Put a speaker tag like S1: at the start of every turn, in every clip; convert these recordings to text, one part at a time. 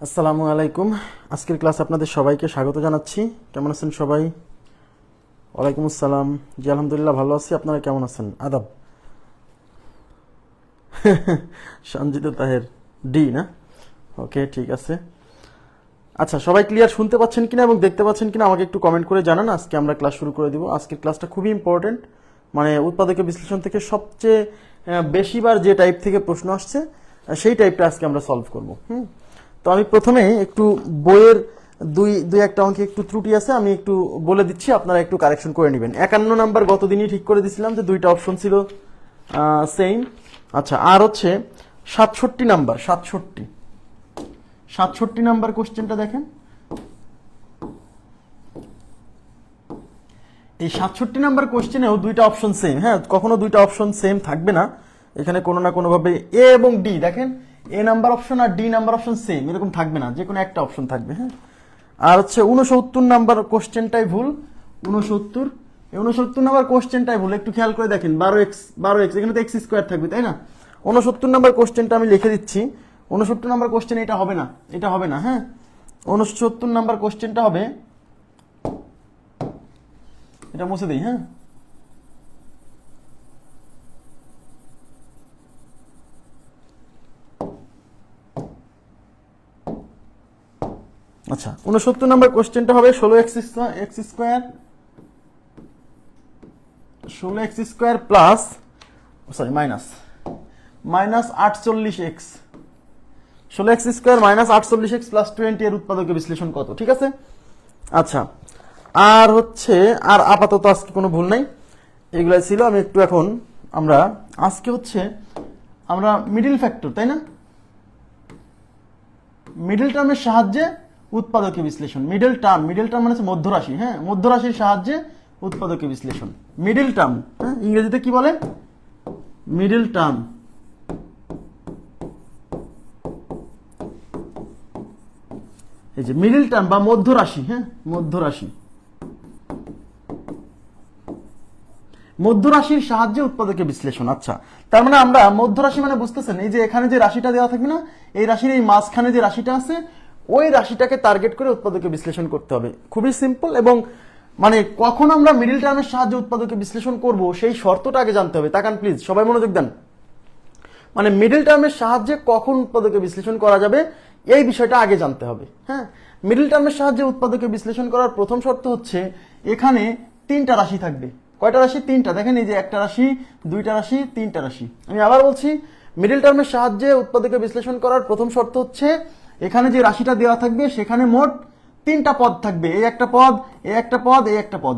S1: আসসালামু আলাইকুম। আজকের ক্লাস আপনাদের সবাইকে স্বাগত জানাচ্ছি। কেমন আছেন সবাই? ওয়ালাইকুম আসসালাম। জি আলহামদুলিল্লাহ ভালো আছি। আপনারা কেমন আছেন? আদাব। সঞ্জিত তাহের ডি না? ওকে, ঠিক আছে। আচ্ছা, সবাই ক্লিয়ার শুনতে পাচ্ছেন কিনা এবং দেখতে পাচ্ছেন কিনা আমাকে একটু কমেন্ট করে জানান। আজকে আমরা ক্লাস শুরু করে দিব। আজকের ক্লাসটা খুবই ইম্পর্টেন্ট, মানে উৎপাদকের বিশ্লেষণ থেকে সবচেয়ে বেশিবার যে টাইপ থেকে প্রশ্ন আসছে সেই টাইপটা আজকে আমরা সলভ করব। তো আমি প্রথমে একটু বইয়ের দুই একটা অঙ্কে একটু ত্রুটি আছে, আমি একটু বলে দিচ্ছি, আপনারা একটু কারেকশন করে নেবেন। 51 নাম্বার গতদিনই ঠিক করে দিছিলাম যে দুইটা অপশন ছিল সেম। আচ্ছা, আর হচ্ছে 67 নাম্বার কোশ্চেনটা দেখেন। এই 67 নাম্বার কোশ্চেনেও দুইটা অপশন সেম। হ্যাঁ, কখনো দুইটা অপশন সেম থাকবে না, এখানে কোনো না কোনোভাবে এ এবং ডি, দেখেন এ নাম্বার অপশন আর ডি নাম্বার অপশন সেম এরকম থাকবে না, যে কোনো একটা অপশন থাকবে। হ্যাঁ, আর হচ্ছে 69 নাম্বার কোশ্চেনটাই ভুল। 69 নাম্বার কোশ্চেনটাই ভুল, একটু খেয়াল করে দেখেন। 12x এখানে তো এক্স স্কোয়ার থাকবে, তাই না? 69 নাম্বার কোশ্চেনটা আমি লিখে দিচ্ছি। 69 নাম্বার কোশ্চেন এটা হবে না, এটা হবে না। হ্যাঁ, 69 নাম্বার কোশ্চেনটা হবে, এটা মুছে দিই। হ্যাঁ, আচ্ছা, 69 নাম্বার কোশ্চেনটা হবে 16x² plus minus 48x। 16x² minus 48x plus 20 এর উৎপাদকের বিশ্লেষণ কত? ঠিক আছে। আচ্ছা, আর হচ্ছে আর আপাতত আজকে কোনো ভুল নাই, এগুলাই ছিল। আমি একটু এখন আমরা আজকে হচ্ছে আমরা মিডিল ফ্যাক্টর, তাই না, মিডল টার্মের সাহায্যে উৎপাদকের বিশ্লেষণ। মিডল টার্ম মানে হচ্ছে মধ্যরাশি। হ্যাঁ, মধ্যরাশির সাহায্যে উৎপাদকের বিশ্লেষণ, মিডল টার্ম। হ্যাঁ, ইংরেজিতে কি বলে? Middle term. এই যে মিডল টার্ম বা মধ্যরাশি। হ্যাঁ, মধ্যরাশির সাহায্যে উৎপাদকের বিশ্লেষণ। আচ্ছা, তার মানে আমরা মধ্যরাশি মানে বুঝতেছেন, এই যে এখানে যে রাশিটা দেওয়া থাকবে না, এই রাশির এই মাঝখানে যে রাশিটা আছে, ওই রাশিটাকে টার্গেট করে উৎপাদকের বিশ্লেষণ করতে হবে। খুবই সিম্পল। এবং মানে কখন আমরা মিডল টার্মের সাহায্যে উৎপাদকের বিশ্লেষণ করব সেই শর্তটা আগে জানতে হবে। তাকান প্লিজ, সবাই মনোযোগ দেন। মানে মিডল টার্মের সাহায্যে কখন উৎপাদকের বিশ্লেষণ করা যাবে এই বিষয়টা আগে জানতে হবে। হ্যাঁ, মিডল টার্মের সাহায্যে উৎপাদকের বিশ্লেষণ করার প্রথম শর্ত হচ্ছে এখানে তিনটা রাশি থাকবে। কয়টা রাশি? তিনটা। দেখেন এই যে একটা রাশি, দুইটা রাশি, তিনটা রাশি। আমি আবার বলছি, মিডল টার্মের সাহায্যে উৎপাদকের বিশ্লেষণ করার প্রথম শর্ত হচ্ছে এখানে যে রাশিটা দেওয়া থাকবে সেখানে মোট তিনটা পদ থাকবে। এই একটা পদ, এই একটা পদ, এই একটা পদ,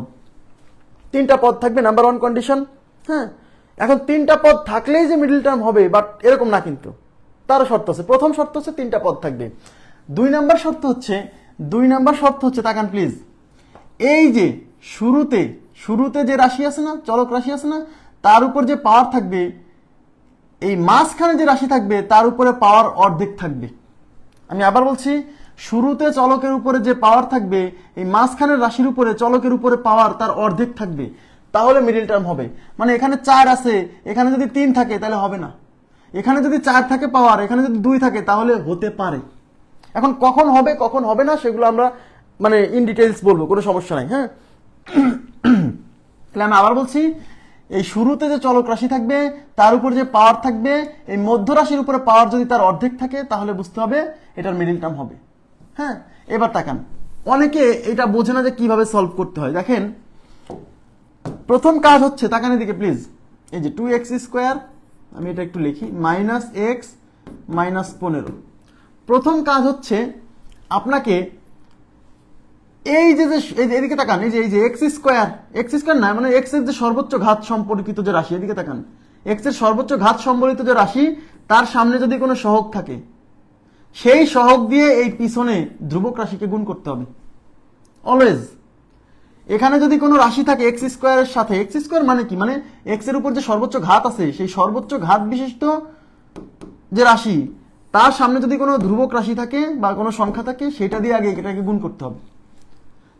S1: তিনটা পদ থাকবে। Number one condition. হ্যাঁ, এখন তিনটা পদ থাকলেই যে মিডল টার্ম হবে বাট এরকম না, কিন্তু তারও শর্ত আছে। প্রথম শর্ত হচ্ছে তিনটা পদ থাকবে। দুই নাম্বার শর্ত হচ্ছে তাকান প্লিজ, এই যে শুরুতে যে রাশি আছে না, চলক রাশি আছে না, তার উপর যে পাওয়ার থাকবে, এই মাঝখানে যে রাশি থাকবে তার উপরে পাওয়ার অর্ধেক থাকবে। আমি আবার বলছি, শুরুতে চলকের উপরে যে পাওয়ার থাকবে, এই মাঝখানের রাশির উপরে চলকের উপরে পাওয়ার তার অর্ধেক থাকবে, তাহলে মিডল টার্ম হবে। মানে এখানে 4 আছে, এখানে যদি 3 থাকে তাহলে হবে না। এখানে যদি 4 থাকে পাওয়ার, এখানে যদি 2 থাকে তাহলে হতে পারে। এখন কখন হবে কখন হবে না সেগুলো আমরা মানে ইন ডিটেইলস বলবো, কোনো সমস্যা নাই। হ্যাঁ, তাহলে আমি আবার বলছি, এই শুরুতে যে চলক রাশি থাকবে তার উপর যে পাওয়ার থাকবে, এই মধ্য রাশির উপরে পাওয়ার যদি তার অর্ধেক থাকে তাহলে বুঝতে হবে এটার মিডল টার্ম হবে। হ্যাঁ, এবার তাকান, অনেকে এটা বোঝে না যে কিভাবে সলভ করতে হয়। দেখেন, প্রথম কাজ হচ্ছে, তাকান এদিকে প্লিজ, এই যে 2x², আমি এটা একটু লিখি, -x -15। প্রথম কাজ হচ্ছে আপনাকে এই যে এদিকে তাকান, এই যে x² না, মানে x এর যে সর্বোচ্চ ঘাত সম্পর্কিত যে রাশি, এদিকে তাকান, x এর সর্বোচ্চ ঘাত সম্পর্কিত যে রাশি, তার সামনে যদি কোনো সহগ থাকে সেই সহগ দিয়ে এই পিছনে ধ্রুবক রাশিকে গুণ করতে হবে অলওয়েজ। এখানে যদি কোনো রাশি থাকে x² এর সাথে, x² মানে কি, মানে x এর উপর যে সর্বোচ্চ ঘাত আছে সেই সর্বোচ্চ ঘাত বিশিষ্ট যে রাশি, তার সামনে যদি কোনো ধ্রুবক রাশি থাকে বা কোনো সংখ্যা থাকে, সেটা দিয়ে আগে এটাকে গুণ করতে হবে।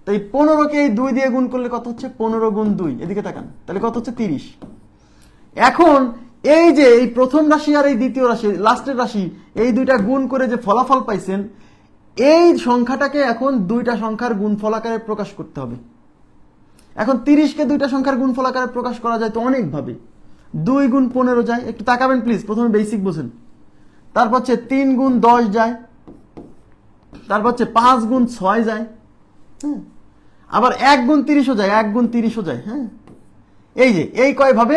S1: তাই 15কে এই 2 দিয়ে গুণ করলে কত হচ্ছে? 15 গুণ 2, এদিকে তাকান, তাহলে কত হচ্ছে? 30। এখন এই যে এই প্রথম রাশি আর এই দ্বিতীয় রাশি, লাস্টের রাশি, এই দুইটা গুণ করে যে ফলাফল পাইছেন, এই সংখ্যাটাকে এখন দুইটা সংখ্যার গুণফল আকারে প্রকাশ করতে হবে। এখন 30কে দুইটা সংখ্যার গুণফল আকারে প্রকাশ করা যায় তো অনেকভাবে। 2 গুণ 15 যায়, একটু তাকাবেন প্লিজ, প্রথমে বেসিক বোঝেন। তারপর হচ্ছে 3 গুণ 10 যায়, তারপর হচ্ছে 5 গুণ 6 যায়, হ্যাঁ, আবার 1 গুণ 30ও যায়, 1 গুণ 30ও যায়। হ্যাঁ, এই যে এই কয়ভাবে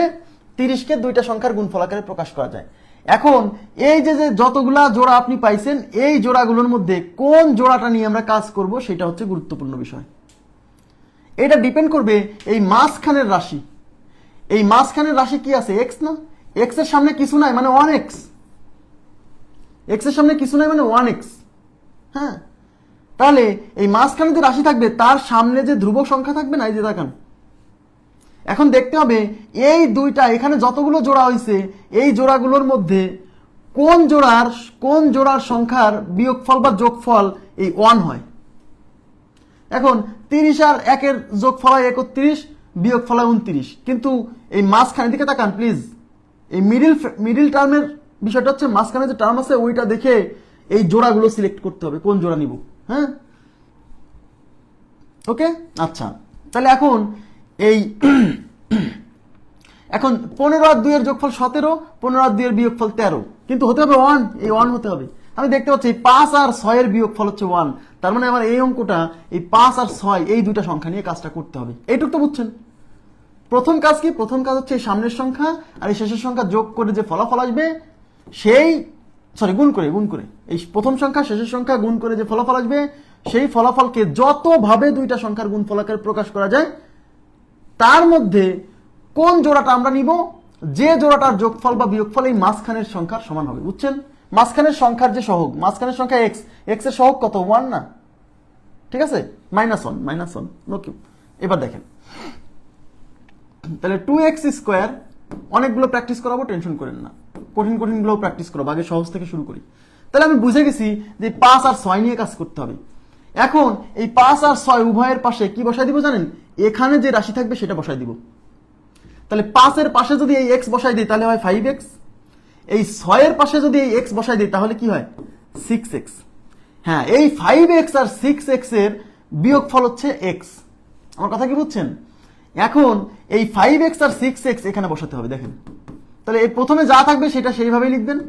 S1: 30কে দুইটা সংখ্যার গুণফল আকারে প্রকাশ করা যায়। এখন এই যে যে যতগুলা জোড়া আপনি পাইছেন, এই জোড়াগুলোর মধ্যে কোন জোড়াটা নিয়ে আমরা কাজ করব সেটা হচ্ছে গুরুত্বপূর্ণ বিষয়। এটা ডিপেন্ড করবে এই মাঝখানের রাশি। এই মাঝখানের রাশি কি আছে? এক্স না? এক্স এর সামনে কিছু নাই মানে 1x। এক্স এর সামনে কিছু নাই মানে 1x। হ্যাঁ, তাহলে এই মাঝখানে যে রাশি থাকবে তার সামনে যে ধ্রুবক সংখ্যা থাকবে না, এই যে দেখেন, এখন দেখতে হবে এই দুইটা এখানে যতগুলো জোড়া হয়েছে এই জোড়াগুলোর মধ্যে কোন জোড়ার সংখ্যার বিয়োগফল বা যোগফল এই 1 হয়। এখন 30 আর 1-এর যোগফল হয় 31, বিয়োগফল হয় 29। কিন্তু এই মাঝখানের দিকে তাকান প্লিজ, এই মিডিল টার্মের বিষয়টা হচ্ছে মাঝখানে যে টার্ম আছে ওইটা দেখে এই জোড়াগুলো সিলেক্ট করতে হবে কোন জোড়া নিব। হ্যাঁ, ওকে, আচ্ছা, তাহলে এখন এই এখন 15 আর 2 এর যোগফল 17, 15 আর 2 এর বিয়োগফল 13, কিন্তু হতে হবে 1, এই 1 হতে হবে। আমি দেখতে পাচ্ছি 5 আর 6 এর বিয়োগফল হচ্ছে 1, তার মানে আমার এই অঙ্কটা এই 5 আর 6 এই দুইটা সংখ্যা নিয়ে কাজটা করতে হবে। এইটুকু তো বুঝছেন? প্রথম কাজ কি? প্রথম কাজ হচ্ছে এই সামনের সংখ্যা আর এই শেষের সংখ্যা যোগ করে যে ফলাফল আসবে সেই গুণ করে এই প্রথম সংখ্যা শেষের সংখ্যা গুণ করে যে ফলাফল আসবে সেই ফলাফলকে যতভাবে দুইটা সংখ্যার গুণফল আকারে প্রকাশ করা যায় তার মধ্যে কোন জোড়াটা আমরা নিব, যে জোড়াটার যোগফল বা বিয়োগফল এই মাঝখানের সংখ্যার সমান হবে। বুঝছেন? মাঝখানের সংখ্যার যে সহগ, মাঝখানের সংখ্যা এক্স, এক্স এর সহগ কত? 1 না? ঠিক আছে, -1 নো কিউ। এবার দেখেন, তাহলে 2x², অনেকগুলো প্র্যাকটিস করাবো, টেনশন করেন না, কঠিনগুলো প্র্যাকটিস করাবো, আগে সহজ থেকে শুরু করি। তাহলে আমি বুঝে গেছি যে 5 আর 6 নিয়ে কাজ করতে হবে। এখন এই 5 আর 6 উভয়ের পাশে কি বসাই দিব জানেন? এখানে যে রাশি থাকবে সেটা বসাই দিব। তাহলে 5 এর পাশে যদি এই x বসাই দিই তাহলে হয় 5x, এই 6 এর পাশে যদি এই x বসাই দিই তাহলে কি হয়? 6x। হ্যাঁ, এই 5x আর 6x এর বিয়োগফল হচ্ছে x। আমার কথা কি বুঝছেন? এখন এই 5x আর 6x এখানে বসাতে হবে। দেখেন, তাহলে এই প্রথমে যা থাকবে সেটা সেইভাবেই লিখবেন,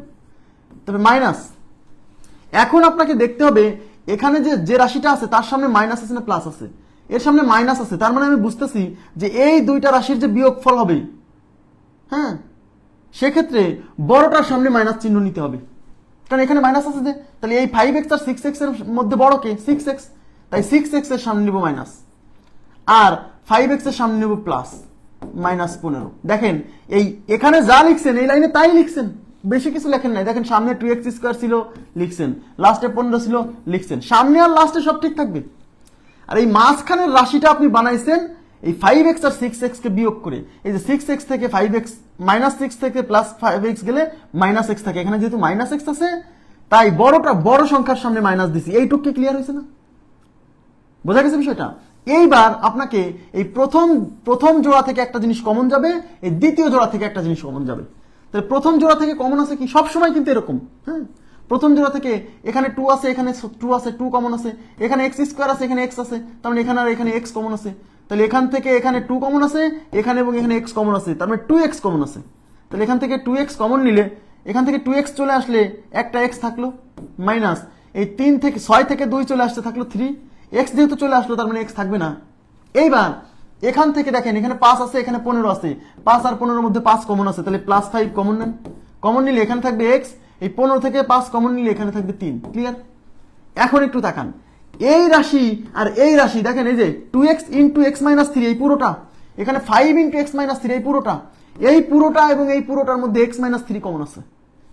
S1: তবে মাইনাস। এখন আপনাকে দেখতে হবে এখানে যে রাশিটা আছে তার সামনে মাইনাস আছে না প্লাস আছে? এর সামনে মাইনাস আছে, তার মানে আমি বুঝতেছি যে এই দুইটা রাশির যে বিয়োগফল হবে, হ্যাঁ, সেক্ষেত্রে বড়টার সামনে মাইনাস চিহ্ন নিতে হবে, কারণ এখানে মাইনাস আছে যে। তাহলে এই 5x আর 6x এর মধ্যে বড় কে? 6x, তাই 6x এর সামনে নিব মাইনাস, আর 5x এর সামনে নেব প্লাস, -15। দেখেন এই এখানে যা লিখছেন এই লাইনে তাই লিখছেন, বেশি কিছু লেখেন নাই। দেখেন সামনে 2x² ছিল লিখছেন, লাস্টে 15 ছিল লিখছেন, সামনে আর লাস্টে সব ঠিক থাকবে। আর এই মাঝখানের রাশিটা আপনি বানাইছেন এই 5x আর 6x কে বিয়োগ করে। এই যে 6x থেকে 5x, -6 থেকে +5x গেলে -x থাকে, এখানে যেহেতু -x আছে তাই বড় সংখ্যার সামনে মাইনাস দিছি। এইটুকু ক্লিয়ার হয়েছে না? বোঝা গেছে বিষয়টা? এইবার আপনাকে এই প্রথম জোড়া থেকে একটা জিনিস কমন যাবে, এই দ্বিতীয় জোড়া থেকে একটা জিনিস কমন যাবে। তাহলে প্রথম জোড়া থেকে কমন আছে কি? সবসময় কিন্তু এরকম, হ্যাঁ, প্রথম জোড়া থেকে এখানে 2 আছে, এখানে 2 আছে, 2 কমন আছে, এখানে x² আছে, এখানে x আছে, তার মানে এখানে আর এখানে x কমন আছে। তাহলে এখান থেকে এখানে 2 কমন আছে, এখানে এবং এখানে x কমন আছে, তার মানে 2x কমন আছে। তাহলে এখান থেকে 2x কমন নিলে এখান থেকে 2x চলে আসলে একটা x থাকলো, মাইনাস এই 6 থেকে 2 চলে আসতে থাকলো 3, x যেহেতু চলে আসলো তার মানে x থাকবে না। এইবার এখান থেকে দেখেন এখানে 5 আছে, এখানে 15 আছে, 5 আর 15 এর মধ্যে 5 কমন আছে, তাহলে +5 কমন নেন। কমন নিলে এখানে থাকবে x, এই 15 থেকে 5 কমন নিলে এখানে থাকবে 3। ক্লিয়ার? এখন একটু তাকান, এই রাশি আর এই রাশি দেখেন, এই যে 2x × x - 3 এই পুরোটা, এখানে 5 × x - 3 এই পুরোটা এবং এই পুরোটার মধ্যে x - 3 কমন আছে।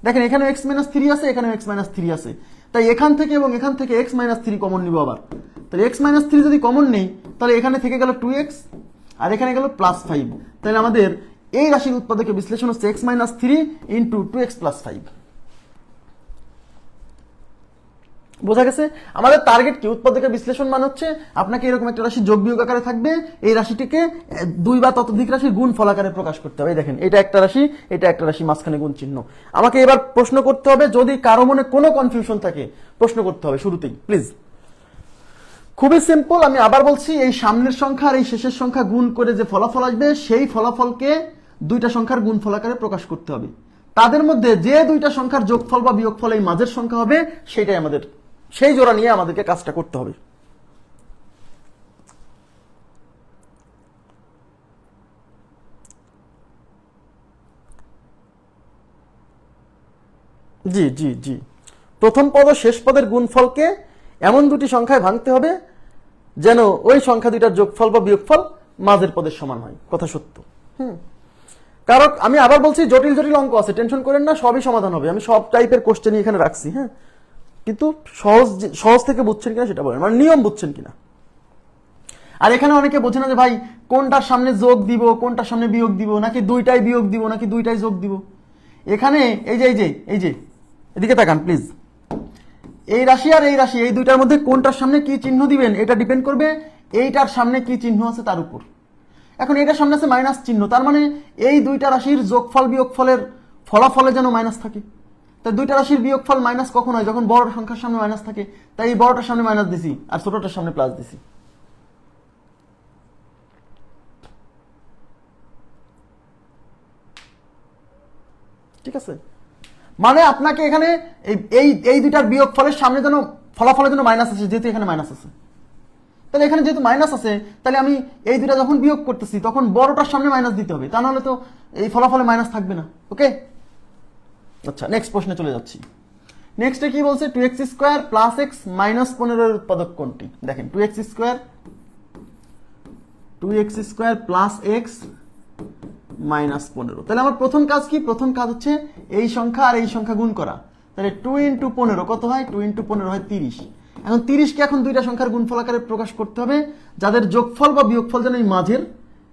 S1: দেখেন এখানে x - 3 আছে, এখানে x - 3 আছে, তাই এখান থেকে এবং এখান থেকে x - 3 কমন নিব আবার। তাহলে x - 3 যদি কমন নেই তাহলে এখানে থেকে গেল 2x আর এখানে গেল +5। তাহলে আমাদের এই রাশির উৎপাদকের বিশ্লেষণ হচ্ছে x - 3 × 2x + 5। বোঝা গেছে? আমাদের টার্গেট কি? উৎপাদকের বিশ্লেষণ মানে হচ্ছে আপনাকে এরকম একটা রাশি যোগ বিয়োগ আকারে থাকবে, এই রাশিটিকে দুই বা ততোধিক রাশির গুণ ফল আকারে প্রকাশ করতে হবে। দেখেন, এটা একটা রাশি, এটা একটা রাশি, মাঝখানে গুণ চিহ্ন। আমাকে এবার প্রশ্ন করতে হবে, যদি কারো মনে কোনো কনফিউশন থাকে প্রশ্ন করতে হবে শুরুতেই, প্লিজ। খুবই সিম্পল, আমি আবার বলছি, এই সামনের সংখ্যা আর এই শেষের সংখ্যা গুণ করে যে ফলাফল আসবে, সেই ফলাফলকে দুইটা সংখ্যার গুণফল আকারে প্রকাশ করতে হবে। তাদের মধ্যে যে দুইটা সংখ্যার যোগফল বা বিয়োগফল এই মাঝের সংখ্যা হবে, সেটাই আমাদের, সেই জোড়া নিয়ে আমাদেরকে কাজটা করতে হবে। জি জি জি, প্রথম পদ ও শেষ পদের গুণফলকে এমন দুটি সংখ্যায় ভাঙতে হবে যেন ওই সংখ্যা দুইটার যোগফল বা বিয়োগফল মাঝের পদের সমান হয়। কথা সত্য। কারণ আমি আবার বলছি, জটিল জটিল অঙ্ক আছে, টেনশন করেন না, সবই সমাধান হবে। আমি সব টাইপের কোশ্চেনই এখানে রাখছি। হ্যাঁ, কিন্তু সহজ থেকে বুঝছেন কিনা সেটা বলেন, মানে নিয়ম বুঝছেন কিনা। আর এখানে অনেকে বোঝে না যে ভাই কোনটার সামনে যোগ দিব, কোনটার সামনে বিয়োগ দিব, নাকি দুইটাই বিয়োগ দিব, নাকি দুইটাই যোগ দিব। এখানে এই যে এই যে এই যে এদিকে তাকান প্লিজ, এই রাশি আর এই রাশি, এই দুইটার মধ্যে কোনটার সামনে কি চিহ্ন দিবেন এটা ডিপেন্ড করবে এইটার সামনে কি চিহ্ন আছে তার উপর। এখন এটার সামনে আছে মাইনাস চিহ্ন, তার মানে এই দুইটা রাশির যোগফল বিয়োগফলের ফলাফলে যেন মাইনাস থাকে। তাই দুইটা রাশির বিয়োগফল মাইনাস কখন হয়? যখন বড় সংখ্যার সামনে মাইনাস থাকে। তাই এই বড়টার সামনে মাইনাস দিছি আর ছোটটার সামনে প্লাস দিছি। ঠিক আছে, মানে আপনাকে এখানে এই এই দুইটার বিয়োগফলের সামনে যেন ফলাফলের জন্য মাইনাস আছে, যেহেতু এখানে মাইনাস আছে। তাহলে এখানে যেহেতু মাইনাস আছে, তাহলে আমি এই দুইটা যখন বিয়োগ করতেছি তখন বড়টার সামনে মাইনাস দিতে হবে, তা নাহলে তো এই ফলাফলে মাইনাস থাকবে না। ওকে, আচ্ছা নেক্সট প্রশ্নে চলে যাচ্ছি। নেক্সটে কি বলছে? 2x square plus x minus 15 এর উৎপাদক কোনটি? দেখেন, 2x square plus x minus 15। তাহলে আমার প্রথম কাজ কি? প্রথম কাজ হচ্ছে এই সংখ্যা আর এই সংখ্যা গুণ করা। তাহলে 2 × 15 কত হয়? 2 × 15 হয় 30। এখন 30কে এখন দুইটা সংখ্যার গুণফল আকারে প্রকাশ করতে হবে, যাদের যোগফল বা বিয়োগফল যেন এই মাঝের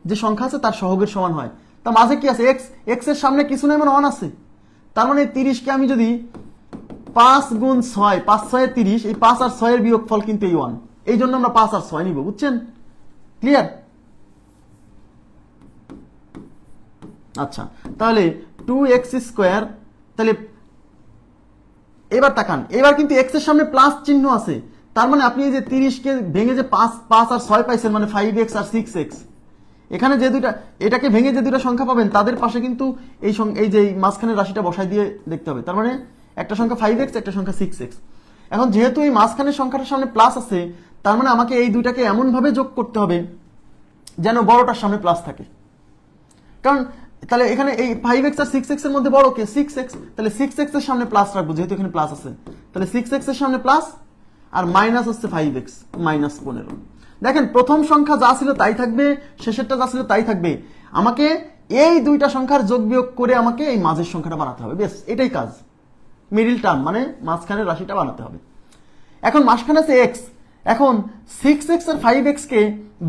S1: যে সংখ্যা আছে তার সহগের সমান হয়। তা মাঝে কি আছে? এক্স। এক্স এর সামনে কিছু নেই, মানে 1 আছে। তার মানে 30কে আমি যদি 5 × 6, 5 × 6 = 30, এই 5 আর 6 এর বিয়োগফল কিন্তু এই 1। এই জন্য আমরা 5 আর 6 নিব। বুঝছেন? ক্লিয়ার? আচ্ছা, তাহলে 2x স্কোয়ার, তাহলে এবার তাকান, এবার কিন্তু x এর সামনে প্লাস চিহ্ন আছে। তার মানে আপনি এই যে 30কে ভেঙে যে 5 আর 6 পাইছেন, মানে 5x আর 6x, এখানে যে দুইটা, এটাকে ভেঙে যে দুইটা সংখ্যা পাবেন তাদের পাশে কিন্তু এই যে মাঝখানের রাশিটা বসাই দিয়ে দেখতে হবে। তার মানে একটা সংখ্যা 5x, একটা সংখ্যা 6x। এখন যেহেতু এই মাঝখানের সংখ্যাটার সামনে প্লাস আছে, তার মানে আমাকে এই দুইটাকে এমন ভাবে যোগ করতে হবে যেন বড়টার সামনে প্লাস থাকে। কারণ তাহলে এখানে এই 5x আর 6x এর মধ্যে বড় কে? 6x। তাহলে 6x এর সামনে প্লাস রাখবো, যেহেতু এখানে প্লাস আছে। তাহলে 6x এর সামনে প্লাস, আর মাইনাস হচ্ছে 5x, মাইনাস 15। দেখেন, প্রথম সংখ্যা যা ছিল তাই থাকবে, শেষেরটা যা ছিল তাই থাকবে। আমাকে এই দুইটা সংখ্যার যোগ বিয়োগ করে আমাকে এই মাঝের সংখ্যাটা বানাতে হবে। বেশ, এটাই কাজ। মিডিল টার্ম মানে মাঝখানের রাশিটা বানাতে হবে। এখন মাঝখানে আছে x। এখন 6x আর 5x কে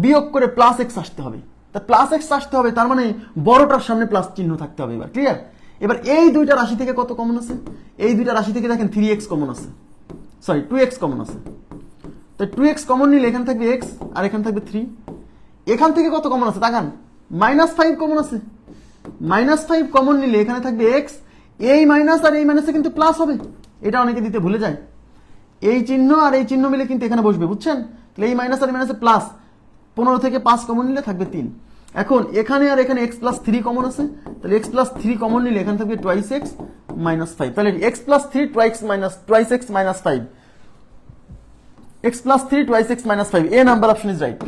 S1: বিয়োগ করে প্লাস x আসতে হবে। তা প্লাস এক্স আসতে হবে, তার মানে বড়টার সামনে প্লাস চিহ্ন থাকতে হবে। এবার ক্লিয়ার? এবার এই দুইটা রাশি থেকে কত কমন আছে? এই দুইটা রাশি থেকে দেখেন 3x কমন আছে, সরি 2x কমন আছে। তো 2x কমন নিলে এখানে থাকবে x আর এখানে থাকবে 3। এখান থেকে কত কমন আছে? তাকান, -5 কমন আছে। -5 কমন নিলে এখানে থাকবে x, এই মাইনাস আর এই মাইনাসে কিন্তু প্লাস হবে। এটা অনেকে দিতে ভুলে যায়। এই চিহ্ন আর এই চিহ্ন মিলে কিন্তু এখানে বসবে। বুঝছেন? তাহলে এই মাইনাস আর এই মাইনাসে প্লাস, 15 থেকে 5 কমন নিলে থাকবে 3। এখন এখানে আর এখানে x + 3 কমন আছে, তাহলে x + 3 কমন নিলে এখানে থাকবে 2x - 5। তাহলে x + 3 2x - 5, x + 3 2x - 5, a number option is right.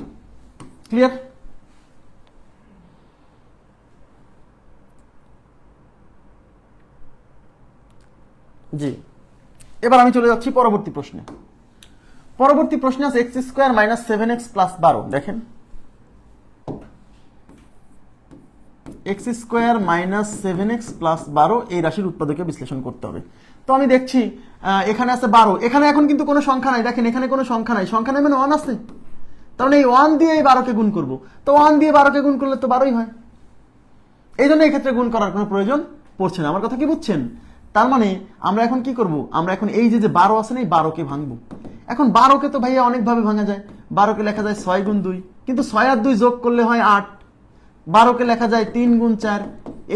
S1: Clear? জি, এবার আমি চলে যাচ্ছি পরবর্তী প্রশ্নে। পরবর্তী প্রশ্নে আছে x² - 7x + 12। দেখেন, x² - 7x + 12 এই রাশির উৎপাদকে বিশ্লেষণ করতে হবে। তো আমি দেখছি এখানে আছে 12, এখানে এখন কিন্তু কোনো সংখ্যা নাই। দেখেন, এখানে কোনো সংখ্যা নাই, সংখ্যা নেই মানে 1 আছে। তার মানে এই 1 দিয়ে এই 12কে গুণ করব। তো 1 দিয়ে 12কে গুণ করলে তো 12ই হয়। এই জন্য এই ক্ষেত্রে গুণ করার কোনো প্রয়োজন পড়ছে না। আমার কথা কি বুঝছেন? তার মানে আমরা এখন কি করব, আমরা এখন এই যে 12 আছে না, এই 12 কে ভাঙবো। এখন 12 কে তো ভাইয়া অনেকভাবে ভাঙা যায়। 12 কে লেখা যায় 6 গুণ 2, কিন্তু 6 আর 2 যোগ করলে হয় 8। 12 কে লেখা যায় 3 গুণ 4,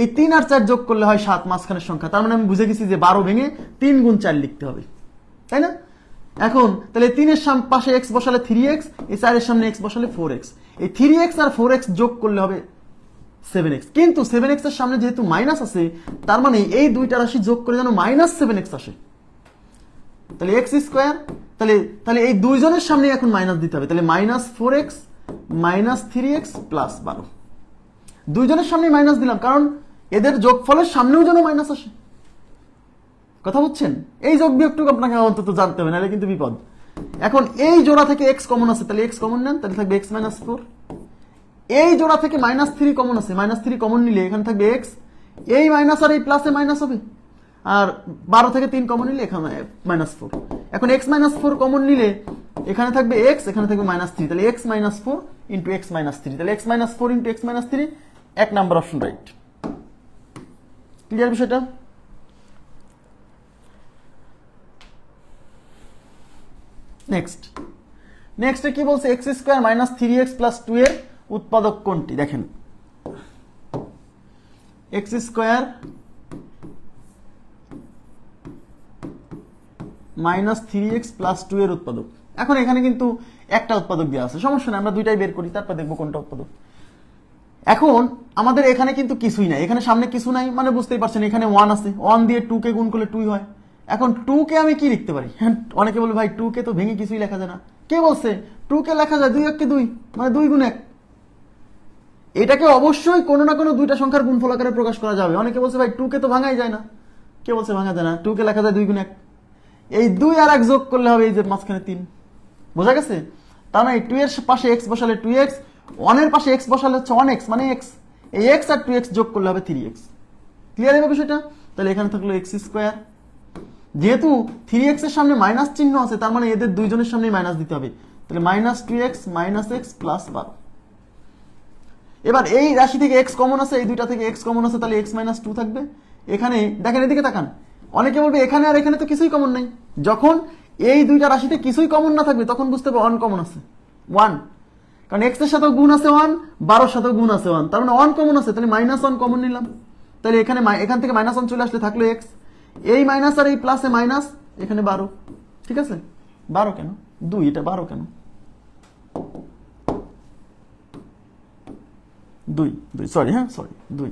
S1: এই 3 আর 4 যোগ করলে হয় 7, মাঝখানের সংখ্যা। তার মানে আমি বুঝে গেছি যে 12 ভেঙে 3 গুণ 4 লিখতে হবে, তাই না? এখন তাহলে 3 এর পাশে x বসালে 3x, এই 4 এর সামনে x বসালে 4x, এই 3x আর 4x যোগ করলে হবে 7x। কিন্তু 7x এর সামনে যেহেতু মাইনাস আছে, তার মানে এই দুইটা রাশি যোগ করে যেন -7x আসে। তাহলে x স্কয়ার, তাহলে এই দুইজনের সামনে এখন মাইনাস দিতে হবে। তাহলে -4x -3x প্লাস 12, দুইজনের সামনে মাইনাস দিলাম, কারণ এদের যোগফলের সামনেও যেন মাইনাস আসে। কথা বুঝছেন? এই যোগ বিয়োগটুকু আপনাকে অন্তত জানতে হবে, নাহলে কিন্তু বিপদ। এখন এই জোড়া থেকে x কমন আছে, তাহলে x কমন নেন, তাহলে থাকবে x - 4। এই জোড়া থেকে -3 কমন আছে, -3 কমন নিলে এখানে থাকবে x, এই মাইনাস আর এই প্লাসে মাইনাস হবে, আর 12 থেকে 3 কমন নিলে এখানে -4। এখন x - 4 কমন নিলে এখানে থাকবে x, এখানে থাকবে -3, তাহলে x - 4 ইন্টু x - 3, তাহলে x - 4 into x - 3, 1 number option right. Clear বিষয়টা? নেক্সটে কি বলছে, x স্কয়ার -3x প্লাস 2 এর উৎপাদক কোনটি? দেখেন, x স্কয়ার -3x প্লাস 2 এর উৎপাদক। এখন এখানে কিন্তু একটা উৎপাদক দেওয়া আছে, সমস্যা নেই, আমরা দুইটাই বের করি, তারপর দেখবো কোনটা উৎপাদক। এখন আমাদের এখানে কিন্তু কিছুই নাই, এখানে সামনে কিছু নাই, মানে বুঝতেই পারছেন এখানে 1 আছে, 1 দিয়ে 2 কে গুণ করলে 2 হয়। এখন 2 কে আমি কি লিখতে পারি? অনেকে বলে ভাই 2 কে তো ভেঙে কিছুই লেখা যায় না। কে বলছে 2 কে লেখা যায়? 2 1 কে 2, মানে 2 গুণ 1। এটাকে অবশ্যই কোনো না কোনো দুইটা সংখ্যার গুণফল আকারে প্রকাশ করা যাবে। অনেকে বলছে ভাই 2 কে তো ভাঙাই যায় না। কে বলছে ভাঙা যায় না? 2 কে লেখা যায় 2 গুণ 1, এই 2 আর 1 যোগ করলে হবে এই যে মাঝখানে 3। বোঝা গেছে? তার মানে 2 এর পাশে x বসালে 2x, 1 এর পাশে x বসালে হচ্ছে 1x, মানে x, এই x আর 2x যোগ করলে হবে 3x। ক্লিয়ার হবে বিষয়টা? তাহলে এখানে থাকলো x স্কয়ার, যেহেতু 3x এর সামনে মাইনাস চিহ্ন আছে, তার মানে এদের দুইজনের সামনে মাইনাস দিতে হবে, তাহলে -2x - x প্লাস 12। এবার এই রাশি থেকে x কমন আছে, এই দুইটা থেকে x কমন আছে, তাহলে x - 2 থাকবে। এখানে দেখেন, এদিকে তাকান, অনেকে বলবে এখানে আর এখানে তো কিছুই কমন নাই। যখন এই দুইটা রাশিতে কিছুই কমন না থাকবে, তখন বুঝতে হবে 1 কমন আছে, 1, কারণ x এর সাথেও গুণ আছে 1, 12 সাথেও গুণ আছে 1, তার মানে 1 কমন আছে, তাহলে -1 কমন নিলাম। তাহলে এখানে এখান থেকে -1 চলে আসলে থাকলো x, এই মাইনাস আর এই প্লাসে মাইনাস, এখানে 12। ঠিক আছে? 12 কেন? 2, এটা 12 কেন? 2 সরি, হ্যাঁ সরি 2।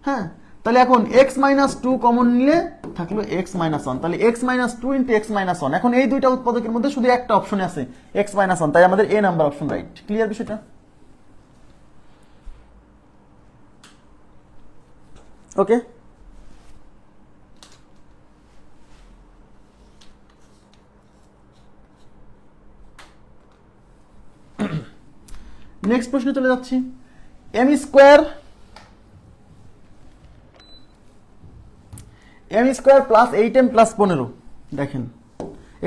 S1: হ্যাঁ, তাহলে এখন x - 2 কমন নিলে থাকলো x - 1, তাহলে x - 2 ইন্টু x - 1। এখন এই দুইটা উৎপাদকের মধ্যে শুধু একটা অপশনে আছে x - 1, তাই আমাদের a number option right. Clear বিষয়টা? ওকে, নেক্সট প্রশ্নে চলে যাচ্ছি। m square plus 8m plus 15। দেখেন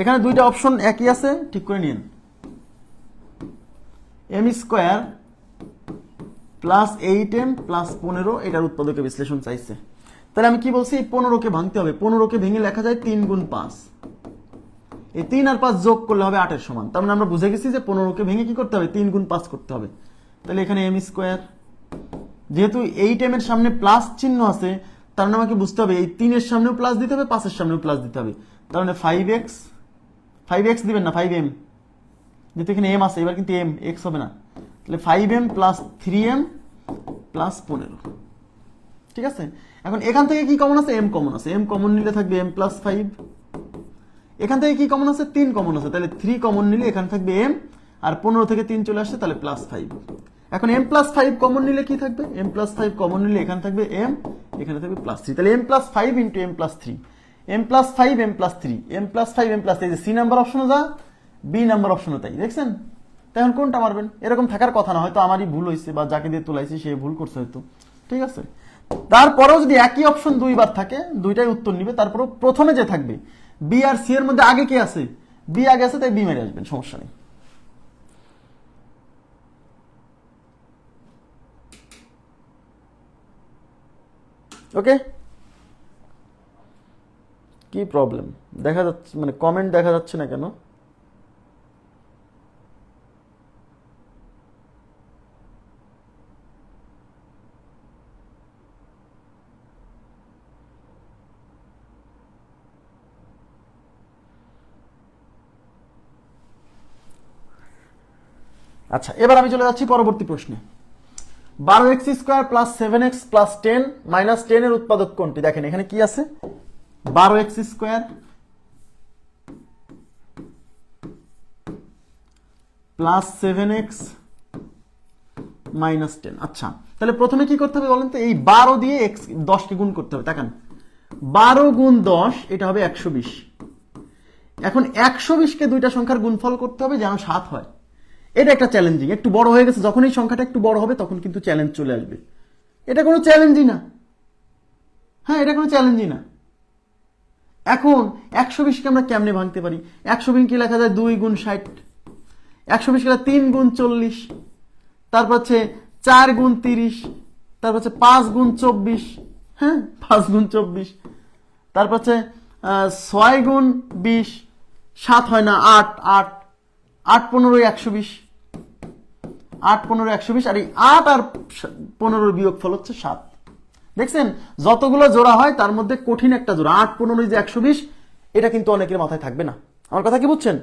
S1: এখানে দুইটা অপশন একই আছে, ঠিক করে নিন। m square plus 8m plus 15, এটার উৎপাদকে বিশ্লেষণ চাইছে। তাহলে আমি কি বলছি, এই 15কে ভাঙতে হবে। 15কে ভেঙে লেখা যায় 3 গুণ 5, এই 3 আর 5 যোগ করলে হবে 8 এর সমান। তার মানে আমরা বুঝে গেছি যে 15কে ভেঙে কি করতে হবে, 3 গুণ 5 করতে হবে। তাহলে এখানে m স্কয়ার, যেহেতু 8m এর সামনে প্লাস চিহ্ন আছে, তার মানে আমাকে বুঝতে হবে এই 3 এর সামনেও প্লাস দিতে হবে, 5 এর সামনেও প্লাস দিতে হবে। তার মানে 5x দিবেন না, 5m, যেহেতু এখানে m আছে, এবার কিন্তু m x হবে না। তাহলে 5m প্লাস 3m প্লাস 15। ঠিক আছে? এখন এখান থেকে কি কমন আছে? m কমন আছে, m কমন নিলে থাকবে m প্লাস 5। এখান থেকে কি কমন আছে? 3 কমন আছে, তাহলে 3 কমন নিলে এখানে থাকবে m, আর 15 থেকে 3 চলে আসছে, তাহলে প্লাস 5। এখন m প্লাস 5 কমন নিলে কি থাকবে? m প্লাস 5 কমন নিলে এখানে থাকবে m, এখানে থাকবে প্লাস 3, তাহলে m plus 5 into m plus 3, m plus 5 m plus 3, m plus 5 m plus 3, C number অপশনে যা, বি নাম্বার অপশনে তাই। দেখছেন? তখন কোনটা মারবেন? এরকম থাকার কথা না, হয়তো আমারই ভুল হয়েছে বা যাকে দিয়ে তোলাইছি সে ভুল করছে হয়তো। ঠিক আছে? তারপরেও যদি একই অপশন দুইবার থাকে, দুইটাই উত্তর নিবে, তারপরেও প্রথমে যে থাকবে বি আর সি এর মধ্যে আগে কি আছে? বি আগে আছে, তাই বি মেরে আসবেন, সমস্যা নেই। ওকে, কি প্রবলেম দেখা যাচ্ছে, মানে কমেন্ট দেখা যাচ্ছে না কেন? আচ্ছা, এবার আমি চলে যাচ্ছি পরবর্তী প্রশ্নে। 12x² plus 7x plus 10 minus 10 এর উৎপাদক কোনটি? দেখেন এখানে কি আছে, 12x² প্লাস 7x মাইনাস 10। আচ্ছা, তাহলে প্রথমে কি করতে হবে বলেন তো? এই 12 দিয়ে x 10 কে গুণ করতে হবে। দেখেন 12 গুণ 10 এটা হবে 120। এখন 120 কে দুইটা সংখ্যার গুণফল করতে হবে যেন 7 হয়। এটা একটা চ্যালেঞ্জিং, একটু বড় হয়ে গেছে, যখন এই সংখ্যাটা একটু বড় হবে তখন কিন্তু চ্যালেঞ্জ চলে আসবে। এটা কোনো চ্যালেঞ্জই না, হ্যাঁ এটা কোনো চ্যালেঞ্জই না। এখন 120 কে আমরা কেমনে ভাঙতে পারি? 120 কে লেখা যায় 2 গুণ 60, 120 কে 3 গুণ 40, তারপর হচ্ছে 4 গুণ 30, তারপর হচ্ছে 5 গুণ 24, হ্যাঁ 5 গুণ 24, তারপর হচ্ছে 6 গুণ 20, 7 হয় না 8, 8 8 15 120, 8 15 120, আর এই 8 আর 15 বিয়োগফল হচ্ছে 7। দেখছেন যতগুলো জোড়া হয় তার মধ্যে কঠিন একটা জোড়া 8 15 যে 120, এটা কিন্তু অনেকের মাথায় থাকবে না। আমার কথা কি বুঝছেন?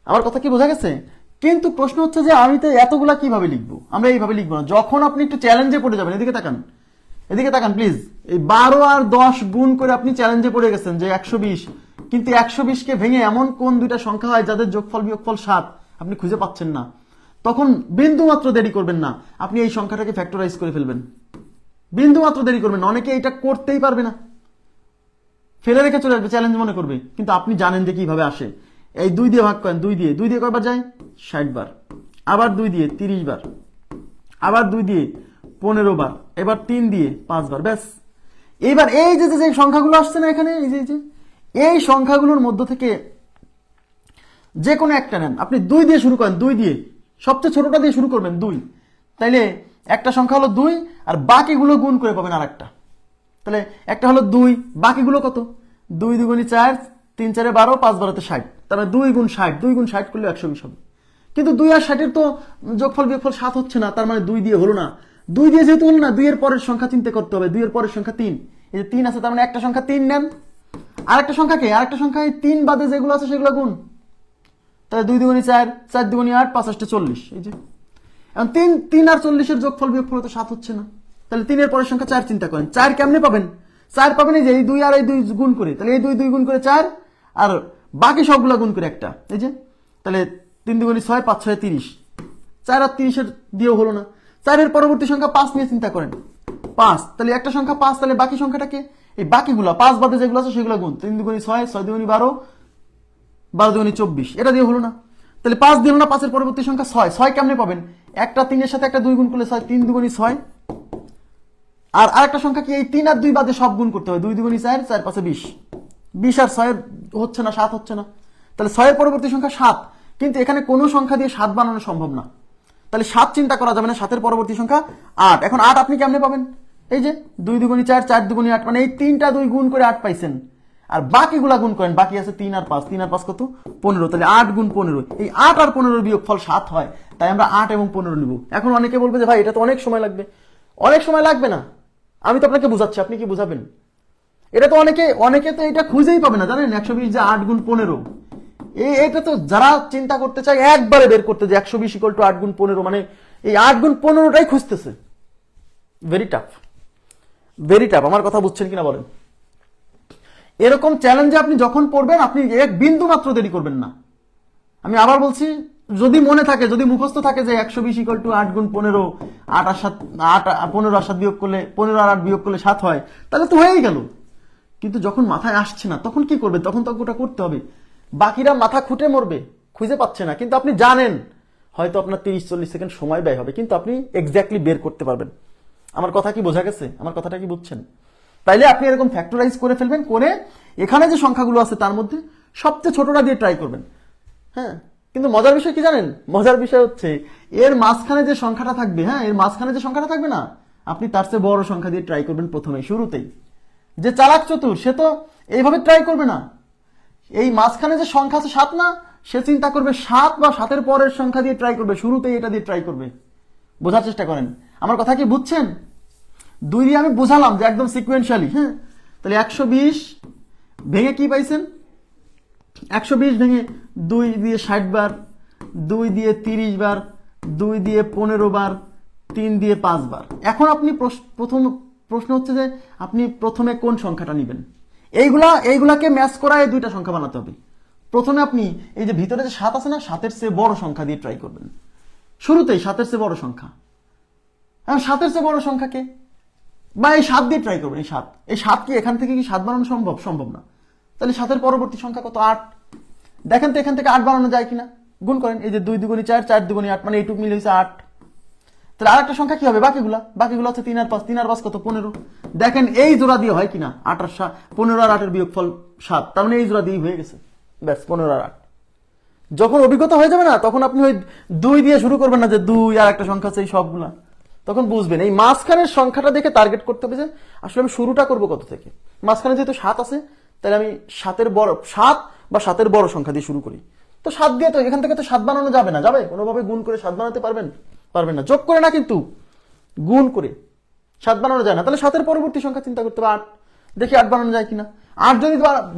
S1: আমার কথা কি বোঝা গেছে? কিন্তু প্রশ্ন হচ্ছে যে আমি তো এতগুলা কিভাবে লিখবো? আমরা এইভাবে লিখবো না। যখন আপনি একটু চ্যালেঞ্জে পড়ে যাবেন, এদিকে তাকান, এদিকে তাকান প্লিজ। এই 12 আর 10 গুণ করে আপনি চ্যালেঞ্জে পড়ে গেছেন যে 120, কিন্তু 120 কে ভেঙে এমন কোন দুইটা সংখ্যা হয় যাদের যোগফল বিয়োগফল 7 আপনি খুঁজে পাচ্ছেন না, তখন বিন্দু মাত্র দেরি করবেন না, আপনি এই সংখ্যাটাকে ফ্যাক্টরাইজ করে ফেলবেন। বিন্দু মাত্র দেরি করবেন না, অনেকে এটা করতেই পারবে না, ফেলে রেখে চলে আসবে, চ্যালেঞ্জ মনে করবে। কিন্তু আপনি জানেন যে কিভাবে আসে। এই 2 দিয়ে ভাগ করেন, 2 দিয়ে কয়বার যায়? 60 বার। আবার 2 দিয়ে 30 বার, আবার 2 দিয়ে 15 বার, এবার 3 দিয়ে 5 বার, ব্যাস। এইবার এই যে যে সংখ্যাগুলো আসছে না এখানে, এই যে এই সংখ্যাগুলোর মধ্য থেকে যে কোনো একটা নেন, আপনি 2 দিয়ে শুরু করেন, 2 দিয়ে সবচেয়ে ছোটটা দিয়ে শুরু করবেন 2, তাইলে একটা সংখ্যা হলো 2 আর বাকিগুলো গুণ করে পাবেন আরেকটা। তাহলে একটা হলো 2, বাকিগুলো কত? 2 2 4, 3 4 12, 5 12 60, তাহলে 2 গুণ 60, 2 গুণ 60 করলে 120 হবে। কিন্তু 2 আর 60 এর তো যোগফল বিয়োগফল 7 হচ্ছে না, তার মানে 2 দিয়ে হলো না। 2 দিয়ে যেহেতু হলো না, 2 এর পরের সংখ্যা চিন্তা করতে হবে। 2 এর পরের সংখ্যা 3, এই যে 3 আছে, তার মানে একটা সংখ্যা 3 নেন, আরেকটা সংখ্যাকে, আরেকটা সংখ্যা এই 3 বাদে যেগুলো আছে সেগুলো গুণ। তাহলে 2 2 4, 4 2 8, 5 8 40, এই যে। এখন 3 আর 40 এর যোগফল বিয়োগফল তো 7 হচ্ছে না, তাহলে 3 এর পরের সংখ্যা 4 চিন্তা করেন। 4 কেমনে পাবেন? 4 পাবেন এই যে এই 2 আর এই 2 গুণ করে, তাহলে এই 2 গুণ করে 4 আর বাকি সবগুলা গুণ করে একটা, এই যে। তাহলে 3 2 6, 5 6 30, 4 আর 30 এর দিয়েও হলো না। 4 এর পরবর্তী সংখ্যা 5 নিয়ে চিন্তা করেন, 5, তাহলে একটা সংখ্যা 5, তাহলে বাকি সংখ্যাটাকে এই বাকিগুলা 5 বাদে যেগুলো আছে সেগুলো গুণ। 3 2 6, 6 2 12, 12 2 24, এটা দিয়ে হলো না। তাহলে 5 দিয়ে হলো না, 5 এর পরবর্তী সংখ্যা 6, 6 কেমনে পাবেন? একটা 3 এর সাথে একটা 2 গুণ করলে 6, 3 2 6, আর আরেকটা সংখ্যা কি এই 3 আর 2 বাদে সব গুণ করতে হবে। 2 2 4, 4 5 20, 20 আর 6 হচ্ছে না, 7 হচ্ছে না, তাহলে 6 এর পরবর্তী সংখ্যা 7, কিন্তু এখানে কোনো সংখ্যা দিয়ে 7 বানানো সম্ভব না, তাহলে 7 চিন্তা করা যাবে না। 7 এর পরবর্তী সংখ্যা 8। এখন 8 আপনি কেমনে পাবেন? এই যে 2 2 4, 4 2 8, মানে এই 3টা 2 গুণ করে 8 পাইছেন, আর বাকিগুলা গুণ করেন, বাকি আছে 3 আর 5, 3 আর 5 কত? 15, তাহলে 8 গুণ 15, এই 8 আর 15 এর বিয়োগফল 7 হয়, তাই আমরা 8 এবং 15 নিব। এখন অনেকে বলবে যে ভাই এটা তো অনেক সময় লাগবে। অনেক সময় লাগবে না, আমি তো আপনাকে বুঝাচ্ছি, আপনি কি বুঝাবেন? এটা তো অনেকে তো এটা খুঁজেই পাবে না, জানেন? 120 যে 8 গুণ 15, এটা তো যারা চিন্তা করতে চায় একবারে বের করতে, যে 120 = 8 গুণ 15, মানে এই 8 গুণ 15টাই খুঁজতেছে। Very tough, very tough. আমার কথা বুঝছেন কিনা বলেন? এরকম চ্যালেঞ্জে আপনি যখন পড়বেন, আপনি এক বিন্দু মাত্র দেরি করবেন না। আমি আবার বলছি, যদি মনে থাকে, যদি মুখস্থ থাকে যে 120 = 8 গুণ 15, 8 আর 7, 8 15 আর 7 বিয়োগ করলে, 15 আর 8 বিয়োগ করলে 7 হয়, তাহলে তো হয়েই গেল। কিন্তু যখন মাথায় আসছে না তখন কি করবে? তখন তো ওটা করতে হবে। বাকিরা মাথা খুঁটে মরবে, খুঁজে পাচ্ছে না, কিন্তু আপনি জানেন হয়তো আপনার 30-40 সেকেন্ড সময় ব্যয় হবে, কিন্তু আপনি এক্স্যাক্টলি বের করতে পারবেন। আমার কথা কি বোঝা গেছে? আমার কথাটা কি বুঝছেন? তাইলে আপনি এরকম ফ্যাক্টরাইজ করে ফেলবেন, করে এখানে যে সংখ্যাগুলো আছে তার মধ্যে সবচেয়ে ছোটটা দিয়ে ট্রাই করবেন। হ্যাঁ, কিন্তু মজার বিষয় কি জানেন? মজার বিষয় হচ্ছে এর মাঝখানে যে সংখ্যাটা থাকবে, হ্যাঁ এর মাঝখানে যে সংখ্যাটা থাকবে না, আপনি তার চেয়ে বড় সংখ্যা দিয়ে ট্রাই করবেন প্রথমে, শুরুতেই। যে চালাক চতুর সে তো এইভাবে ট্রাই করবে না। এই মাঝখানে যে সংখ্যা আছে 7 না, সে চিন্তা করবে 7 বা 7-এর পরের সংখ্যা দিয়ে ট্রাই করবে, শুরুতেই এটা দিয়ে ট্রাই করবে। বোঝার চেষ্টা করেন, আমার কথা কি বুঝছেন? 2 দিয়ে আমি বুঝালাম যে একদম সিকুয়েন্সিয়ালি। হ্যাঁ, তাহলে 120 ভেঙে কি পাইছেন? 120 ভেঙে 2 দিয়ে 60 বার, 2 দিয়ে 30 বার, 2 দিয়ে 15 বার, 3 দিয়ে 5 বার। এখন আপনি প্রথম প্রশ্ন হচ্ছে যে আপনি প্রথমে কোন সংখ্যাটা নেবেন। এইগুলাকে ম্যাচ করায় দুইটা সংখ্যা বানাতে হবে। প্রথমে আপনি এই যে ভিতরে যে 7 আছে না, 7-এর চেয়ে বড় সংখ্যা দিয়ে ট্রাই করবেন। শুরুতেই 7-এর চেয়ে বড় সংখ্যা। এখন 7-এর চেয়ে বড় সংখ্যাকে বা এই 7 দিয়ে ট্রাই করবেন। এই 7 কি এখান থেকে কি 7 বানানো সম্ভব? সম্ভব না। তাহলে 7-এর পরবর্তী সংখ্যা কত? 8। দেখেন তো এখান থেকে 8 বানানো যায় কিনা, গুণ করেন। এই যে 2 দুগুণী 4, 4 দুগুণী 8, মানে এইটুকু মিলে হয়েছে 8। তাহলে আরেকটা সংখ্যা কি হবে? বাকিগুলো হচ্ছে 3 আর 5, 3 আর 5 কত? 15। দেখেন এই জোড়া দিয়ে হয় কিনা? 8 আর 7, 15 আর 8-এর বিয়োগফল 7, তার মানে এই জোড়া দিয়ে হয়ে গেছে। ব্যাস, 15 আর 8। যখন অভিজ্ঞতা হয়ে যাবে না, তখন আপনি ওই 2 দিয়ে শুরু করবেন না যে 2 আর একটা সংখ্যা আছে এই সবগুলা। তখন বুঝবেন এই মাঝখানের সংখ্যাটা দেখে টার্গেট করতে হবে যে আসলে আমি শুরুটা করবো কত থেকে। মাঝখানে যেহেতু 7 আছে, তাহলে আমি 7 বা 7-এর বড় সংখ্যা দিয়ে শুরু করি। তো 7 দিয়ে তো এখান থেকে তো 7 বানানো যাবে না। যাবে? কোনোভাবে গুণ করে 7 বানাতে পারবেন না। যোগ করে না, কিন্তু গুণ করে 7 বানানো যায় না। তাহলে 7-এর পরবর্তী সংখ্যা চিন্তা করতে হবে 8। দেখি 8 বানানো যায় কিনা। 8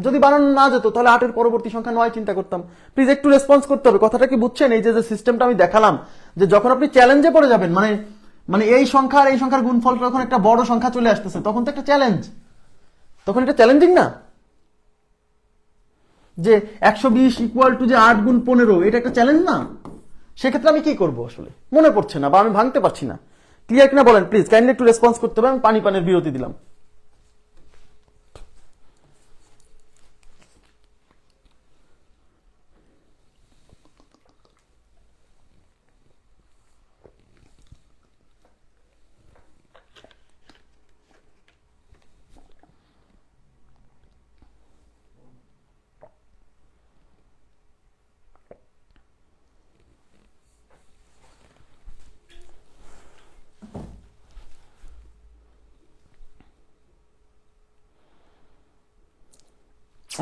S1: যদি বানানো না যেত, তাহলে 8-এর পরবর্তী সংখ্যা 9 চিন্তা করতাম। প্লিজ একটু রেসপন্স করতে হবে। কথাটা কি বুঝছেন? এই যে সিস্টেমটা আমি দেখালাম, যে যখন আপনি চ্যালেঞ্জে পড়ে যাবেন, মানে এই সংখ্যা আর এই সংখ্যার গুণফল যখন একটা বড় সংখ্যা চলে আসতেছে, তখন তো একটা চ্যালেঞ্জ। তখন এটা চ্যালেঞ্জিং না? যে 120 ইকুয়াল টু যে 8 গুণ 15, এটা একটা চ্যালেঞ্জ না? সেক্ষেত্রে আমি কি করবো? আসলে মনে পড়ছে না বা আমি ভাঙতে পারছি না। ক্লিয়ার কিনা বলেন প্লিজ, কাইন্ডলি একটু রেসপন্স করতে হবে। আমি পানির বিরতি দিলাম।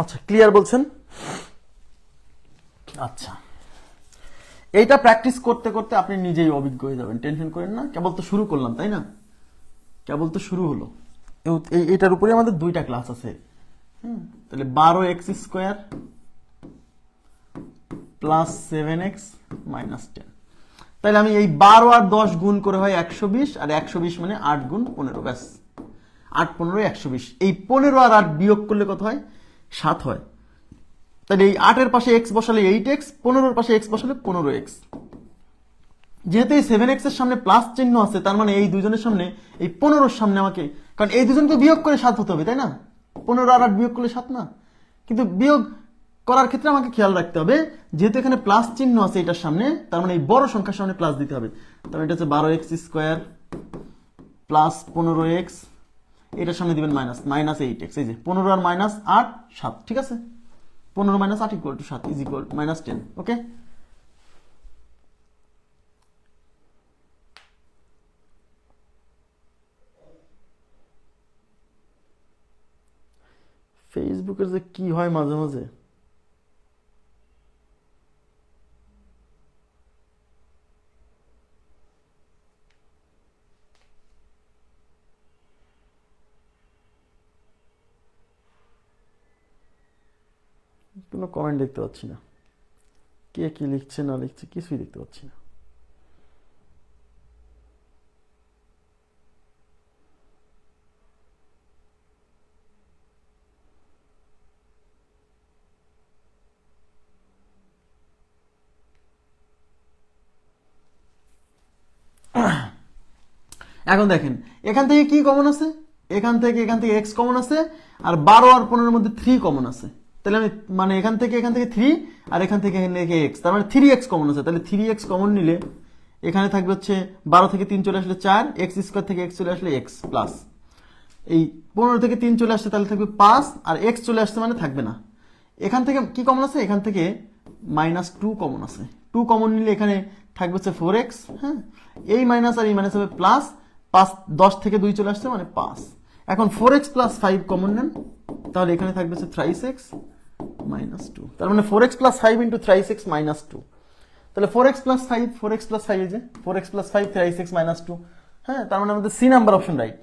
S1: আচ্ছা, ক্লিয়ার বলছেন? আচ্ছা, এইটা প্র্যাকটিস করতে করতে আপনি নিজেই অভিজ্ঞ হয়ে যাবেন। টেনশন করেন না, কেবল তো শুরু করলাম, তাই না? কেবল তো শুরু হলো। এটার উপরে আমাদের 2টা ক্লাস আছে। তাহলে 12x² প্লাস 7x মাইনাস 10। তাহলে আমি এই 12 আর 10 গুণ করে হয় 120, আর 120 মানে 8 গুণ 15। ব্যাস, 8 15 120। এই 15 আর 8 বিয়োগ করলে কত হয়? 7 হয়। তাহলে এই 8-এর পাশে x বসালে 8x, 15-এর পাশে x বসালে 15x। যেহেতু এই 7x এর সামনে প্লাস চিহ্ন আছে, তার মানে এই দুজনের সামনে, এই 15-এর সামনে আমাকে, কারণ এই দুজনকে বিয়োগ করে 7 হতে হবে, তাই না? 15 আর 8 বিয়োগ করলে 7 না? কিন্তু বিয়োগ করার ক্ষেত্রে আমাকে খেয়াল রাখতে হবে, যেহেতু এখানে প্লাস চিহ্ন আছে এটার সামনে, তার মানে এই বড় সংখ্যার সামনে প্লাস দিতে হবে। তার মানে এটা হচ্ছে 12x² প্লাস 15x, এটার সামনে দিবেন মাইনাস 8x। এই যে 15 আর মাইনাস 8 7, ঠিক আছে? 15 minus 8 equal to 7 is equal minus 10। ওকে, ফেসবুকের যে কি হয় মাঝে মাঝে। কোনো কমেন্ট দেখতে পাচ্ছি না, কে কি লিখছে না লিখছে কিছুই দেখতে পাচ্ছি না। এখন দেখেন, এখান থেকে কি কমন আছে? এখান থেকে x কমন আছে, আর 12 আর 15-এর মধ্যে 3 কমন আছে। তাহলে আমি মানে এখান থেকে 3, আর এখান থেকে x, তার মানে 3x কমন আছে। তাহলে 3x কমন নিলে এখানে থাকবে হচ্ছে 12 থেকে 3 চলে আসলে 4, x² থেকে x চলে আসলে x প্লাস এই 15 থেকে 3 চলে আসছে, তাহলে থাকবে 5, আর x চলে আসছে মানে থাকবে না। এখান থেকে কি কমন আছে? এখান থেকে -2 কমন আছে। 2 কমন নিলে এখানে থাকবে হচ্ছে 4x। হ্যাঁ, এই মাইনাস আর এই মাইনাস হবে প্লাস 5, 10 থেকে 2 চলে আসছে মানে 5। এখন 4x প্লাস 5 কমন নেন, তাহলে এখানে থাকবে হচ্ছে thrice x মাইনাস 2। তার মানে 4x plus 5 into thrice x minus 2। তাহলে 4x প্লাস 5 4x প্লাস 5 এই যে 4x plus 5 thrice x minus 2। হ্যাঁ, তার মানে আমাদের C number option right.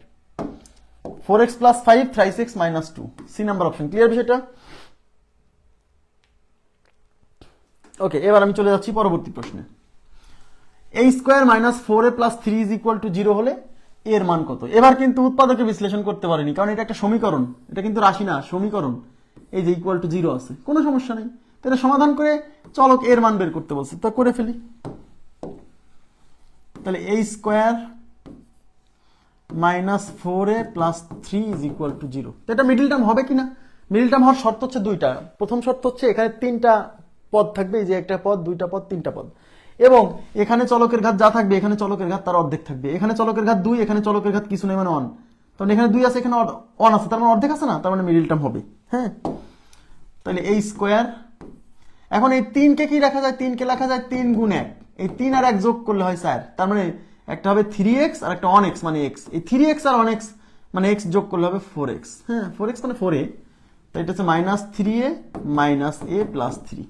S1: 4x plus 5 thrice x minus 2, C number option. Clear বিষয়টা? ওকে, এবার আমি চলে যাচ্ছি পরবর্তী প্রশ্নে। a square minus 4a plus 3 is equal to 0 হলে এর মান কত? এবার কিন্তু উৎপাদকে বিশ্লেষণ করতে পারিনি, কারণ এটা একটা সমীকরণ, এটা কিন্তু রাশি না, সমীকরণ। এই যে ইকুয়াল টু 0 আছে, কোনো সমস্যা নেই। তাহলে সমাধান করে চলক এর মান বের করতে বলছে, তো করে ফেলি। তাহলে a square minus 4a plus 3 is equal to 0। তো এটা মিডল টার্ম হবে কিনা? মিডল টার্ম হওয়ার শর্ত হচ্ছে দুইটা। প্রথম শর্ত হচ্ছে এখানে 3টা পদ থাকবে, এই যে একটা পদ, 2টা পদ, 3টা পদ, এবং এখানে চলকের ঘাত যা থাকবে এখানে চলকের ঘাত তার অর্ধেক থাকবে। এখানে চলকের ঘাত 2, এখানে চলকের ঘাত কিছু নেই, মানে 1। তখন এখানে 2 আছে, এখানে 1 আছে, তার মানে অর্ধেক আছে না, তার মানে মিডল টার্ম হবে। হ্যাঁ, তাহলে a স্কোয়ার, এখন এই 3কে কি লেখা যায়? 3কে লেখা যায় 3 গুণ 1। এই 3 আর 1 যোগ করলে হয় 4, তার মানে একটা হবে 3x আর একটা 1x মানে x। এই 3x আর 1x মানে x যোগ করলে হবে 4x। হ্যাঁ, 4x মানে 4a। তো এটা হচ্ছে minus 3a minus a plus 3।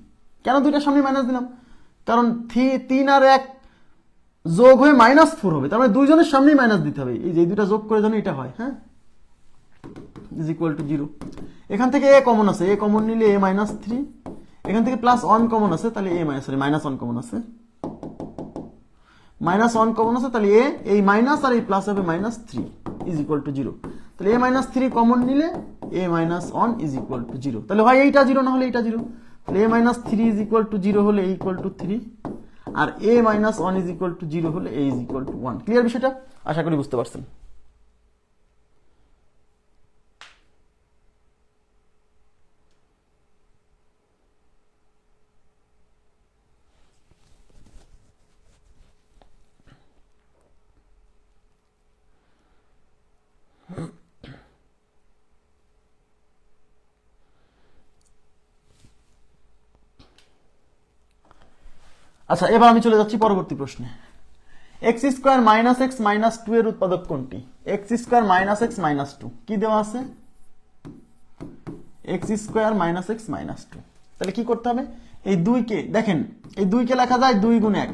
S1: কেন দুইটার সামনে মাইনাস দিলাম? কারণ 3 আর 1 যোগ হয়ে মাইনাস 4 হবে, তার মানে দুইজনের সামনেই মাইনাস দিতে হবে। এই যে দুইটা যোগ করে যেন এটা হয়। হ্যাঁ, ইজ ইকুয়াল টু 0। এখান থেকে a কমন আছে, a কমন নিলে a মাইনাস 3। এখান থেকে প্লাস 1 কমন আছে, তাহলে a মাইনাস 1 কমন আছে, মাইনাস 1 কমন আছে, তাহলে a এই মাইনাস আর এই প্লাস হবে মাইনাস 3 ইজ ইকুয়াল টু 0। তাহলে a মাইনাস 3 কমন নিলে a minus 1 is equal to 0। তাহলে হয় এইটা 0 না হলে এইটা 0। তাহলে a minus 3 is equal to 0 হলে a ইকুয়াল টু 3, আর a minus 1 is equal to 0 হলে a is equal to 1। Clear বিষয়টা? আশা করি বুঝতে পারছেন। আচ্ছা, এবার আমি চলে যাচ্ছি পরবর্তী প্রশ্নে। X square minus x minus 2 এর উৎপাদক কোনটি? X square minus x minus 2 কি দেওয়া আছে? X square minus x minus 2। তাহলে কি করতে হবে? এই 2কে দেখেন, এই 2কে লেখা যায় 2 গুণ 1।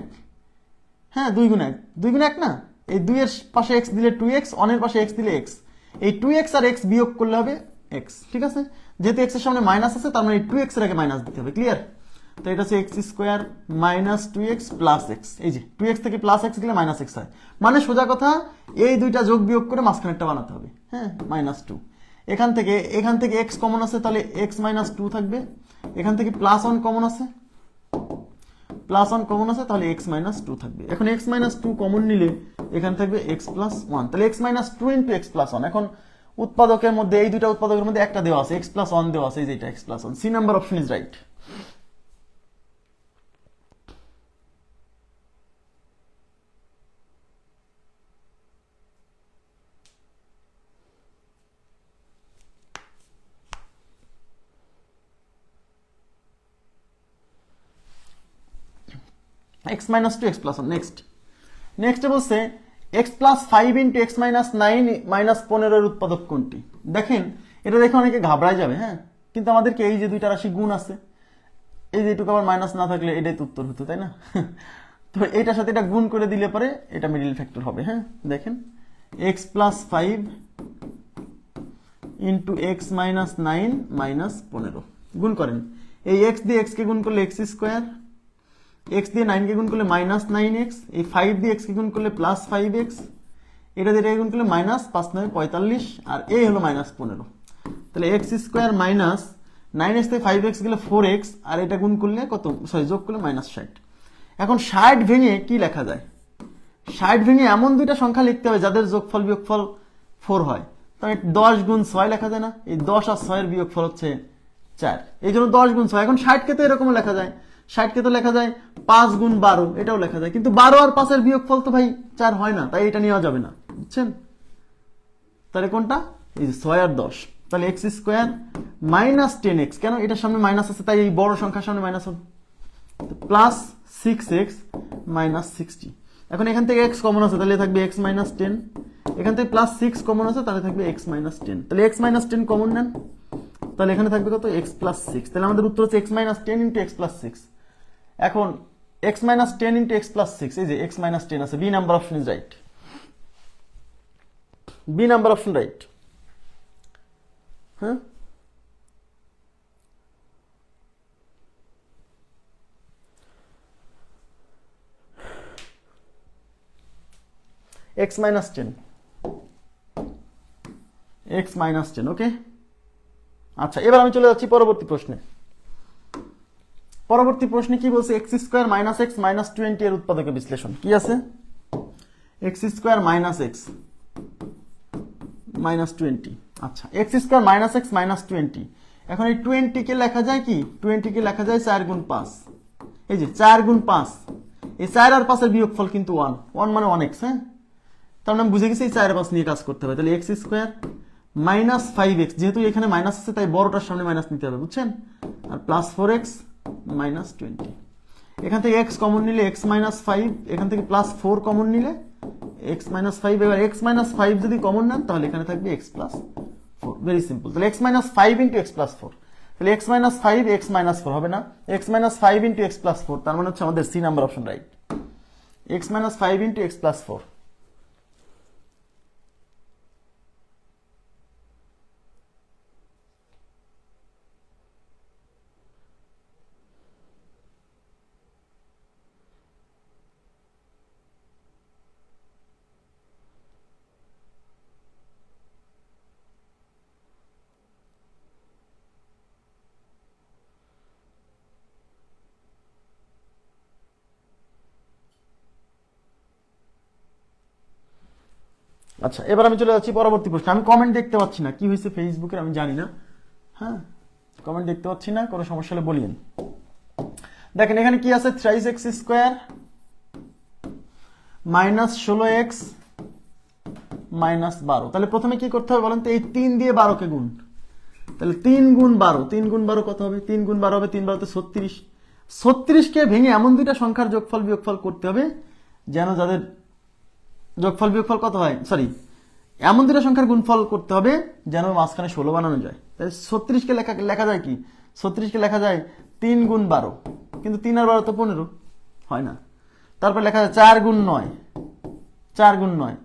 S1: হ্যাঁ, 2 গুণ 1, 2 গুণ 1 না, এই 2 এর পাশে x দিলে 2x, 1 এর পাশে x দিলে x। এই 2x আর x বিয়োগ করলে হবে x। ঠিক আছে, যেহেতু x এর সামনে মাইনাস আছে, তার মানে এই 2x এর আগে মাইনাস দিতে হবে। ক্লিয়ার? তো এটা হচ্ছে x square minus 2x plus x. এই যে 2x থেকে প্লাস এক্স গেলে মাইনাস এক্স হয়, মানে সোজা কথা এই দুইটা যোগ বিয়োগ করে মাঝখানেরটা বানাতে হবে। হ্যাঁ, মাইনাস 2। এখান থেকে x কমন আছে, তাহলে x মাইনাস 2 থাকবে। এখান থেকে প্লাস 1 কমন আছে, তাহলে x মাইনাস 2 থাকবে। এখন x মাইনাস 2 কমন নিলে এখানে থাকবে x প্লাস 1, তাহলে x minus 2 into x plus 1। এখন উৎপাদকের মধ্যে, এই দুইটা উৎপাদকের মধ্যে একটা দেওয়া আছে, x প্লাস 1 দেওয়া আছে, এই যে এটা x plus 1। C number option is right. x minus 2 x plus 1। Next বলছে x plus 5 into x minus 9 minus 15 এর উৎপাদক কোনটি? দেখেন, এটা দেখে অনেকে ঘাবড়ায় যাবে। হ্যাঁ, কিন্তু আমাদেরকে এই যে দুইটা রাশি গুণ আছে, এই যে এটুকু আবার মাইনাস না থাকলে এটাই তো উত্তর হতো, তাই না? তো এটার সাথে এটা গুণ করে দিলে পরে এটা মিডল ফ্যাক্টর হবে। হ্যাঁ, দেখেন x plus 5 into x minus 9 minus 15 গুণ করেন। এই x দিয়ে x কে গুণ করলে x স্কোয়ার, x দিয়ে 9 কে গুণ করলে মাইনাস 9x, এই 5 দিয়ে x কে গুণ করলে প্লাস 5x, এটা দিয়ে গুণ করলে মাইনাস 5 9 45, আর এই হলো মাইনাস 15। তাহলে x স্কোয়ার মাইনাস 9x থেকে 5x গেলে 4x, আর এটা গুণ করলে কত, যোগ করলে মাইনাস 60। এখন 60 ভেঙে কি লেখা যায়? 60 ভেঙে এমন দুইটা সংখ্যা লিখতে হবে যাদের যোগফল বিয়োগফল 4 হয়। তাহলে 10 গুণ 6 লেখা যায় না? এই 10 আর 6 এর বিয়োগফল হচ্ছে 4, এই জন্য 10 গুণ 6। এখন 60 কে তো এরকম লেখা যায়, 60 কে তো লেখা যায় 5 গুণ 12, এটাও লেখা যায়, কিন্তু 12 আর 5 এর বিয়োগফল তো ভাই 4 হয় না, তাই এটা নেওয়া যাবে না। বুঝছেন? তাহলে কোনটা? এই যে 6 আর 10। তাহলে x স্কোয়ার মাইনাস 10x, কেন এটার সামনে মাইনাস আছে তাই এই বড় সংখ্যার সামনে মাইনাস হবে, প্লাস 6x মাইনাস 60। এখন এখান থেকে x কমন আছে, তাহলে থাকবে x মাইনাস 10। এখান থেকে প্লাস 6 কমন আছে, তাহলে থাকবে x মাইনাস 10। তাহলে x মাইনাস 10 কমন নেন, তাহলে এখানে থাকবে কত x প্লাস 6। তাহলে আমাদের উত্তর হচ্ছে x minus 10 into x plus 6। এখন x minus 10 into x plus 6, এই যে x মাইনাস 10 আছে, B number option is right, B number option right. হ্যাঁ, x minus 10, x minus 10, okay. আচ্ছা, এবার আমি চলে যাচ্ছি পরবর্তী প্রশ্নে। পরবর্তী প্রশ্নে কি বলছে, x square minus x minus 20 এর উৎপাদকের বিশ্লেষণ। কি আছে, x square minus x minus 20। আচ্ছা, x square minus x minus 20, এখন এই 20 কে লেখা যায় কি, 20 কে লেখা যায় 4 গুণ 5। এই যে 4 গুণ 5, এই 4 আর 5 এর বিয়োগফল কিন্তু 1, 1 মানে 1x। হ্যাঁ, তার মানে বুঝে গেছি এই 4 আর 5 নিয়ে কাজ করতে হবে। তাহলে x স্কোয়ার মাইনাস 5x, যেহেতু এখানে মাইনাস আছে তাই বড়টার সামনে মাইনাস নিতে হবে, বুঝছেন, আর প্লাস 4x মাইনাস 20। এখান থেকে x কমন নিলে x মাইনাস 5, এখান থেকে প্লাস 4 কমন নিলে x মাইনাস 5। এবার x মাইনাস 5 যদি কমন নেন তাহলে এখানে থাকবে x প্লাস 4, ভেরি সিম্পল। তাহলে x minus 5 into x plus 4, তাহলে x মাইনাস 5 x মাইনাস 4 হবে না, x minus 5 into x plus 4, তার মানে হচ্ছে আমাদের C number option right, x minus 5 into x plus 4। আচ্ছা, এবার আমি চলে যাচ্ছি পরবর্তী প্রশ্ন। আমি কমেন্ট দেখতে পাচ্ছি না, কি হয়েছে ফেসবুকের আমি জানি না। হ্যাঁ, কমেন্ট দেখতে পাচ্ছি না, কোনো সমস্যা হলে বলিয়েন। দেখেন এখানে কি আছে, 3x square minus 16x minus 12। তাহলে প্রথমে কি করতে হবে বলেন তো, এই 3 দিয়ে 12 কে গুণ। তাহলে 3 গুণ 12, 3 গুণ 12 কত হবে, 3 গুণ 12 হবে 3 12 36। 36 কে ভেঙে এমন দুইটা সংখ্যার যোগফল বিয়োগফল করতে হবে যেন যাদের যোগফল বিয়োগফল কত হয়, সরি, এমন দুটো সংখ্যার গুণফল করতে হবে যেন মাঝখানে 16 বানানো যায়। তাই 36 কে লেখা যায় কি, 36 কে লেখা যায় 3 গুণ 12, কিন্তু 3 আর 12 তো 15 হয় না। তারপর লেখা যায় 4 গুণ 9, 4 গুণ 9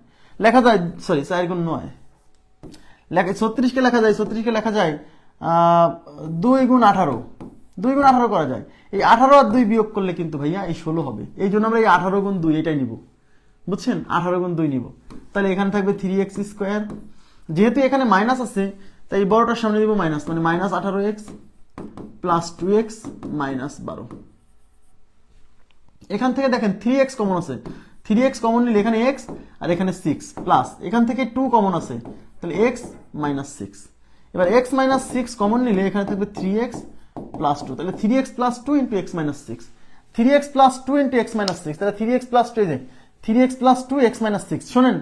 S1: লেখা যায়, সরি 4 গুণ 9 36 কে লেখা যায়, 36 কে লেখা যায় 2 গুণ 18, 2 গুণ 18 করা যায়। এই 18 আর 2 বিয়োগ করলে কিন্তু ভাইয়া এই 16 হবে, এই জন্য আমরা এই 18 গুণ 2 এটাই নিব, বুঝছেন, 18 গুণ 2 নিব। তাহলে এখানে থাকবে 3x স্কোয়ার, যেহেতু এখানে মাইনাস আছে তাই এই বড়টার সামনে দিব মাইনাস, মানে minus 18x plus 2x minus 12। এখান থেকে দেখেন 3x কমন আছে, 3x কমন নিলে এখানে x আর এখানে 6 প্লাস এখান থেকে 2 কমন আছে, তাহলে x মাইনাস 6। এবার x মাইনাস 6 কমন নিলে এখানে থাকবে 3x প্লাস 2, তাহলে 3x plus 2 into x minus 6, 3x plus 2 into x minus 6, তাহলে 3x plus 2, 3x plus 2 x minus 6। শোনেন,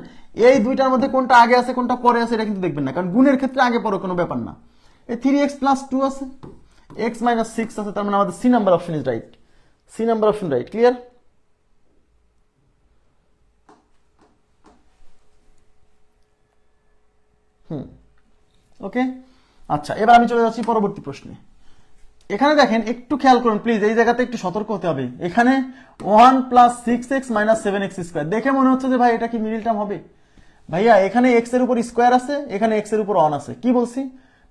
S1: এই দুইটার মধ্যে কোনটা আগে আছে কোনটা পরে আছে এটা কিন্তু দেখবেন না, কারণ গুণের ক্ষেত্রে আগে পরে কোনো ব্যাপার না। এই 3x প্লাস 2 আছে, x মাইনাস 6 আছে, তার মানে আমাদের C number option is right, C number option right. Clear? Okay. আচ্ছা, এবার আমি চলে যাচ্ছি পরবর্তী প্রশ্নে। এখানে দেখেন একটু খেয়াল করুন প্লিজ, এই জায়গাতে একটু সতর্ক হতে হবে। এখানে 1 plus 6x minus 7x square, দেখে মনে হচ্ছে যে ভাই এটা কি মিডল টার্ম হবে। ভাইয়া এখানে x এর উপর স্কোয়ার আছে, এখানে x এর উপর 1 আছে, কি বলছি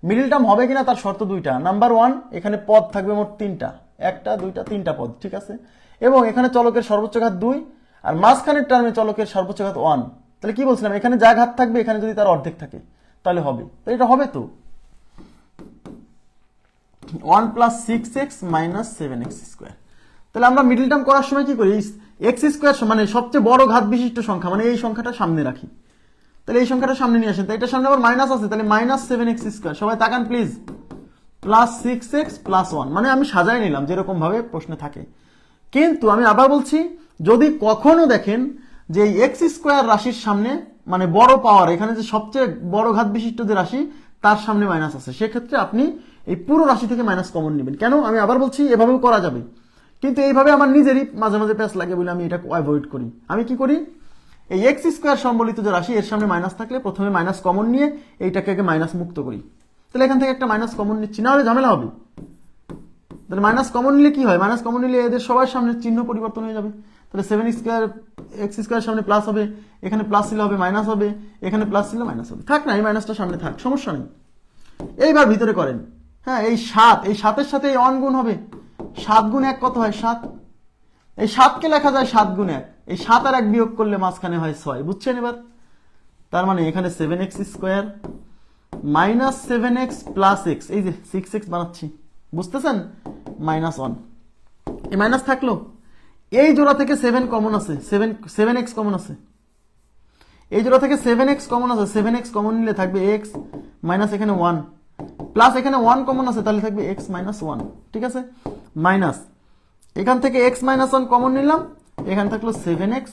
S1: মিডল টার্ম হবে কিনা তার শর্ত দুইটা। নাম্বার 1, এখানে পদ থাকবে মোট 3টা, 1টা 2টা 3টা পদ, ঠিক আছে, এবং এখানে চলকের সর্বোচ্চ ঘাত 2 আর মাঝখানের টার্মে চলকের সর্বোচ্চ ঘাত 1। তাহলে কি বলছিলাম, এখানে যা ঘাত থাকবে এখানে যদি তার অর্ধেক থাকে তাহলে হবে, তাহলে এটা হবে তো 1 plus 6x minus 7x square. তাহলে আমরা মিডল টার্ম করার সময় কি করি, x স্কোয়ার মানে সবচেয়ে বড় ঘাত বিশিষ্ট সংখ্যা, মানে এই সংখ্যাটা সামনে রাখি, তাহলে এই সংখ্যাটা সামনে নিয়ে আসেন। তাই এটার সামনে আবার মাইনাস আছে, তাহলে মাইনাস 7x স্কোয়ার, সবাই তাকান প্লিজ, প্লাস 6x প্লাস 1, মানে আমি সাজাই নিলাম যেরকম ভাবে প্রশ্নে থাকে। কিন্তু আমি আবার বলছি, যদি কখনো দেখেন যে এই এক্স স্কোয়ার রাশির সামনে মানে বড় পাওয়ার, এখানে যে সবচেয়ে বড় ঘাত বিশিষ্ট যে রাশি তার সামনে মাইনাস আছে, সেক্ষেত্রে আপনি এই পুরো রাশি থেকে মাইনাস কমন নেবেন। কেন, আমি আবার বলছি এভাবেও করা যাবে, কিন্তু এইভাবে আমার নিজেরই মাঝে মাঝে প্যাচ লাগে বলে আমি এটা অ্যাভয়েড করি। আমি কি করি, এই এক্স স্কোয়ার সম্বলিত যে রাশি এর সামনে মাইনাস থাকলে প্রথমে মাইনাস কমন নিয়ে এইটাকে আগে মাইনাস মুক্ত করি। তাহলে এখান থেকে একটা মাইনাস কমন নিচ্ছি, না হলে ঝামেলা হবে। তাহলে মাইনাস কমন নিলে কি হয়, মাইনাস কমন নিলে এদের সবার সামনে চিহ্ন পরিবর্তন হয়ে যাবে। তাহলে 7 স্কোয়ার এক্স স্কোয়ার সামনে প্লাস হবে, এখানে প্লাস ছিল হবে মাইনাস হবে, এখানে প্লাস ছিল মাইনাস হবে। থাক না, এই মাইনাসটা সামনে থাক, সমস্যা নেই। এইবার ভিতরে করেন। হ্যাঁ, এই 7, এই 7-এর সাথে এই 1 গুণ হবে। 7 গুণ 1 কত হয়? 7। এই 7কে লেখা যায় 7 গুণ 1। এই 7 আর 1 বিয়োগ করলে মাঝখানে হয় 6। বুঝছেন এবার? তার মানে এখানে 7x square minus 7x plus x, এই যে 6x বানাচ্ছি, বুঝতেছেন? -1। এই মাইনাস থাকলো, এই জোড়া থেকে 7 কমন আছে, 7x কমন আছে, এই জোড়া থেকে 7x কমন আছে, 7x কমন নিলে থাকবে x মাইনাস এখানে 1 প্লাস এখানে 1 কমন আছে, তাহলে থাকবে x মাইনাস 1। ঠিক আছে, মাইনাস এখান থেকে x মাইনাস 1 কমন নিলাম, এখানে থাকলো 7x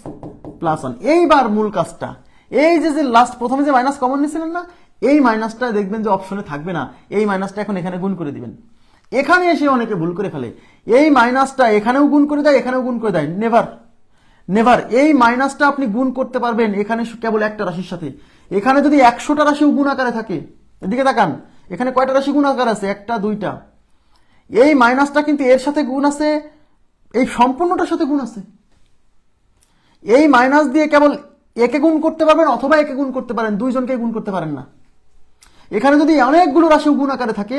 S1: প্লাস 1। এইবার মূল কাজটা, এই যে লাস্ট প্রথমে যে মাইনাস কমন নিয়েছিলেন না, এই মাইনাসটা দেখবেন যে অপশনে থাকবে না, এই মাইনাসটা এখন এখানে গুণ করে দিবেন। এখানে এসে অনেকে ভুল করে ফেলে, এই মাইনাসটা এখানেও গুণ করে দেয়, এখানেও গুণ করে দেয়। নেভার নেভার, এই মাইনাসটা আপনি গুণ করতে পারবেন এখানে কেবল একটা রাশির সাথে। এখানে যদি 100টা রাশিও গুণ আকারে থাকে, এদিকে তাকান, এখানে কয়টা রাশি গুণ আকার আছে? 1টা 2টা। এই মাইনাসটা কিন্তু এর সাথে গুণ আছে, এই সম্পূর্ণটার সাথে গুণ আছে। এই মাইনাস দিয়ে কেবল একে গুণ করতে পারবেন অথবা একে গুণ করতে পারেন, দুইজনকে গুণ করতে পারেন না। এখানে যদি অনেকগুলো রাশি গুণ আকারে থাকে,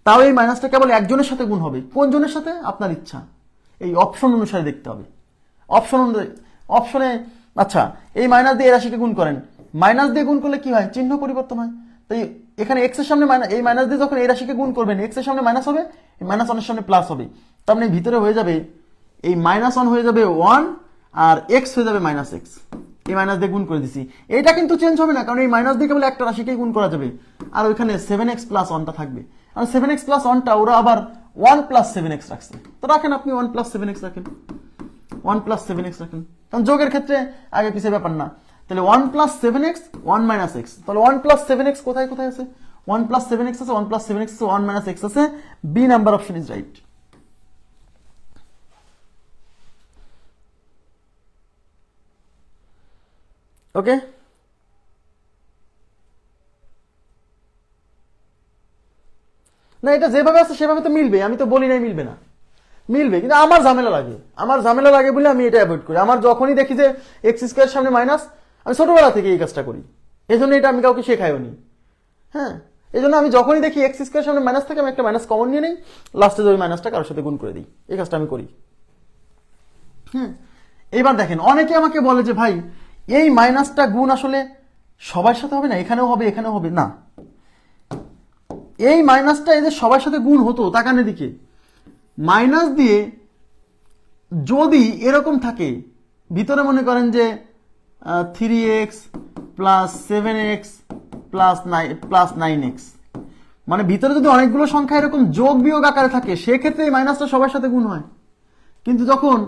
S1: তাও এই মাইনাসটা কেবল একজনের সাথে গুণ হবে। কোন জনের সাথে? আপনার ইচ্ছা, এই অপশন অনুসারে দেখতে হবে। অপশনে আচ্ছা, এই মাইনাস দিয়ে এই রাশিকে গুণ করেন, মাইনাস দিয়ে গুণ করলে কি হয়? চিহ্ন পরিবর্তন হয়। তাই এখানে এক্স এর সামনে এই মাইনাস দিয়ে যখন এই রাশিকে গুণ করবেন, এক্স এর সামনে মাইনাস হবে, -1 এর সামনে প্লাস হবে। তার মানে ভিতরে হয়ে যাবে এই -1 হয়ে যাবে 1 আর এক্স হয়ে যাবে -x। এই মাইনাস দিয়ে গুণ করে দিছি, এটা কিন্তু চেঞ্জ হবে না, কারণ এই মাইনাস দিয়ে কেবল একটা রাশিকেই গুণ করা যাবে। আর ওইখানে 7x প্লাস 1টা থাকবে, আর 7x প্লাস 1টা ওরা আবার 1 প্লাস 7x রাখছে, তো রাখেন আপনি 1 প্লাস 7x রাখেন, 1 প্লাস 7x রাখেন, কারণ যোগের ক্ষেত্রে আগে পিছিয়ে ব্যাপার না। তাহলে 1 প্লাস 7x 1 মাইনাস x, তাহলে 1 প্লাস 7x কোথায় কোথায় আছে? 1 প্লাস 7x আছে, 1 প্লাস 7x আছে, 1 মাইনাস x আছে। B number option is right. Okay, না এটা যেভাবে আছে সেভাবে তো মিলবে, আমি তো বলি নাই মিলবে না, মিলবে, কিন্তু আমার ঝামেলা লাগে, আমার ঝামেলা লাগে বলে আমি এটা অ্যাভয়েড করি। আমার যখনই দেখি যে এক্স স্কোয়ার সামনে মাইনাস, আমি ছোটবেলা থেকে এই কাজটা করি, এই জন্য এটা আমি কাউকে শেখাইও নি। হ্যাঁ, এই জন্য আমি যখনই দেখি এক্স স্কোয়ার সামনে মাইনাস থাকে, আমি একটা মাইনাস কমন নিয়ে নিই, লাস্টে ওই মাইনাসটা কারোর সাথে গুণ করে দিই, এই কাজটা আমি করি। হ্যাঁ, এইবার দেখেন, অনেকে আমাকে বলে যে ভাই এই মাইনাসটা গুণ আসলে সবার সাথে হবে না, এখানেও হবে এখানেও হবে না। এই মাইনাসটা এদের সবার সাথে গুণ হতো, তাকান এদিকে, মাইনাস দিয়ে যদি এরকম থাকে, ভিতরে মনে করেন যে 3x plus 7x plus 9x, মানে ভিতরে যদি অনেকগুলো সংখ্যা এরকম যোগ বিয়োগ আকারে থাকে, সেক্ষেত্রে এই মাইনাসটা সবার সাথে গুণ হয়। কিন্তু যখন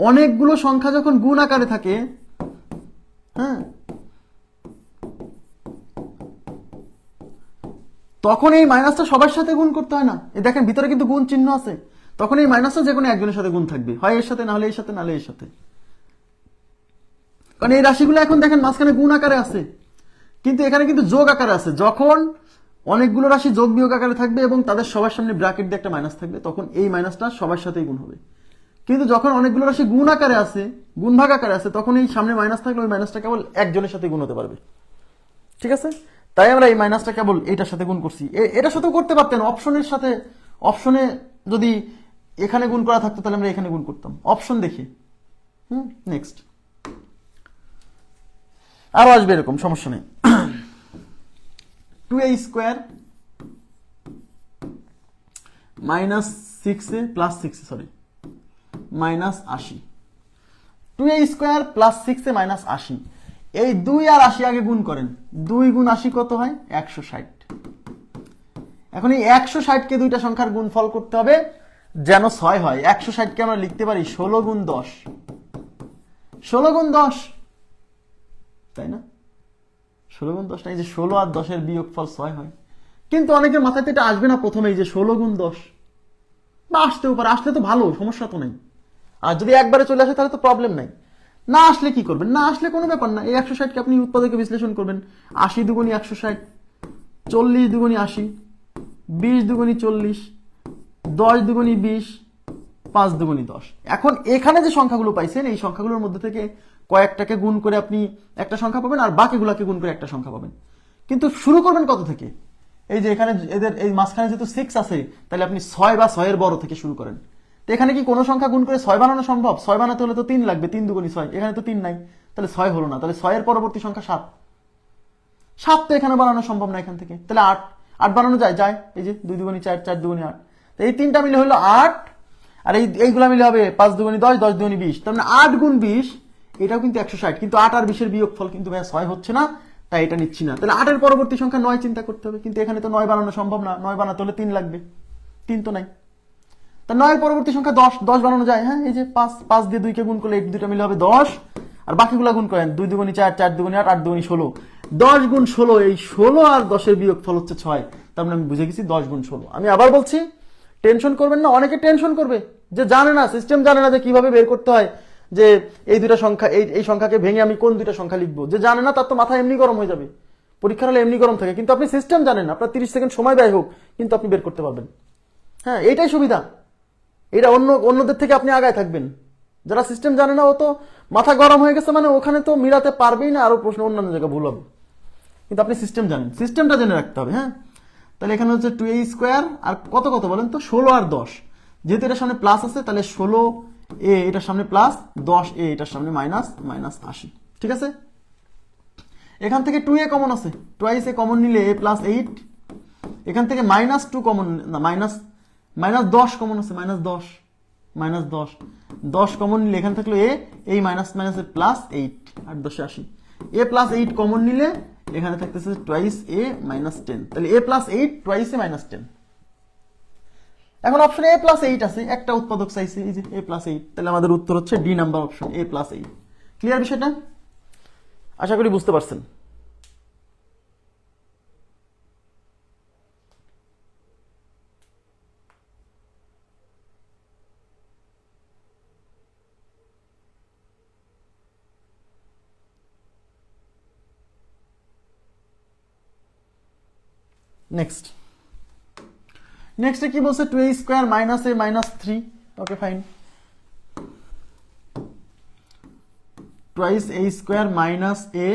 S1: অনেকগুলো সংখ্যা যখন গুণ আকারে থাকে, হ্যাঁ, তখন এই মাইনাসটা সবার সাথে গুণ করতে হয় না। এই দেখেন ভিতরে কিন্তু গুণ চিহ্ন আছে, তখন এই মাইনাসটা যে কোনো একজনের সাথে গুণ থাকবে, হয় এর সাথে, নাহলে এর সাথে, নাহলে এর সাথে। কারণ এই রাশিগুলো এখন দেখেন মাঝখানে গুণ আকারে আছে, কিন্তু এখানে কিন্তু যোগ আকারে আছে। যখন অনেকগুলো রাশি যোগ বিয়োগ আকারে থাকবে এবং তাদের সবার সামনে ব্র্যাকেট দিয়ে একটা মাইনাস থাকবে, তখন এই মাইনাসটা সবার সাথেই গুণ হবে। কিন্তু যখন অনেকগুলো রাশি গুণ আকারে আছে, গুণ ভাগ আকারে আছে, তখন এই সামনে মাইনাস থাকলে ওই মাইনাসটা কেবল একজনের সাথে গুণ হতে পারবে। ঠিক আছে, তাই আমরা এই মাইনাসটা কেবল এটার সাথে গুণ করছি। এটার সাথেও করতে পারতেন, অপশনের সাথে, অপশনে যদি এখানে গুণ করা থাকতো তাহলে আমরা এখানে গুণ করতাম, অপশন দেখে। নেক্সট আরো আসবে এরকম, সমস্যা নেই। 2a square minus 6a plus 6a, sorry minus 80। 2a square plus 6a minus 80, এই 2 আর 80 আগে গুণ করেন, 2 গুণ 80 কত হয়? 160। এখন এই 160কে দুইটা সংখ্যার গুণফল করতে হবে যেন 6 হয়। 160কে আমরা লিখতে পারি 16 গুণ 10, 16 গুণ 10, তাই না? 16 গুণ 10, এই যে 16 আর 10-এর বিয়োগফল 6 হয়। কিন্তু অনেকের মাথায় তো এটা আসবে না প্রথমেই যে 16 গুণ 10, বা আসতেও পারে, আসলে তো ভালো, সমস্যা তো নেই। আর যদি একবারে চলে আসে তাহলে তো প্রবলেম নাই। না আসলে কি করবেন? না আসলে কোনো ব্যাপার না, এই 160 কে আপনি উৎপাদকে বিশ্লেষণ করবেন। 80 দুগুণী 160, 40 দুগুণী 80, 20 দুগুণী 40, 10 দুগুণী 20, 5 দুগুণী 10। এখন এখানে যে সংখ্যাগুলো পাইছেন এই সংখ্যাগুলোর মধ্যে থেকে কয়েকটাকে গুণ করে আপনি একটা সংখ্যা পাবেন, আর বাকিগুলোকে গুণ করে একটা সংখ্যা পাবেন। কিন্তু শুরু করবেন কত থেকে? এই যে এখানে এদের এই মাঝখানে যেহেতু 6 আছে, তাহলে আপনি 6 বা 6 এর বড় থেকে শুরু করেন। তো এখানে কি কোনো সংখ্যা গুণ করে 6 বানানো সম্ভব? 6 বানাতে হলে তো 3 লাগবে, 3 দুগুণী 6, এখানে তো 3 নাই, তাহলে 6 হলো না। তাহলে 6 এর পরবর্তী সংখ্যা 7, 7 তো এখানে বানানো সম্ভব না এখান থেকে, তাহলে 8, 8 বানানো যায়, এই যে 2 দুগুণী 4, 4 দুগুণী 8, তো এই তিনটা মিলে হলো 8, আর এইগুলা মিলে হবে 5 দুগুণী 10, 10 দুগুণী 20, তার মানে 8 গুণ 20, এটাও কিন্তু 160, কিন্তু 8 আর 20 এর বিয়োগফল কিন্তু ভাই 6 হচ্ছে না, তাই এটা নিচ্ছি না। তাহলে 8 এর পরবর্তী সংখ্যা 9 চিন্তা করতে হবে, কিন্তু এখানে তো 9 বানানো সম্ভব না, 9 বানাতে হলে 3 লাগবে, 3 তো নাই। তা 9 এর পরবর্তী সংখ্যা 10, 10 বানানো যায়, হ্যাঁ এই যে 5, 5 দিয়ে 2 কে গুণ করলে এই দুটো মিলে হবে 10, আর বাকিগুলা গুণ করেন, 2 দুগুণী 4, 4 দুগুণী 8, 8 দুগুণী 16, 10 গুণ 16, এই 16 আর 10 এর বিয়োগফল হচ্ছে 6, তার মানে আমি বুঝে গেছি 10 গুণ 16। আমি আবার বলছি, টেনশন করবেন না, অনেকে টেনশন করবে যে জানে না, সিস্টেম জানে না যে কিভাবে বের করতে হয়, যে এই দুটো সংখ্যা, এই সংখ্যাকে ভেঙে আমি কোন দুটো সংখ্যা লিখবো, যে জানে না তার তো মাথা এমনি গরম হয়ে যাবে, পরীক্ষার হলে এমনি গরম থাকে। কিন্তু আপনি সিস্টেম জানেন, আপনার 30 সেকেন্ড সময় ব্যয় হোক, কিন্তু আপনি বের করতে পারবেন। হ্যাঁ, এইটাই সুবিধা, এটা অন্যদের থেকে আপনি আগায় থাকবেন। যারা সিস্টেম জানে না, ও তো মাথা গরম হয়ে গেছে, মানে ওখানে তো মিলাতে পারবেই না, আরো প্রশ্ন অন্যান্য জায়গায় ভুল হবে। কিন্তু আপনি সিস্টেম জানেন, সিস্টেমটা জেনে রাখতে হবে। হ্যাঁ, তাহলে এখানে হচ্ছে 2a স্কোয়ার, আর কত কত বলেন তো, 16 আর 10, যেহেতু এটার সামনে প্লাস আছে, তাহলে 16a এটার সামনে প্লাস, 10a এটার সামনে মাইনাস, মাইনাস 80, ঠিক আছে। এখান থেকে 2a কমন আছে, টুয়াইস a কমন নিলে a প্লাস 8, এখান থেকে মাইনাস 2 কমন, না মাইনাস 10 কমন আছে, মাইনাস 10 কমন নিলে এখানে থাকলো a, এই মাইনাস মাইনাসে প্লাস 8, 8 10 80, a প্লাস 8 কমন নিলে এখানে থাকতেছে টুয়াইস a মাইনাস 10, তাহলে a plus 8 twice a minus 10। এখন অপশনে a প্লাস 8 আছে, একটা উৎপাদক চাইছে, এই যে a প্লাস 8, তাহলে আমাদের উত্তর হচ্ছে D number option, a plus 8। Clear বিষয়টা? আশা করি বুঝতে পারছেন। নেক্সট কি বলছে, 2a square minus a minus 3, okay fine, twice a square minus a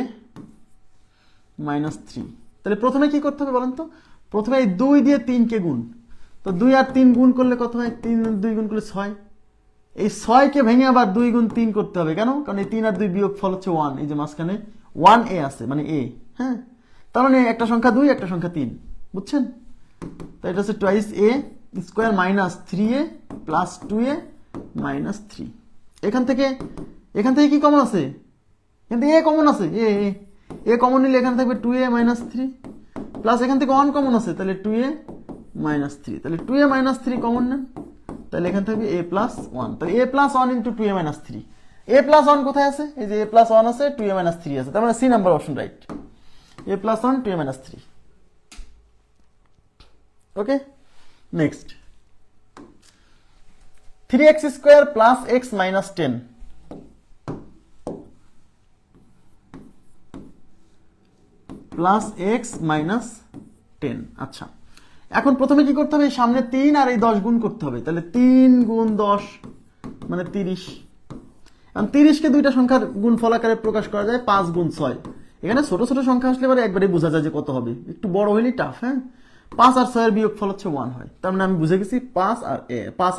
S1: minus 3। তাহলে প্রথমে কি করতে হবে বলেন তো, প্রথমে এই 2 দিয়ে 3 কে গুণ, তো 2 আর 3 গুণ করলে কত হয়, 3 2 গুণ করলে 6, এই 6 কে ভেঙে আবার 2 গুণ 3 করতে হবে, কেন? কারণ এই 3 আর 2 বিয়োগ ফল হচ্ছে 1, এই যে মাঝখানে 1a আছে, মানে a, হ্যাঁ, তার মানে একটা সংখ্যা 2, একটা সংখ্যা 3, বুঝছেন? তো এটা হচ্ছে twice a square minus 3a plus 2a minus 3। এখান থেকে কি কমন আছে, এখান থেকে a কমন আছে, a কমন নিলে এখানে থাকবে 2a মাইনাস 3, প্লাস এখান থেকে 1 কমন আছে, তাহলে 2a মাইনাস 3, তাহলে 2a মাইনাস 3 কমন নেন, তাহলে এখানে থাকবে a প্লাস 1, তাহলে a plus 1 into 2a minus 3, a plus 1 কোথায় আছে, এই যে a প্লাস 1 আছে, 2a মাইনাস 3 আছে, তার মানে C number option right, a plus 1 2a minus 3। Okay, next 3x square plus x minus 10, plus x minus 10। আচ্ছা, এখন প্রথমে কি করতে হবে, সামনে 3 আর এই 10 গুণ করতে হবে, তাহলে 3 গুণ 10 মানে 30, এখন 30 কে দুইটা সংখ্যার গুণফল আকারে প্রকাশ করা যায়, 5 গুণ 6, এখানে ছোট ছোট সংখ্যা আসলে এবারে একবারে বোঝা যায় যে কত হবে, একটু বড় হইলেই টাফ। হ্যাঁ, 5 আর 6 এর বিয়োগফল হচ্ছে 1 হয়, তার মানে আমি বুঝে গেছি 5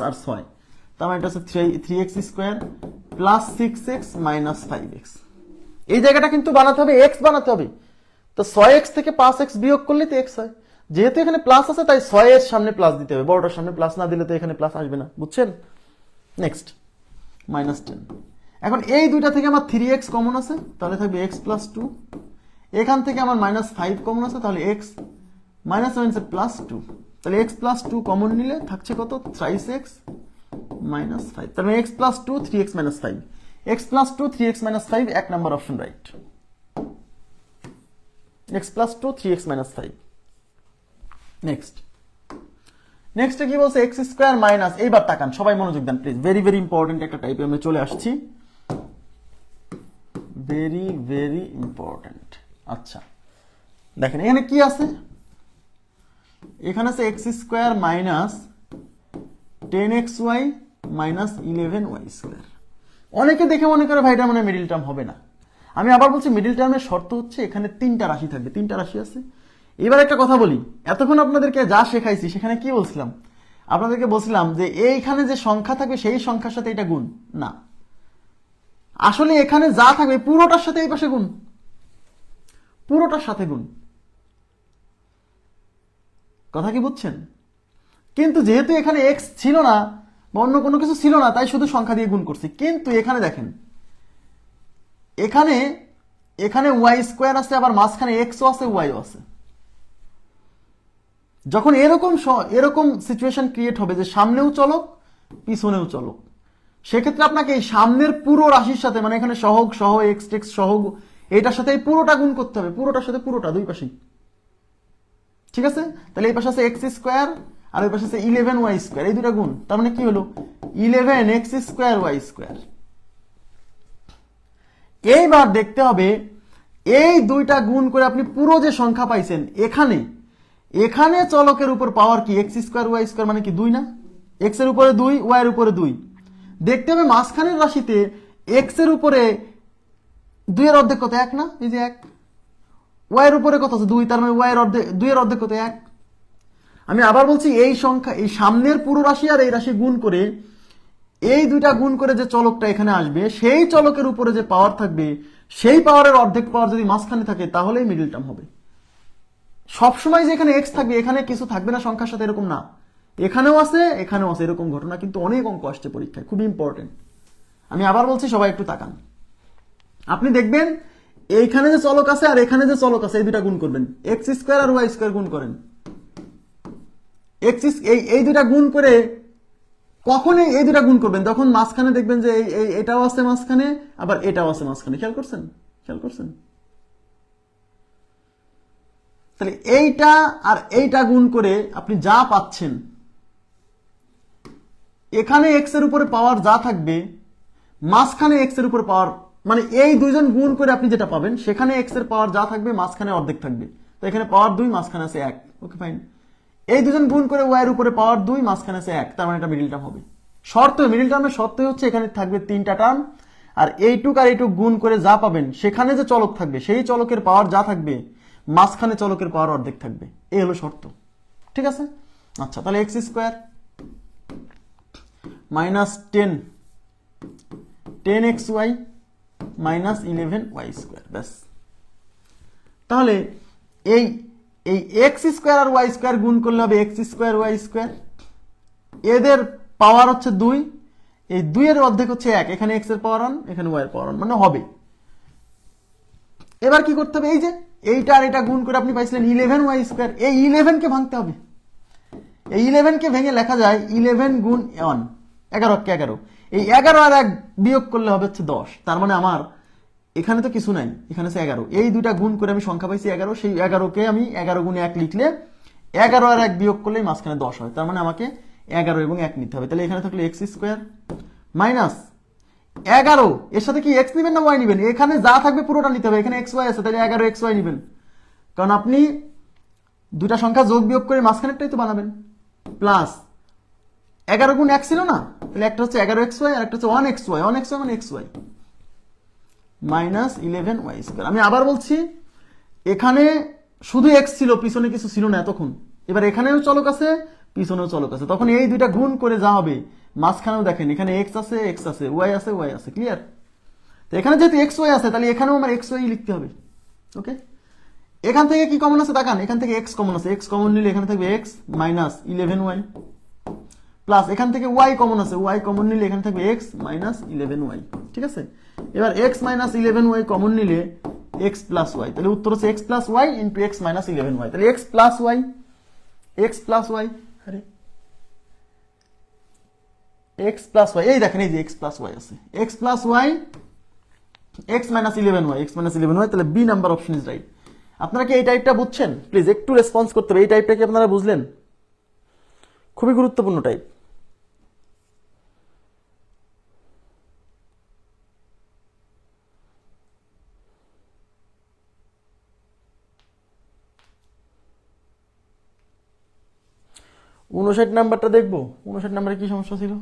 S1: আর 6, তার মানে এটা হচ্ছে 3x square plus 6x minus 5x। এই জায়গাটা কিন্তু বানাতে হবে, x বানাতে হবে, তো 6x থেকে 5x বিয়োগ করলে তো x হয়, যেহেতু এখানে প্লাস আছে তাই 6 এর সামনে প্লাস দিতে হবে, বড়টার সামনে প্লাস না দিলে তো এখানে প্লাস আসবে না, বুঝছেন? নেক্সট মাইনাস 10, এখন এই দুইটা থেকে আমার 3x কমন আছে, তাহলে থাকবে x প্লাস 2, এখান থেকে আমার মাইনাস 5 কমন আছে, তাহলে x মাইনাস মাইনাস প্লাস 2, তাহলে x প্লাস 2 কমন নিলে থাকছে কত, 3x মাইনাস 5, তাহলে x plus 2 3x minus 5, x plus 2 3x minus 5, 1 number option right, x plus 2 3x minus 5। Next কি বলছে, x স্কোয়ার মাইনাস, এইবার তাকান সবাই মনোযোগ দেন প্লিজ, ভেরি ভেরি ইম্পর্টেন্ট একটা টাইপে আমরা চলে আসছি। Very very important. আচ্ছা দেখেন এখানে কি আছে, এখানে আছে x square minus 10xy minus 11y square. অনেকে দেখে মনে করে ভাই এটা মানে মিডিল টার্ম হবে না। আমি আবার বলছি মিডিল টার্মের শর্ত হচ্ছে এখানে তিনটা রাশি থাকবে, তিনটা রাশি আছে। এবার একটা কথা বলি, এতক্ষণ আপনাদেরকে যা শেখাইছি সেখানে কি বলছিলাম, আপনাদেরকে বলছিলাম যে এইখানে যে সংখ্যা থাকবে সেই সংখ্যার সাথে এটা গুণ না, আসলে এখানে যা থাকবে পুরোটার সাথে এই পাশে গুণ, পুরোটার সাথে গুণ। কথা কি বুঝছেন? কিন্তু যেহেতু এখানে এক্স ছিল না বা অন্য কোনো কিছু ছিল না, তাই শুধু সংখ্যা দিয়ে গুণ করছি। কিন্তু এখানে দেখেন, এখানে এখানে ওয়াই স্কোয়ার আছে, আবার মাঝখানে এক্সও আছে ওয়াইও আছে। যখন এরকম এরকম সিচুয়েশন ক্রিয়েট হবে যে সামনেও চলক পিছনেও চলক, সেক্ষেত্রে আপনাকে এই সামনের পুরো রাশির সাথে, মানে এখানে সহগ সহ এক্স টেক্স সহগ, এটার সাথে এই পুরোটা গুণ করতে হবে, পুরোটার সাথে পুরোটা, দুই পাশেই। ঠিক আছে? তাহলে এই পাশে আছে এক্স স্কোয়ার আর ওই পাশে আছে 11y স্কোয়ার, এই দুটা গুণ, তার মানে কি হলো 11x স্কোয়ার ওয়াই স্কোয়ার। এইবার দেখতে হবে এই দুইটা গুণ করে আপনি পুরো যে সংখ্যা পাইছেন, এখানে এখানে চলকের উপর পাওয়ার কি, এক্স স্কোয়ার ওয়াই স্কোয়ার মানে কি 2 না? এক্স এর উপরে 2, ওয়াই এর উপরে 2। দেখতে হবে মাঝখানের রাশিতে এক্স এর উপরে 2 এর অর্ধেক কত, 1 না? এই যে 1। ওয়াই এর উপরে কত আছে 2, তার মানে ওয়াই এর অর্ধেক, 2 এর অর্ধেক কত, 1। আমি আবার বলছি এই সংখ্যা, এই সামনের পুরো রাশি আর এই রাশি গুণ করে, এই দুইটা গুণ করে যে চলকটা এখানে আসবে, সেই চলকের উপরে যে পাওয়ার থাকবে, সেই পাওয়ারের অর্ধেক পাওয়ার যদি মাঝখানে থাকে তাহলেই মিডল টার্ম হবে। সবসময় যে এখানে এক্স থাকবে, এখানে কিছু থাকবে না সংখ্যার সাথে, এরকম না। এখানেও আছে এখানেও আছে, এরকম ঘটনা কিন্তু অনেক অঙ্ক আসছে পরীক্ষায়, খুব ইম্পর্টেন্ট। আমি আবার বলছি সবাই একটু তাকান, আপনি দেখবেন এইখানে যে চলক আছে আর এখানে যে চলক আছে, এই দুটা গুণ করবেন, এক্স স্কোয়ার আর ওয়াই স্কোয়ার গুণ করেন। এই দুটা গুণ করে কখন এই দুটা গুণ করবেন, তখন মাঝখানে দেখবেন যে এটাও আছে মাঝখানে, আবার এটাও আছে মাঝখানে। খেয়াল করছেন? খেয়াল করছেন? তাহলে এইটা আর এইটা গুণ করে আপনি যা পাচ্ছেন, এখানে এক্স এর উপরে পাওয়ার যা থাকবে, মাঝখানে এক্স এর উপরে পাওয়ার, মানে এই দুইজন গুণ করে আপনি যেটা পাবেন, সেখানে এক্স এর পাওয়ার যা থাকবে মাঝখানে অর্ধেক থাকবে। তো এখানে পাওয়ার 2, মাঝখানে আছে 1। Okay fine. এই দুজন গুণ করে ওয়াই এর উপরে পাওয়ার 2, মাঝখানে আছে 1, তার মানে এটা মিডল টার্ম হবে। শর্ত, মিডল টার্মের শর্ত হচ্ছে এখানে থাকবে তিনটা টার্ম, আর এইটুক আর এইটুক গুণ করে যা পাবেন, সেখানে যে চলক থাকবে সেই চলকের পাওয়ার যা থাকবে, মাঝখানে চলকের পাওয়ার অর্ধেক থাকবে। এই হলো শর্ত। ঠিক আছে? আচ্ছা, তাহলে x square minus 10xy minus 11y square, ব্যাস। তাহলে এই এই এক্স স্কোয়ার আর ওয়াই স্কোয়ার গুণ করলে হবে এক্স স্কোয়ার ওয়াই স্কোয়ার। এদের পাওয়ার হচ্ছে 2, এই 2 এর অর্ধেক হচ্ছে 1, এখানে এক্স এর পাওয়ার 1, এখানে ওয়াই এর পাওয়ার 1, মানে হবে। এবার কি করতে হবে, এই যে এইটা আর এটা গুণ করে আপনি পাইছিলেন 11y স্কোয়ার, এই 11 কে ভাঙতে হবে। এই 11 কে ভেঙে লেখা যায় 11 গুণ 1, 11 কে 11, এই 11 আর 1 বিয়োগ করলে হবে হচ্ছে 10। তার মানে আমার এখানে তো কিছু নাই, এখানে আছে 11। এই দুইটা গুণ করে আমি সংখ্যা পাইছি 11, সেই 11 কে আমি 11 গুণে 1 লিখলে 11 আর 1 বিয়োগ করলেই মাঝখানে 10 হয়। তার মানে আমাকে 11 এবং 1 নিতে হবে। তাহলে এখানে থাকলে এক্স স্কোয়ার মাইনাস 11, এর সাথে কি এক্স নেবেন না ওয়াই নেবেন? এখানে যা থাকবে পুরোটা নিতে হবে, এখানে এক্স ওয়াই আছে, তাহলে 11 এক্স ওয়াই নেবেন, কারণ আপনি দুটা সংখ্যা যোগ বিয়োগ করে মাঝখানেরটাই তো বানাবেন। প্লাস 11 গুণ 1 ছিল না, তাহলে একটা হচ্ছে 11xy আর একটা হচ্ছে 1xy, 1xy মানে xy মাইনাস 11y স্কোয়ার। আমি আবার বলছি, এখানে শুধু x ছিল, পিছনে কিছু ছিল না এতক্ষণ। এবার এখানেও চলক আছে, পিছনেও চলক আছে, তখন এই দুইটা গুণ করে যা হবে, মাঝখানেও দেখেন এখানে x আছে x আছে, y আছে y আছে, ক্লিয়ার? তো এখানে যেহেতু xy আছে, তাহলে এখানেও আমার xy লিখতে হবে। ওকে, এখান থেকে কি কমন আছে তাকান, এখান থেকে x কমন আছে, x কমন নিলে এখানে থাকবে x মাইনাস 11y, প্লাস এখান থেকে y কমন আছে, y কমন নিলে এখানে থাকবে x মাইনাস 11y। ঠিক আছে? এবার x মাইনাস 11y কমন নিলে x প্লাস y, তাহলে উত্তর হচ্ছে x plus y into x minus 11y। তাহলে x প্লাস y, আরে x প্লাস y, এই দেখেন এই যে x প্লাস y আছে, x plus y x minus 11y, x minus 11y, তাহলে B number option is right. আপনারা কি এই টাইপটা বুঝছেন? প্লিজ একটু রেসপন্স করতে হবে। এই টাইপটা কি আপনারা বুঝলেন? খুবই গুরুত্বপূর্ণ টাইপ। 59 নাম্বারটা দেখবো। 59 নাম্বারে কি সমস্যা ছিল?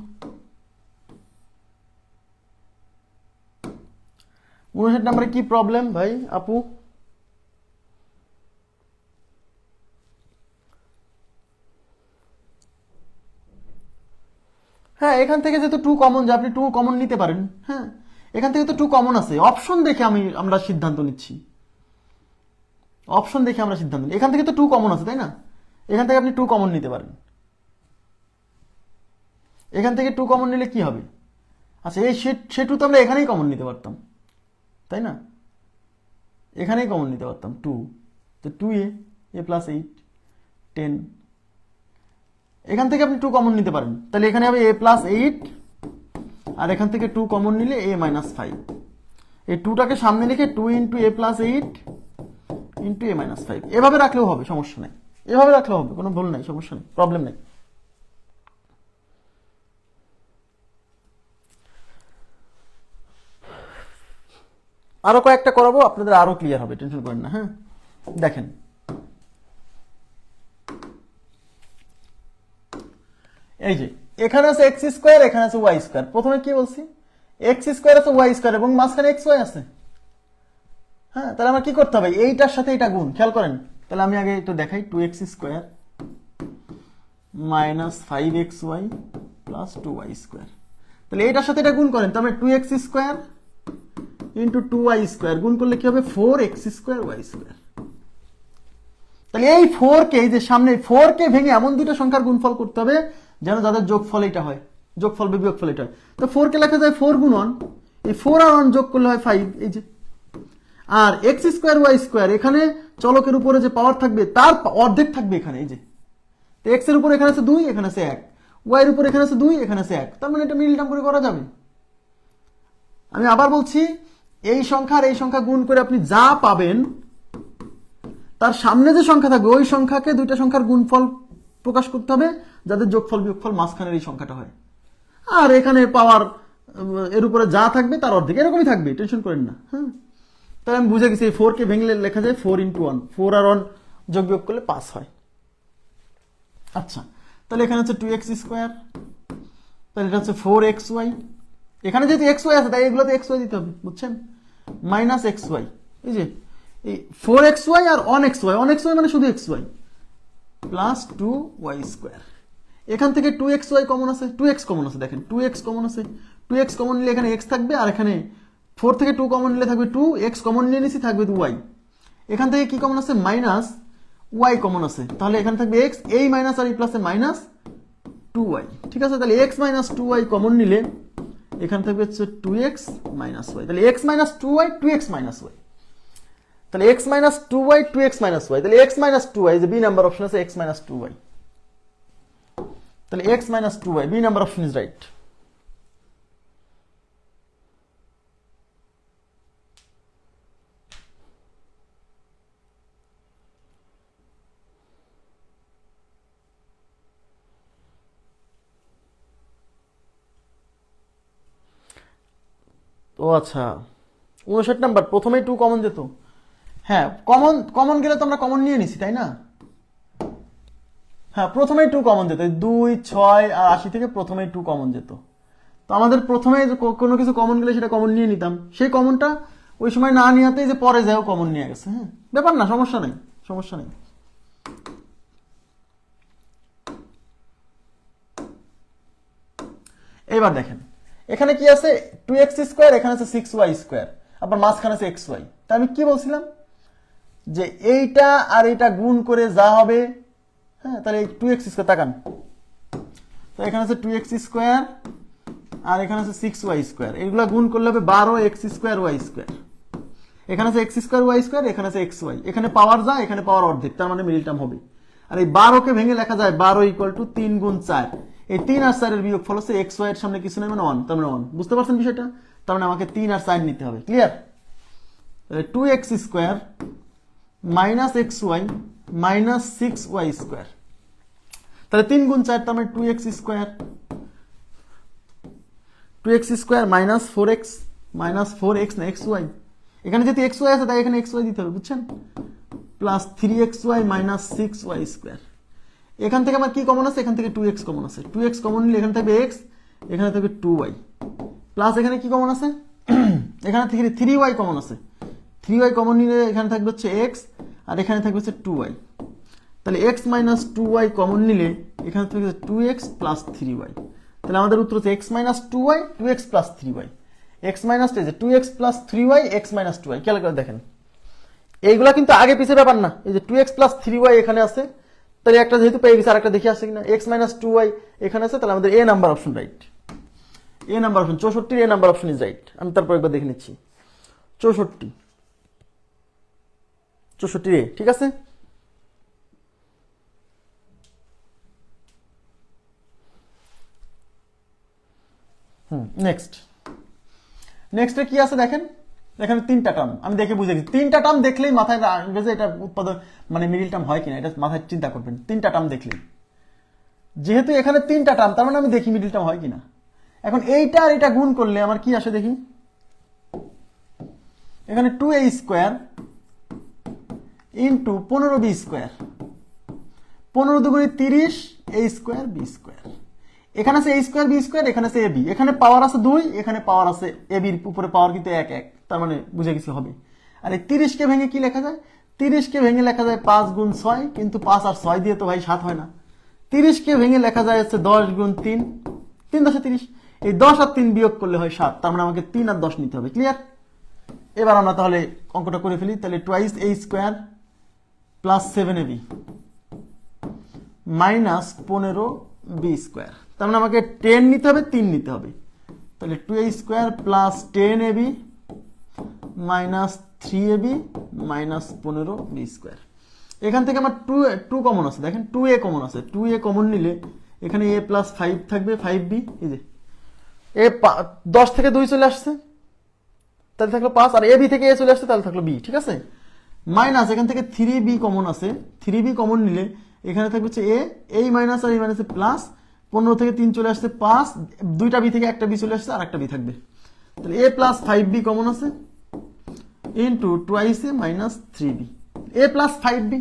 S1: 59 নাম্বারে কি প্রবলেম ভাই আপু? হ্যাঁ, এখান থেকে যেহেতু 2 কমন, যে আপনি 2 কমন নিতে পারেন। হ্যাঁ, এখান থেকে তো 2 কমন আছে, অপশন দেখে আমরা সিদ্ধান্ত নিচ্ছি। অপশন দেখে আমরা সিদ্ধান্ত নিই। এখান থেকে তো 2 কমন আছে, তাই না? এখান থেকে আপনি 2 কমন নিতে পারেন। এখান থেকে 2 কমন নিলে কি হবে? আচ্ছা, এই সে 2 তো আমরা এখানেই কমন নিতে পারতাম, তাই না? এখানেই কমন নিতে পারতাম 2, তো 2a প্লাস 8 10। এখান থেকে আপনি 2 কমন নিতে পারেন, তাহলে এখানে হবে a প্লাস 8, আর এখান থেকে 2 কমন নিলে a মাইনাস 5। এই 2টাকে সামনে রেখে 2 into a plus 8 into a minus 5, এভাবে রাখলেও হবে, সমস্যা নেই। এভাবে রাখলেও হবে, কোনো ভুল নাই, সমস্যা নেই, প্রবলেম নেই। আরো কয়েকটা করাবো, আপনাদের আরো ক্লিয়ার হবে, টেনশন করেন না। হ্যাঁ, দেখেন এই যে এখানে আছে এক্স স্কোয়ার, এখানে আছে ওয়াই স্কোয়ার। প্রথমে কি বলছি? এক্স স্কোয়ার আছে ওয়াই স্কোয়ার এবং মাঝখানে এক্স ওয়াই আছে। হ্যাঁ, তাহলে আমার কি করতে হবে? এইটার সাথে এটা গুণ, খেয়াল করেন। তাহলে আমি আগে একটু দেখাই, 2x square minus 5xy plus 2y square. তাহলে এইটার সাথে এটা গুণ করেন, তাহলে 2x square into 2y square গুণ করলে কি হবে? 4x square Y square. তাহলে এই 4কে, এই যে সামনে 4কে ভেঙে এমন দুইটা সংখ্যার গুণফল করতে হবে যেন যাদের যোগফল এটা হয়, যোগফল বা বিয়োগফল এটা হয়। তো 4কে লেখা যায় 4 গুণ 1, এই 4 আর 1 যোগ করলে হয় 5, এই যে। আর এক্স স্কোয়ার ওয়াই স্কোয়ার, এখানে চলকের উপরে যে পাওয়ার থাকবে তার অর্ধেক থাকবে এখানে, এই যে। তো এক্স এর উপর এখানে আছে 2, এখানে আছে 1, ওয়াই এর উপর এখানে আছে 2, এখানে আছে 1, তার মানে এটা মিডল টার্ম করে করা যাবে। আমি আবার বলছি, এই সংখ্যা আর এই সংখ্যা গুণ করে আপনি যা পাবেন তার সামনে যে সংখ্যা থাকবে ওই সংখ্যাকে দুইটা সংখ্যার গুণফল প্রকাশ করতে হবে যাদের যোগফল বিয়োগফল মাঝখানের এই সংখ্যাটা হয়। আর এখানে পাওয়ার এর উপরে যা থাকবে তার অর্ধেক, এরকমই থাকবে, টেনশন করেন না। হ্যাঁ, তাহলে আমি বুঝে গেছি, এই 4কে ভেঙে লেখা যায় 4 ইন্টু 1, 4 আর 1 যোগ বিয়োগ করলে 5 হয়। আচ্ছা, তাহলে এখানে হচ্ছে 2x স্কোয়ার, তাহলে এটা হচ্ছে 4xy। এখানে যেহেতু xy আছে তাই এগুলোতে xy দিতে হবে, বুঝছেন? মাইনাস xy, এই যে এই 4xy আর 1xy, 1xy মানে শুধু xy প্লাস 2y স্কোয়ার। এখান থেকে 2xy কমন আছে, 2x কমন আছে, দেখেন 2x কমন আছে, 2x কমন নিলে এখানে x থাকবে, আর এখানে 4 থেকে 2 কমন নিলে থাকবে 2, x কমন নিয়ে নিছি থাকবে 2y। এখান থেকে কি কমন আছে? মাইনাস y কমন আছে, তাহলে এখানে থাকবে x, এই মাইনাস আর এই প্লাসে মাইনাস 2y। ঠিক আছে, তাহলে x মাইনাস 2y কমন নিলে এখানে থাকবে হচ্ছে 2x মাইনাস y, তাহলে x minus 2y 2x minus y, তাহলে x minus 2y 2x minus y, তাহলে x মাইনাস 2y, যে বি নাম্বার অপশন আছে x মাইনাস 2y, তাহলে x minus 2y, B number option is right. ও আচ্ছা, 59 number প্রথমেই 2 common যেত। হ্যাঁ, কমন কমন গেলে তো আমরা কমন নিয়ে নিছি, তাই না? হ্যাঁ, প্রথমেই 2 কমন যেত, 2 6 আর 80 থেকে প্রথমেই 2 কমন যেত। তো আমাদের প্রথমে কোনো কিছু কমন গেলে সেটা কমন নিয়ে নিতাম, সেই কমনটা ওই সময় না নিয়াতেই যে পরে যাও কমন নিয়ে গেছে। হ্যাঁ, ব্যাপার না, সমস্যা নেই, সমস্যা নেই। এবার দেখেন, এখানে কি আছে? 2x স্কোয়ার, এখানে আছে 6y স্কোয়ার, আবার মাঝখানে আছে xy। তা আমি কি বলছিলাম? যে এইটা আর এইটা গুণ করে যা হবে, হ্যাঁ, তাহলে 2x স্কোয়ার, তাকান তো এখানে আছে 2x স্কোয়ার আর এখানে আছে 6y স্কোয়ার, এগুলা গুণ করলে হবে 12x স্কোয়ার y স্কোয়ার। এখানে আছে x স্কোয়ার y স্কোয়ার, এখানে আছে xy, এখানে পাওয়ার যা এখানে পাওয়ার অর্ধেক, তার মানে মিডল টার্ম হবে। আর এই 12কে ভেঙে লেখা যায় 12 ইকুয়াল টু 3 গুণ 4, এই 3 আর 4 এর বিয়োগফল হচ্ছে xy এর সামনে কিছু নেই মানে 1, তার মানে 1। বুঝতে পারছেন বিষয়টা? তার মানে আমাকে 3 আর 4 নিতে হবে, clear? 2x square minus xy minus 6y square, তাহলে 3 গুণ 4 তার মানে 2x square, 2x square minus 4x minus 4x না xy, এখানে যেহেতু xy আছে তাই এখানে xy দিতে হবে, বুঝছেন? Plus 3xy minus 6y square. এখান থেকে আমার কি কমন আছে, এখান থেকে 2x কমন আছে, 2x কমন নিলে এখানে থাকবে x, এখানে থাকবে 2y, প্লাস এখানে কি কমন আছে এখানে থেকে 3y কমন আছে, 3y কমন নিলে এখানে থাকবে হচ্ছে x, আর এখানে থাকবে হচ্ছে 2y, তাহলে x মাইনাস 2y কমন নিলে এখানে থাকবে 2x প্লাস 3y, তাহলে আমাদের উত্তর হচ্ছে x minus 2y, 2x plus 3y, x minus 2x plus 3y, x minus 2y। খেয়াল করে দেখেন এইগুলা কিন্তু আগে পিছিয়ে ব্যাপার না, এই যে 2x প্লাস 3y এখানে আছে, তাহলে একটা যেহেতু পেয়ে গেছে আরেকটা দেখে আসছে কিনা, x মাইনাস 2y এখানে আছে, তাহলে আমাদের A number option right, A number option 64 A number option is right. আমি তারপর একবার দেখে নিচ্ছি 64 এ, ঠিক আছে। নেক্সটে কি আছে দেখেন, এখানে 3টা টার্ম আমি দেখে বুঝে গেছি, 3টা টার্ম দেখলেই মাথায় আসবে যে এটা উৎপাদন মানে মিডিল টার্ম হয় কিনা, এটা মাথায় চিন্তা করবেন 3টা টার্ম দেখলেই। যেহেতু এখানে 3টা টার্ম, তার মানে আমি দেখি মিডিল টার্ম হয় কিনা। এখন এইটা আর এটা গুণ করলে আমার কি আসে দেখি, এখানে 2a square into 15b square, 15 দুগুণে 30, a স্কোয়ার b স্কোয়ার, এখানে আছে a স্কোয়ার b স্কোয়ার, এখানে আছে ab, এখানে পাওয়ার আছে 2, এখানে পাওয়ার আছে ab এর উপরে পাওয়ার কিন্তু 1 1, তার মানে বুঝে গেছি হবে। আর এই 30 কে ভেঙে কি লেখা যায়, 30 কে ভেঙে লেখা যায় 5 গুণ 6, কিন্তু 5 আর 6 দিয়ে তো ভাই 7 হয় না। 30 কে ভেঙে লেখা যায় হচ্ছে 10 গুণ 3, 3 10 30, এই 10 আর 3 বিয়োগ করলে হয় 7, তার মানে আমাকে 3 আর 10 নিতে হবে। ক্লিয়ার? এবার আমরা তাহলে অঙ্কটা করে ফেলি, তাহলে twice a square plus 7ab minus 15b square, তার মানে আমাকে 10 নিতে হবে, 3 নিতে হবে, তাহলে 2a square plus 10ab minus 3ab minus 15b square. এখান থেকে আমার 2 কমন আছে, দেখেন 2a কমন আছে, 2a কমন নিলে এখানে a প্লাস 5 থাকবে, 5b, এই যে এ 10 থেকে 2 চলে আসছে, তাহলে থাকলো 5, আর ab থেকে a চলে আসছে, তাহলে থাকলো b, ঠিক আছে। মাইনাস এখান থেকে 3b কমন আছে, 3b কমন নিলে এখানে থাকবে হচ্ছে a, এই মাইনাস আর এই মাইনাসে প্লাস, 15 থেকে 3 চলে আসছে 5, দুইটা b থেকে একটা b চলে আসছে, আর একটা b থাকবে, তাহলে a প্লাস 5b কমন আছে into twice a minus 3b, a plus 5b,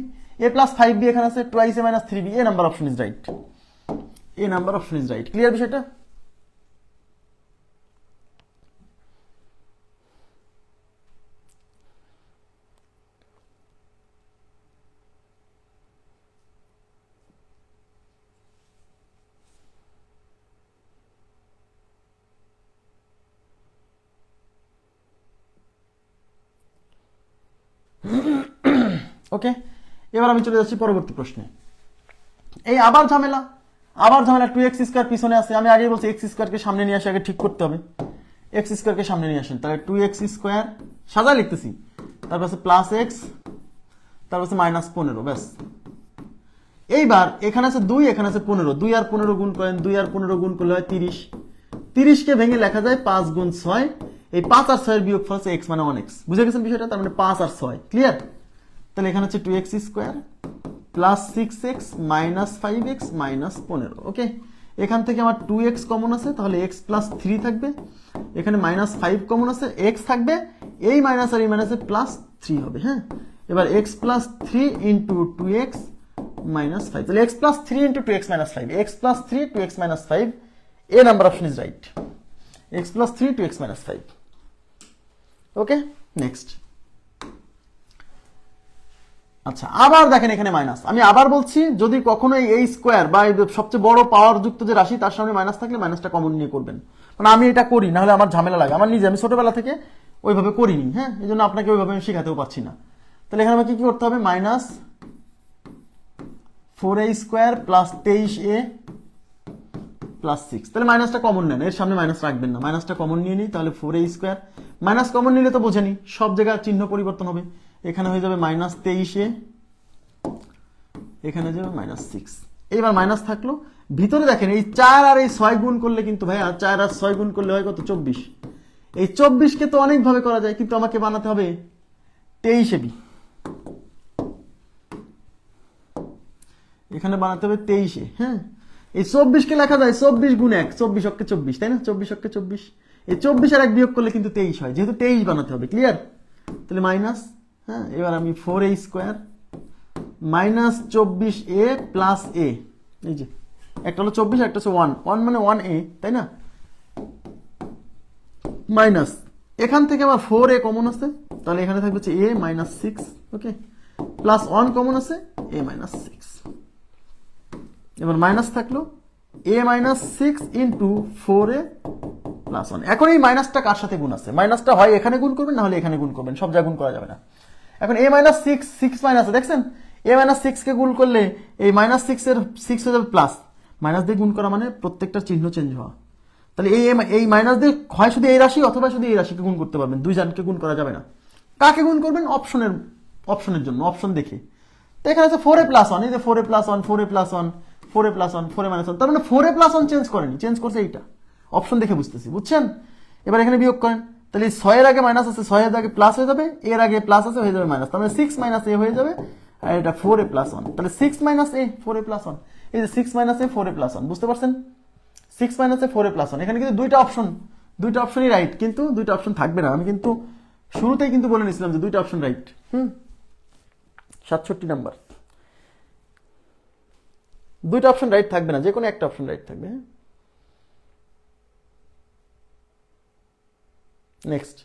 S1: a plus 5b এখানে আছে, twice a minus 3b, A number option is right, A number option is right. Clear বিষয়টা? Okay, এবার আমি চলে যাচ্ছি পরবর্তী প্রশ্নে। এই আবার ঝামেলা 2x স্কোয়ার পিছনে আছে, আমি আগেই বলছি x স্কোয়ারকে সামনে নিয়ে আসে, আগে ঠিক করতে হবে, x স্কোয়ারকে সামনে নিয়ে আসেন, তাহলে 2x স্কোয়ার সাজা লিখতেছি, তারপর আছে প্লাস x, তারপর আছে মাইনাস 15, ব্যাস। এইবার এখানে আছে 2, এখানে আছে 15, 2 আর 15 গুণ করেন, 2 আর 15 গুণ করলে হয় 30, 30 কে ভেঙে লেখা যায় 5 গুণ 6, এই 5 আর 6 এর বিয়োগফল হচ্ছে x মানে 1x, বুঝে গেছেন বিষয়টা? তার মানে 5 আর 6, ক্লিয়ার? তাহলে এখানে হচ্ছে 2x square plus 6x minus 5x minus 15, ওকে। এখান থেকে আমার 2x কমন আছে, তাহলে x প্লাস 3 থাকবে, এখানে মাইনাস 5 কমন আছে, x থাকবে, এই মাইনাস আর এই মাইনাসে প্লাস 3 হবে, হ্যাঁ। এবার x plus 3 into 2x minus 5, তাহলে x plus 3 into 2x minus 5, x plus 3 2x minus 5, A number option is right, x plus 3 2x minus 5, okay. Next, আচ্ছা আবার দেখেন এখানে মাইনাস, আমি আবার বলছি যদি কখনো এই স্কোয়ার বা সবচেয়ে বড় পাওয়ার যুক্ত যে রাশি তার সামনে মাইনাস থাকলে মাইনাসটা কমন নিয়ে করবেন, মানে আমি এটা করি, না হলে আমার ঝামেলা লাগে, আমার নিজে আমি ছোটবেলা থেকে ওইভাবে করিনি, হ্যাঁ, এই জন্য আপনাকে ওইভাবে আমি শেখাতেও পারছি না। তাহলে এখানে আমাকে কি করতে হবে, minus 4a square plus 23a plus 6, তাহলে মাইনাসটা কমন নেন, এর সামনে মাইনাস রাখবেন না, মাইনাসটা কমন নিয়ে নিই, তাহলে 4a স্কোয়ার, মাইনাস কমন নিলে তো বোঝেনি সব জায়গায় চিহ্ন পরিবর্তন হবে, এখানে হয়ে যাবে মাইনাস 23a, এখানে যাবে মাইনাস 6, এইবার মাইনাস থাকলো, ভিতরে দেখেন এই 4 আর এই 6 গুণ করলে কিন্তু ভাই, আর 4 আর 6 গুণ করলে হয় কত, 24, এই 24 কে তো অনেক ভাবে করা যায়, কিন্তু আমাকে বানাতে হবে 23ab, এখানে বানাতে হবে 23a, হ্যাঁ। এই 24 কে লেখা যায় 24 গুণ 1, 24 অক্ষে 24, তাই না, 24 অক্ষে 24, এই 24 আর 1 বিয়োগ করলে কিন্তু 23 হয়, যেহেতু 23 বানাতে হবে, ক্লিয়ার? তাহলে মাইনাস, হ্যাঁ। এবার আমি 4a square minus 24a plus a, এই যে একটা হলো 24 একটা হচ্ছে 1 মানে 1a, তাই না, মাইনাস এখান থেকে আবার 4a কমন আছে, তাহলে এখানে থাকবে হচ্ছে a minus 6, okay, plus 1 common আছে a মাইনাস 6, এবার মাইনাস থাকলো a minus 6 into 4a plus 1। এখন এই মাইনাসটা কার সাথে গুণ আছে? মাইনাসটা হয় এখানে গুণ করবেন, না হলে এখানে গুণ করবেন, সব জায়গায় গুণ করা যাবে না। এখন a মাইনাস 6 মাইনাস দেখছেন, a মাইনাস 6 কে গুণ করলে এই মাইনাস 6 এর 6 হয়ে যাবে প্লাস, মাইনাস দিয়ে গুণ করা মানে প্রত্যেকটার চিহ্ন চেঞ্জ হওয়া। তাহলে এই মাইনাস দিয়ে হয় শুধু এই রাশি অথবা শুধু এই রাশিকে গুণ করতে পারবেন, দুই জানকে গুণ করা যাবে না। কাকে গুণ করবেন? অপশনের জন্য, অপশন দেখে। তো এখানে আছে 4a প্লাস 1, এই যে 4a plus 1, 4a plus 1, 4a plus 1, 4a minus 1, তার মানে 4a প্লাস 1 চেঞ্জ করেনি, চেঞ্জ করছে এইটা, অপশন দেখে বুঝতেছি, বুঝছেন? এবার এখানে বিয়োগ করেন, তাহলে 6 এর আগে মাইনাস আছে, 6 এর আগে প্লাস হয়ে যাবে, এর আগে প্লাস আছে হয়ে যাবে মাইনাস, তার মানে 6 মাইনাস a হয়ে যাবে, আর এটা 4a প্লাস 1, তাহলে 6 মাইনাস a 4a প্লাস 1, এই যে 6 মাইনাস a 4a প্লাস 1, বুঝতে পারছেন? 6 মাইনাস a 4a প্লাস 1, এখানে কিন্তু দুইটা অপশনই রাইট, কিন্তু দুইটা অপশন থাকবে না, আমি কিন্তু শুরুতেই কিন্তু বলে নিয়েছিলাম যে দুইটা অপশন রাইট। 67 নাম্বার, দুইটা অপশন রাইট থাকবে না, যে কোনো একটা অপশন রাইট থাকবে। নেক্সট,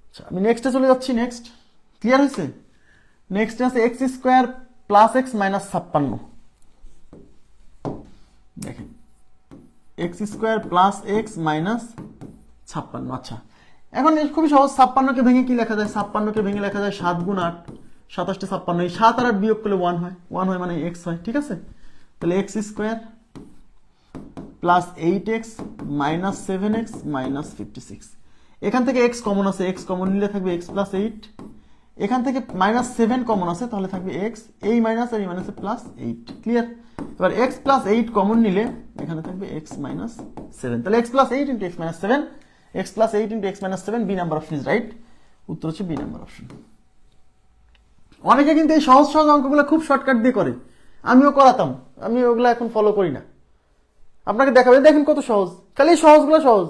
S1: আচ্ছা আমি নেক্সটে চলে যাচ্ছি। নেক্সট ক্লিয়ার হয়েছে? নেক্সট আছে x square plus x minus 56, দেখেন x square plus x minus 56। আচ্ছা এখন খুবই সহজ, 56কে ভেঙে কি লেখা যায়? 56কে ভেঙে লেখা যায় 7 গুণ 8, 27 56, এই 7 আর 8 বিয়োগ করলে 1 হয়, 1 হয় মানে এক্স হয়, ঠিক আছে? তাহলে x square plus 8x minus 7x minus 56, এখান থেকে x কমন আছে, x কমন নিলে থাকবে x প্লাস 8, এখান থেকে মাইনাস 7 কমন আছে, তাহলে থাকবে x, এই মাইনাস আর এই মাইনাসে প্লাস 8, ক্লিয়ার? এবার x প্লাস 8 কমন নিলে এখানে থাকবে x মাইনাস 7, তাহলে x plus 8 into x minus 7, x plus 8 into x minus 7, B number option is right, উত্তর হচ্ছে বি নাম্বার অপশন। অনেকে কিন্তু এই সহজ সহজ অঙ্কগুলো খুব শর্টকাট দিয়ে করে, আমিও করাতাম, আমি ওগুলো এখন ফলো করি না, আপনাকে দেখাবে, দেখেন কত সহজ, খালি সহজগুলো সহজ,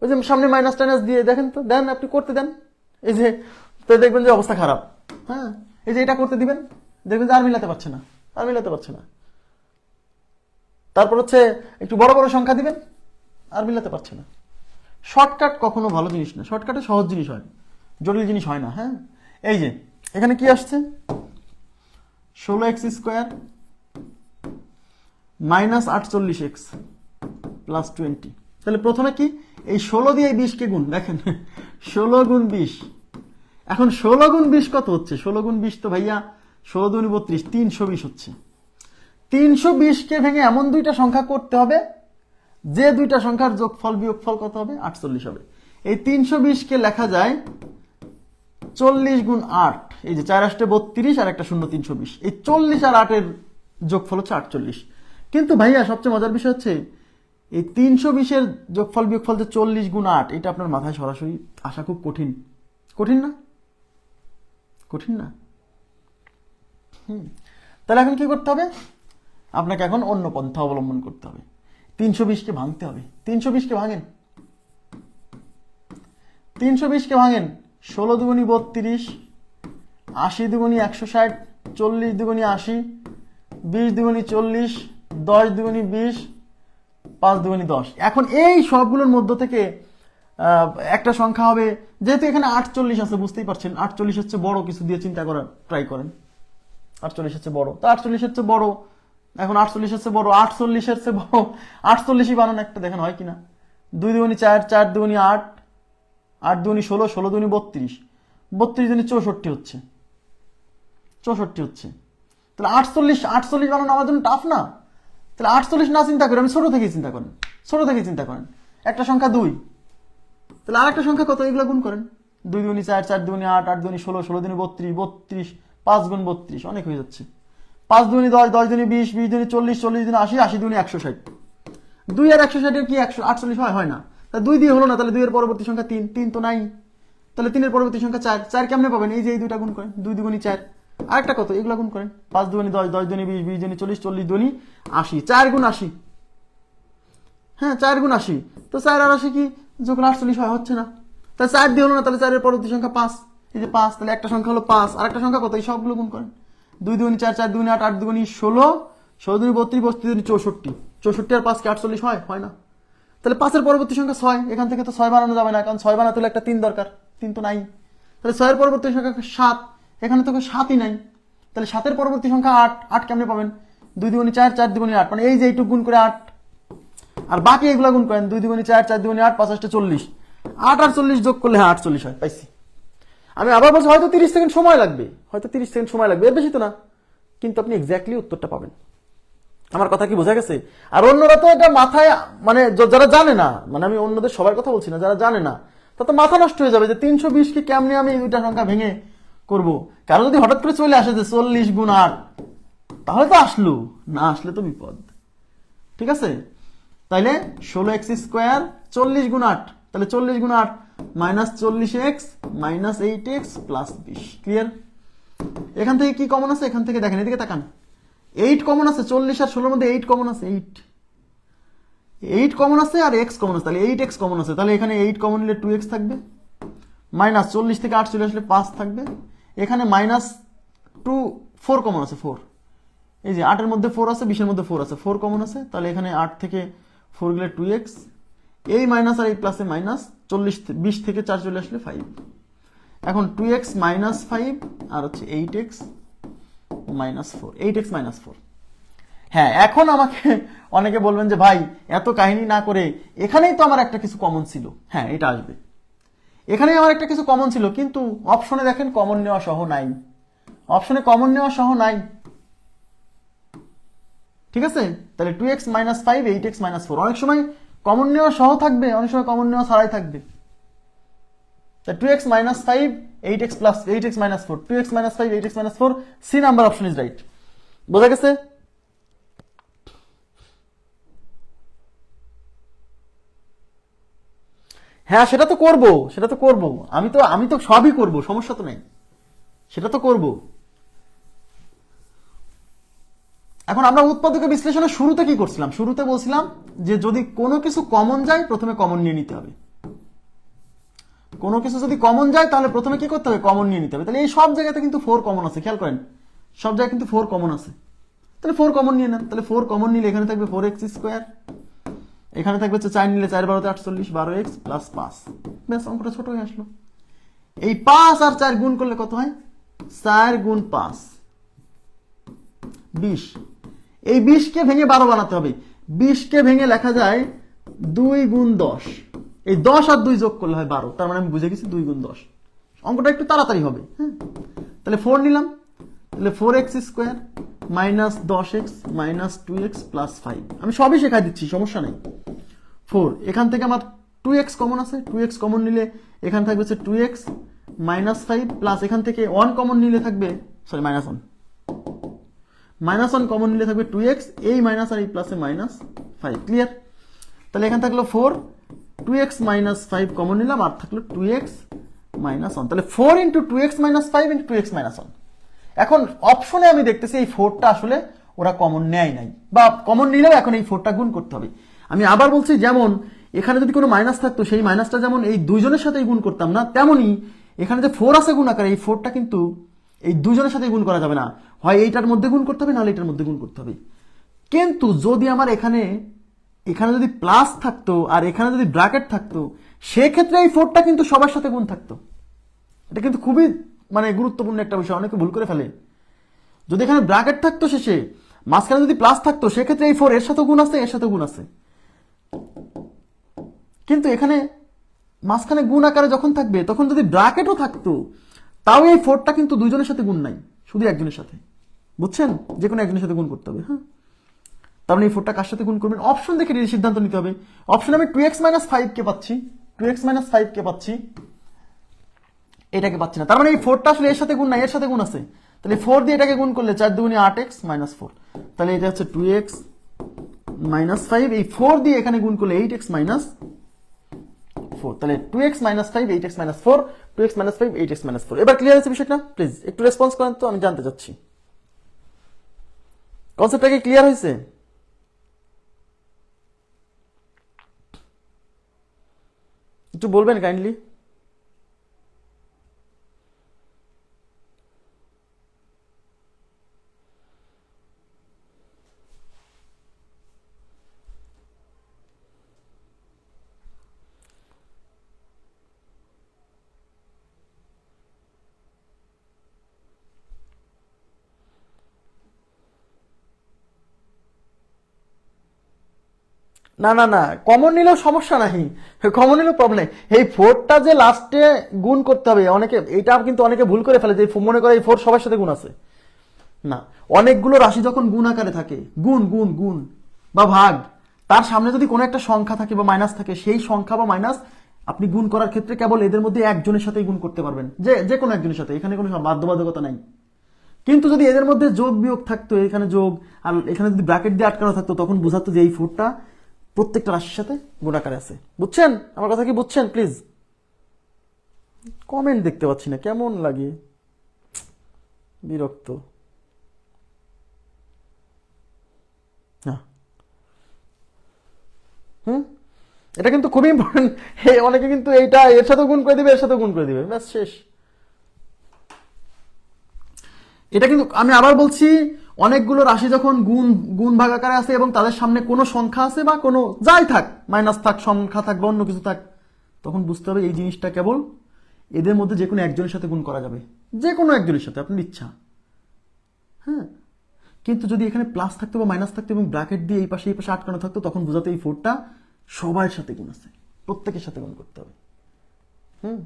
S1: ওই যে সামনে মাইনাস টাইনাস দিয়ে দেখেন তো, দেন আপনি করতে দেন, এই যে তো দেখবেন যে অবস্থা খারাপ, হ্যাঁ এই যে এটা করতে দিবেন, দেখবেন যে আর মিলাতে পারছে না, তারপর হচ্ছে একটু বড় বড় সংখ্যা দিবেন, আর মিলাতে পারছে না। শর্টকাট কখনো ভালো জিনিস না, শর্টকাটে সহজ জিনিস হয়, জটিল জিনিস হয় না। হ্যাঁ এই যে এখানে কি আসছে, 16x square minus 48x plus 20, তাহলে প্রথমে কি এই 16 দিয়ে 20 কে গুণ, দেখেন 16 গুণ 20, এখন 16 গুণ 20 কত হচ্ছে? 16 গুণ 20 তো ভাইয়া 16 দুগুণ 32, 320 হচ্ছে। 320 কে ভেঙে এমন দুইটা সংখ্যা করতে হবে যে দুইটা সংখ্যার যোগফল বিয়োগফল কত হবে? 48 হবে। এই 320 কে লেখা যায় 40 গুণ 8, এই যে 4 8 32 আর একটা 0 320, এই 40 আর 8 এর যোগফল হচ্ছে 48। কিন্তু ভাইয়া সবচেয়ে মজার বিষয় হচ্ছে এই 320 এর যোগফল বিয়োগফল যে 40 গুণ 8, এটা আপনার মাথায় সরাসরি আসা খুব কঠিন, কঠিন না? তাহলে এখন কি করতে হবে? আপনাকে এখন অন্য পন্থা অবলম্বন করতে হবে, 320 কে ভাঙতে হবে। 320 কে ভাঙেন, 320 কে ভাঙেন, 16 দুগুণী 32, 80 দুগুণী 160, 40 দুগুণী 80, 20 দুগুণী 40, 10 দুগুণী 20, 5 দুগুণী 10। এখন এই সবগুলোর মধ্য থেকে একটা সংখ্যা হবে, যেহেতু এখানে 48 আছে, বুঝতেই পারছেন 48 হচ্ছে বড়, কিছু দিয়ে চিন্তা করার ট্রাই করেন, 48 হচ্ছে বড়, তো 48 হচ্ছে বড়, এখন 48 হচ্ছে বড়, 48 হচ্ছে বড়, 48ই বানানো একটা দেখেন হয় কিনা। 2 দুগুণী 4, 4 দুগুণী 8, 8 দুগুণী 16, 16 দুগুণী 32, 32 দুগুণী 64 হচ্ছে, 64 হচ্ছে। তাহলে 48 বানানো আমার জন্য টাফ না? তাহলে 48 না চিন্তা করে আমি ছোট থেকে চিন্তা করেন, একটা সংখ্যা 2, তাহলে আর একটা সংখ্যা কত, এগুলো গুণ করেন, 2 দুগুণী 4, 4 দুগুণী 8, 8 দুগুণী 16, 16 দুগুণী 32, 32, 5 গুণ 32 অনেক হয়ে যাচ্ছে, 5 দুগুণী 10, 10 দুগুণী 20, 20 দুগুণী 40, 40 দুগুণী 80, 80 দুগুণী 160, 2 আর 160 এর কি 148 হয় না? তাহলে 2 দিয়ে হলো না, তাহলে 2 এর পরবর্তী সংখ্যা 3, 3 তো নাই, তাহলে 3 এর পরবর্তী সংখ্যা 4, 4 কেমনে পাবেন? এই যে এই দুইটা গুণ করেন, 2 দুগুণী 4, আরেকটা কত, এগুলা গুণ করেন, 5 দুগুণী 10, 10 দুগুণী 20, 20 দুগুণী 40, 40 দুগুণী 80, 4 গুণ 80, হ্যাঁ 4 গুণ 80, তো 4 আর 80 কি যোগ 48 হয়? হচ্ছে না, তাহলে 4 দিয়ে হলো না, তাহলে 4 এর পরবর্তী সংখ্যা 5, এই যে 5, তাহলে একটা সংখ্যা হলো 5, আর একটা সংখ্যা কত, এই সবগুলো গুণ করেন। 2 দুগুণি 4, 4 দুগুণি 8, 8 দুগুণি 16, 16 দুগুণি 32, 32 দুগুণি 64, 64 আর 5 কে 48 হয়? হয় না। তাহলে 5 এর পরবর্তী সংখ্যা 6, এখান থেকে তো 6 বানানো যাবে না, কারণ 6 বানাতে হলে একটা 3 দরকার, 3 তো নাই। তাহলে 6 এর পরবর্তী সংখ্যা 7, এখানে তো 7ই নাই। তাহলে 7 এর পরবর্তী সংখ্যা 8, 8 কেমনে পাবেন? 2 দুগুণি 4, 4 দুগুণি 8, মানে এই যে এইটুকু গুণ করে 8, আর বাকি এগুলা গুণ করেন। 2 দুগুণি 4, 4 দুগুণি 8, 5 8 40, 8 আর 40 যোগ করলে 48 হয়, পাইছি। আমি আবার বলছি হয়তো 30 সেকেন্ড সময় লাগবে, হয়তো 30 সেকেন্ড সময় লাগবে, এর বেশি তো না, কিন্তু আপনি এক্স্যাক্টলি উত্তরটা পাবেন। আমার কথা কি বোঝা গেছে? আর অন্যরা তো এটা মাথায়, মানে যারা জানে না, মানে আমি অন্যদের সবার কথা বলছি না, যারা জানে না, তা তো মাথা নষ্ট হয়ে যাবে যে 320 কে কেমনে আমি দুইটা সংখ্যা ভেঙে করব। কারণ যদি হঠাৎ করে চলে আসে যে 40 গুণ 8, তাহলে তো আসলো, না আসলে তো বিপদ। ঠিক আছে, তাইলে 16x স্কোয়ার 40 গুণ 8, তাহলে 40 গুণ 8 minus 40x minus 8x plus 20। Clear? এখান থেকে কি কমন আছে? এখান থেকে দেখেন, এদিকে তাকান, 8 কমন আছে। 40 আর 16 মধ্যে 8 কমন আছে, 8 কমন আছে, আর x কমন আছে, তাহলে 8x কমন আছে। তাহলে এখানে 8 কমন নিলে 2x থাকবে, মাইনাস 40 থেকে 8 চলে আসলে 5 থাকবে। এখানে মাইনাস 2, 4 কমন আছে, 4, এই যে 8 এর মধ্যে 4 আছে, 20 এর মধ্যে 4 আছে, 4 কমন আছে। তাহলে এখানে 8 থেকে 4 গেলে 2x, এই মাইনাস আর এই প্লাসে মাইনাস, 20 থেকে 4 চলে আসলে 5। এখন 2x মাইনাস 5 আর হচ্ছে 8x মাইনাস 4, 8x মাইনাস 4। হ্যাঁ, এখন আমাকে অনেকে বলবেন যে ভাই এত কাহিনী না করে এখানেই তো আমার একটা কিছু কমন ছিল। হ্যাঁ, এটা আসবে, এখানেই আমার একটা কিছু কমন ছিল, কিন্তু অপশনে দেখেন কমন নেওয়া সহ নাই, অপশনে কমন নেওয়া সহ নাই। ঠিক আছে, তাহলে 2x মাইনাস 5, 8x মাইনাস 4, অনেক সময় কমন নেওয়া সহ থাকবে, অনেক সময় কমন নেওয়া ছাড়াই থাকবে। তাই 2x minus 5, 8x plus 8x minus 4, 2x minus 5, 8x minus 4, C number option is right. বোঝা গেছে? হ্যাঁ, সেটা তো করব, সেটা তো করব, আমি তো সবই করব, সমস্যা তো নেই, সেটা তো করব। এখন আমরা উৎপাদক বিশ্লেষণের শুরুতে কি করছিলাম? শুরুতে বলছিলাম যে যদি কোনো কিছু কমন যায় প্রথমে কমন নিয়ে নিতে হবে। কোনো কিছু যদি কমন যায় তাহলে প্রথমে কি করতে হবে? কমন নিয়ে নিতে হবে। তাহলে এই সব জায়গাতে কিন্তু 4 কমন আছে, খেয়াল করেন, সব জায়গায় কিন্তু 4 কমন আছে। তাহলে 4 কমন নিয়ে নেন। তাহলে 4 কমন নিলে এখানে থাকবে 4x স্কোয়ার, এখানে থাকবে হচ্ছে 4 নিলে 4 12 48, 12x প্লাস 5। ব্যাস, অঙ্কটা ছোট হয়ে আসলো। এই 5 আর 4 গুণ করলে কত হয়? 4 গুণ 5 20। এই 20 কে ভেঙে 12 বানাতে হবে। 20 কে ভেঙে লেখা যায় 2 গুণ 10। এই 10 আর 2 যোগ করলে হয় 12, তার মানে আমি বুঝে গেছি 2 গুণ 10। অঙ্কটা একটু তাড়াতাড়ি হবে। হ্যাঁ, তাহলে 4 নিলাম, তাহলে 4x square minus 10x minus 2x plus 5। আমি সবই শেখাই দিচ্ছি, সমস্যা নেই। 4, এখান থেকে আমার 2x কমন আছে, 2x কমন নিলে এখানে থাকবে হচ্ছে 2x মাইনাস 5 প্লাস এখান থেকে 1 কমন নিলে থাকবে, সরি মাইনাস 1, মাইনাস 1 কমন নিলে থাকবে 2x, এই মাইনাস আর এই প্লাসে মাইনাস 5। ক্লিয়ার? তাহলে এখানে থাকলো 4, 2x মাইনাস 5 কমন নিলাম, আর থাকলো 2x মাইনাস 1। তাহলে 4 into 2x minus 5 into 2x minus 1। এখন অপশনে আমি দেখতেছি এই 4টা আসলে ওরা কমন নেয় নাই, বা কমন নিলেও এখন এই 4টা গুণ করতে হবে। আমি আবার বলছি, যেমন এখানে যদি কোনো মাইনাস থাকতো সেই মাইনাসটা যেমন এই দুইজনের সাথেই গুণ করতাম না, তেমনি এখানে যে 4 আছে গুণ আকারে, এই 4টা কিন্তু এই দুজনের সাথে গুণ করা যাবে না, হয় এইটার মধ্যে গুণ করতে হবে, নাহলে এটার মধ্যে গুণ করতে হবে। কিন্তু যদি আমার এখানে যদি প্লাস থাকতো আর এখানে যদি ব্র্যাকেট থাকতো, সেক্ষেত্রে এই 4টা কিন্তু সবার সাথে গুণ থাকতো। এটা কিন্তু খুবই মানে গুরুত্বপূর্ণ একটা বিষয়, অনেকে ভুল করে ফেলে। যদি এখানে ব্র্যাকেট থাকতো শেষে, মাঝখানে যদি প্লাস থাকতো, সেক্ষেত্রে এই 4 এর সাথে গুণ আছে, এর সাথে গুণ আছে। কিন্তু এখানে মাঝখানে গুণ আকারে যখন থাকবে, তখন যদি ব্র্যাকেটও থাকতো, তাও এই 4টা কিন্তু দুইজনের সাথে গুণ নাই, শুধু একজনের সাথে। বুঝছেন? যে কোনো একজনের সাথে গুণ করতে হবে। হ্যাঁ, তার মানে এই 4টা কার সাথে গুণ করবেন অপশন দেখে সিদ্ধান্ত নিতে হবে। অপশনে আমি 2x মাইনাস 5 কে পাচ্ছি, 2x মাইনাস 5 কে পাচ্ছি, এটাকে পাচ্ছি না। তার মানে এই 4টা আসলে এর সাথে গুণ নাই, এর সাথে গুণ আছে। তাহলে 4 দিয়ে এটাকে গুণ করলে 4 দুগুণে 8x মাইনাস 4, তাহলে এটা হচ্ছে 2x মাইনাস 5। এই 4 দিয়ে এখানে গুণ করলে 8x মাইনাস 4, তাহলে 2x minus 5 8x minus 4, 2x minus 5 8x minus 4। এবার ক্লিয়ার হয়েছে বিষয়টা? প্লিজ একটু রেসপন্স করেন তো, আমি জানতে চাচ্ছি কনসেপ্টটা কি ক্লিয়ার হয়েছে? একটু বলবেন কাইন্ডলি। না না না, কমন নিলেও সমস্যা নাই, কমন নিলেও প্রবলেম নেই। এই ফোরটা যে লাস্টে গুণ করতে হবে, অনেকে এটা কিন্তু অনেকে ভুল করে ফেলে যে মনে করে এই ফোর সবার সাথে গুণ আছে। না, অনেকগুলো রাশি যখন গুণ আকারে থাকে, গুণ গুণ গুণ বা ভাগ, তার সামনে যদি কোনো একটা সংখ্যা থাকে বা মাইনাস থাকে, সেই সংখ্যা বা মাইনাস আপনি গুণ করার ক্ষেত্রে কেবল এদের মধ্যে একজনের সাথেই গুণ করতে পারবেন, যে কোনো একজনের সাথে, এখানে কোনো বাধ্যবাধকতা নাই। কিন্তু যদি এদের মধ্যে যোগ বিয়োগ থাকতো, এখানে যোগ আর এখানে যদি ব্র্যাকেট দিয়ে আটকানো থাকতো, তখন বোঝাতো যে এই ফোরটা প্রত্যেকটা রাশির সাথে গুণ আকারে আছে। বুঝছেন আমার কথা কি? বুঝছেন? প্লিজ কমেন্ট দেখতে পাচ্ছি না, কেমন লাগে, বিরক্ত। না, এটা কিন্তু খুবই ইম্পর্টেন্ট। অনেকে কিন্তু এইটা এর সাথে গুণ করে দিবে, এর সাথে গুণ করে দিবে, ব্যাস শেষ। এটা কিন্তু আমি আবার বলছি, অনেকগুলো রাশি যখন গুণ গুণ ভাগাকারে আছে এবং তাদের সামনে কোনো সংখ্যা আছে বা কোনো যাই থাক, মাইনাস থাক, সংখ্যা থাক বা অন্য কিছু থাক, তখন বুঝতে হবে এই জিনিসটা কেবল এদের মধ্যে যে কোনো একজনের সাথে গুণ করা যাবে, যে কোনো একজনের সাথে আপনার ইচ্ছা। হ্যাঁ, কিন্তু যদি এখানে প্লাস থাকতো বা মাইনাস থাকতো এবং ব্র্যাকেট দিয়ে এই পাশে আটকানো থাকতো, তখন বোঝাতে এই ফোরটা সবার সাথে গুণ আছে, প্রত্যেকের সাথে গুণ করতে হবে। হুম,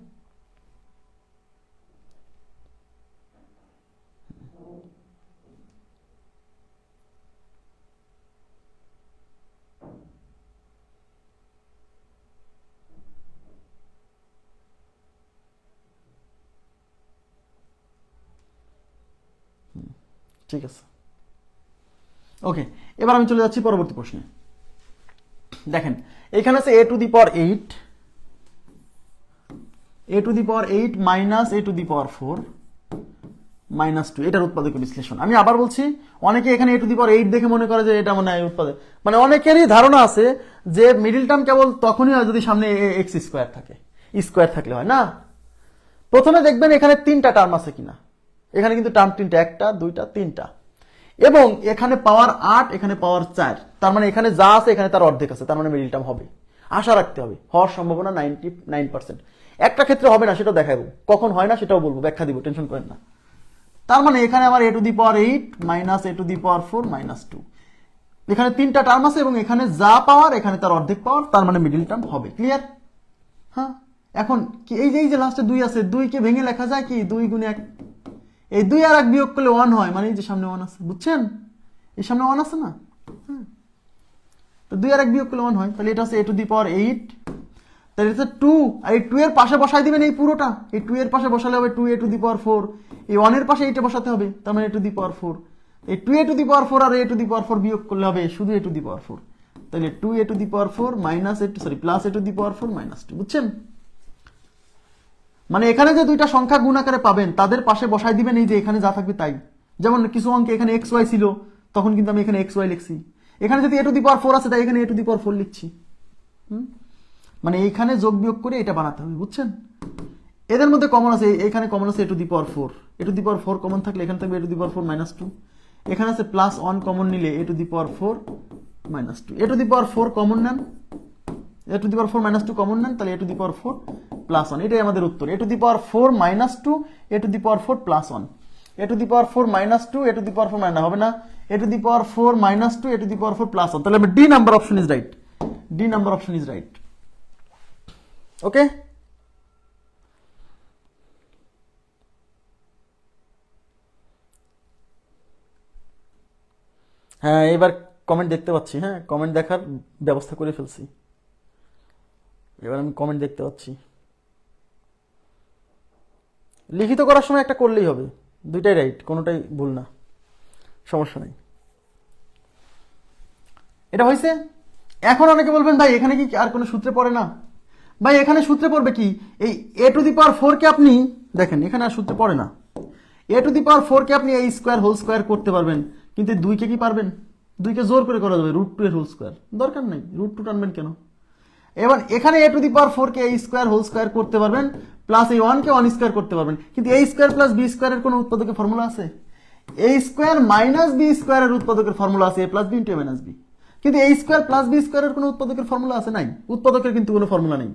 S1: ঠিক আছে, ওকে। এবার আমি চলে যাচ্ছি পরবর্তী প্রশ্নে। দেখেন, এখানে আছে a to the power 8, a to the power 8 minus a to the power 4 minus 2, এটার উৎপাদক বিশ্লেষণ। আমি আবার বলছি, অনেকে এখানে a টু দি পাওয়ার 8 দেখে মনে করে যে এটা মনে হয় উৎপাদক, মানে অনেকেরই ধারণা আছে যে মিডিল টার্ম কেবল তখনই হয় যদি সামনে এক্স স্কোয়ার থাকে, স্কোয়ার থাকলে হয় না। প্রথমে দেখবেন এখানে তিনটা টার্ম আছে কিনা, এখানে কিন্তু টার্ম তিনটা, একটা দুইটা তিনটা, এবং এখানে পাওয়ার 8, এখানে পাওয়ার 4, তার মানে এখানে যা আছে এখানে তার অর্ধেক আছে, তার মানে মিডিল টার্ম হবে, আশা রাখতে হবে, হওয়ার সম্ভাবনা 99%। একটা ক্ষেত্রে হবে না, সেটাও দেখাবো, কখন হয় না সেটাও বলবো, ব্যাখ্যা দিব, টেনশন করেন না। তার মানে এখানে আমার a to the power 8 minus a to the power 4 minus 2, এখানে তিনটা টার্ম আছে এবং এখানে যা পাওয়ার এখানে তার অর্ধেক পাওয়ার, তার মানে মিডিল টার্ম হবে। ক্লিয়ার? হ্যাঁ, এখন কি এই যে লাস্টে 2 আছে, 2 কে ভেঙে লেখা যায় কি 2 গুণে 1, এই 2 আর 1 বিয়োগ করলে 1 হয়, মানে এই যে সামনে 1 আছে, বুঝছেন? এই সামনে 1 আছে না, তো 2 আর 1 বিয়োগ করলে 1 হয়, তাহলে এটা হচ্ছে a টু দি পাওয়ার 8, তাহলে এটা 2, আর এই 2 এর পাশে বসাই দিবেন এই পুরোটা, এই 2 এর পাশে বসালে হবে 2a টু দি পাওয়ার 4, এই 1 এর পাশে এইটা বসাতে হবে, তার মানে a টু দি পাওয়ার 4, এই 2a টু দি পাওয়ার 4 আর a টু দি পাওয়ার 4 বিয়োগ করলে হবে শুধু a টু দি পাওয়ার 4, তাহলে 2a to the power 4 minus plus a to the power 4 minus 2, বুঝছেন? মানে এখানে যে দুইটা সংখ্যা গুণ আকারে পাবেন, তাদের পাশে বসাই দিবেন এই যে এখানে যা থাকবে তাই। যেমন কিছু অঙ্কে এখানে এক্স ওয়াই ছিল, তখন কিন্তু আমি এখানে এক্স ওয়াই লিখছি, এখানে যদি a টু দি পাওয়ার 4 আছে তাই এখানে a টু দি পাওয়ার 4 লিখছি। মানে এইখানে যোগ বিয়োগ করে এটা বানাতে হবে, বুঝছেন? এদের মধ্যে কমন আছে, এখানে কমন আছে a to the power 4, a to the power 4 common থাকলে এখানে থাকবে a to the power 4 minus 2, এখানে আছে প্লাস 1 কমন নিলে a to the power 4 minus 2, a to the power 4 common নেন, a to the power 4 minus 2 common নেন, তাহলে a to the power 4 plus 1, এটাই আমাদের উত্তর। a to the power 4 minus 2, a to the power 4 plus 1, a to the power 4 minus 2, a to the power 4 minus হবে না, a to the power 4 minus 2, a to the power 4 plus 1, তাহলে D number option is right, D number option is right. Okay, হ্যাঁ এবার comment দেখতে পাচ্ছি, হ্যাঁ comment দেখার ব্যবস্থা করে ফেলছি, এবার আমি কমেন্ট দেখতে পাচ্ছি। লিখিত করার সময় একটা করলেই হবে, দুইটাই রাইট, কোনোটাই ভুল না, সমস্যা নেই। এটা হয়েছে। এখন অনেকে বলবেন ভাই এখানে কি আর কোনো সূত্রে পড়ে না? ভাই এখানে সূত্রে পড়বে কি, এই a টু দি পাওয়ার 4 কে আপনি দেখেন এখানে আর সূত্রে পড়ে না, a টু দি পাওয়ার 4 কে আপনি a স্কোয়ার হোল স্কোয়ার করতে পারবেন, কিন্তু 2 কে কি পারবেন? 2 কে জোর করে করা যাবে, √2 এর হোল স্কোয়ার, দরকার নেই √2 টানবেন কেন? এবার এখানে a টু দি পাওয়ার 4 কে a স্কোয়ার হোল স্কোয়ার করতে পারবেন, প্লাস এই 1 কে 1 স্কোয়ার করতে পারবেন, কিন্তু a স্কোয়ার প্লাস b স্কোয়ারের কোনো উৎপাদকের ফর্মুলা আছে? a স্কোয়ার মাইনাস b স্কোয়ারের উৎপাদকের ফর্মুলা আছে a plus b into a minus b, কিন্তু a স্কোয়ার প্লাস b স্কোয়ারের কোনো উৎপাদকের ফর্মুলা আছে? নাই, উৎপাদকের কিন্তু কোনো ফর্মুলা নেই,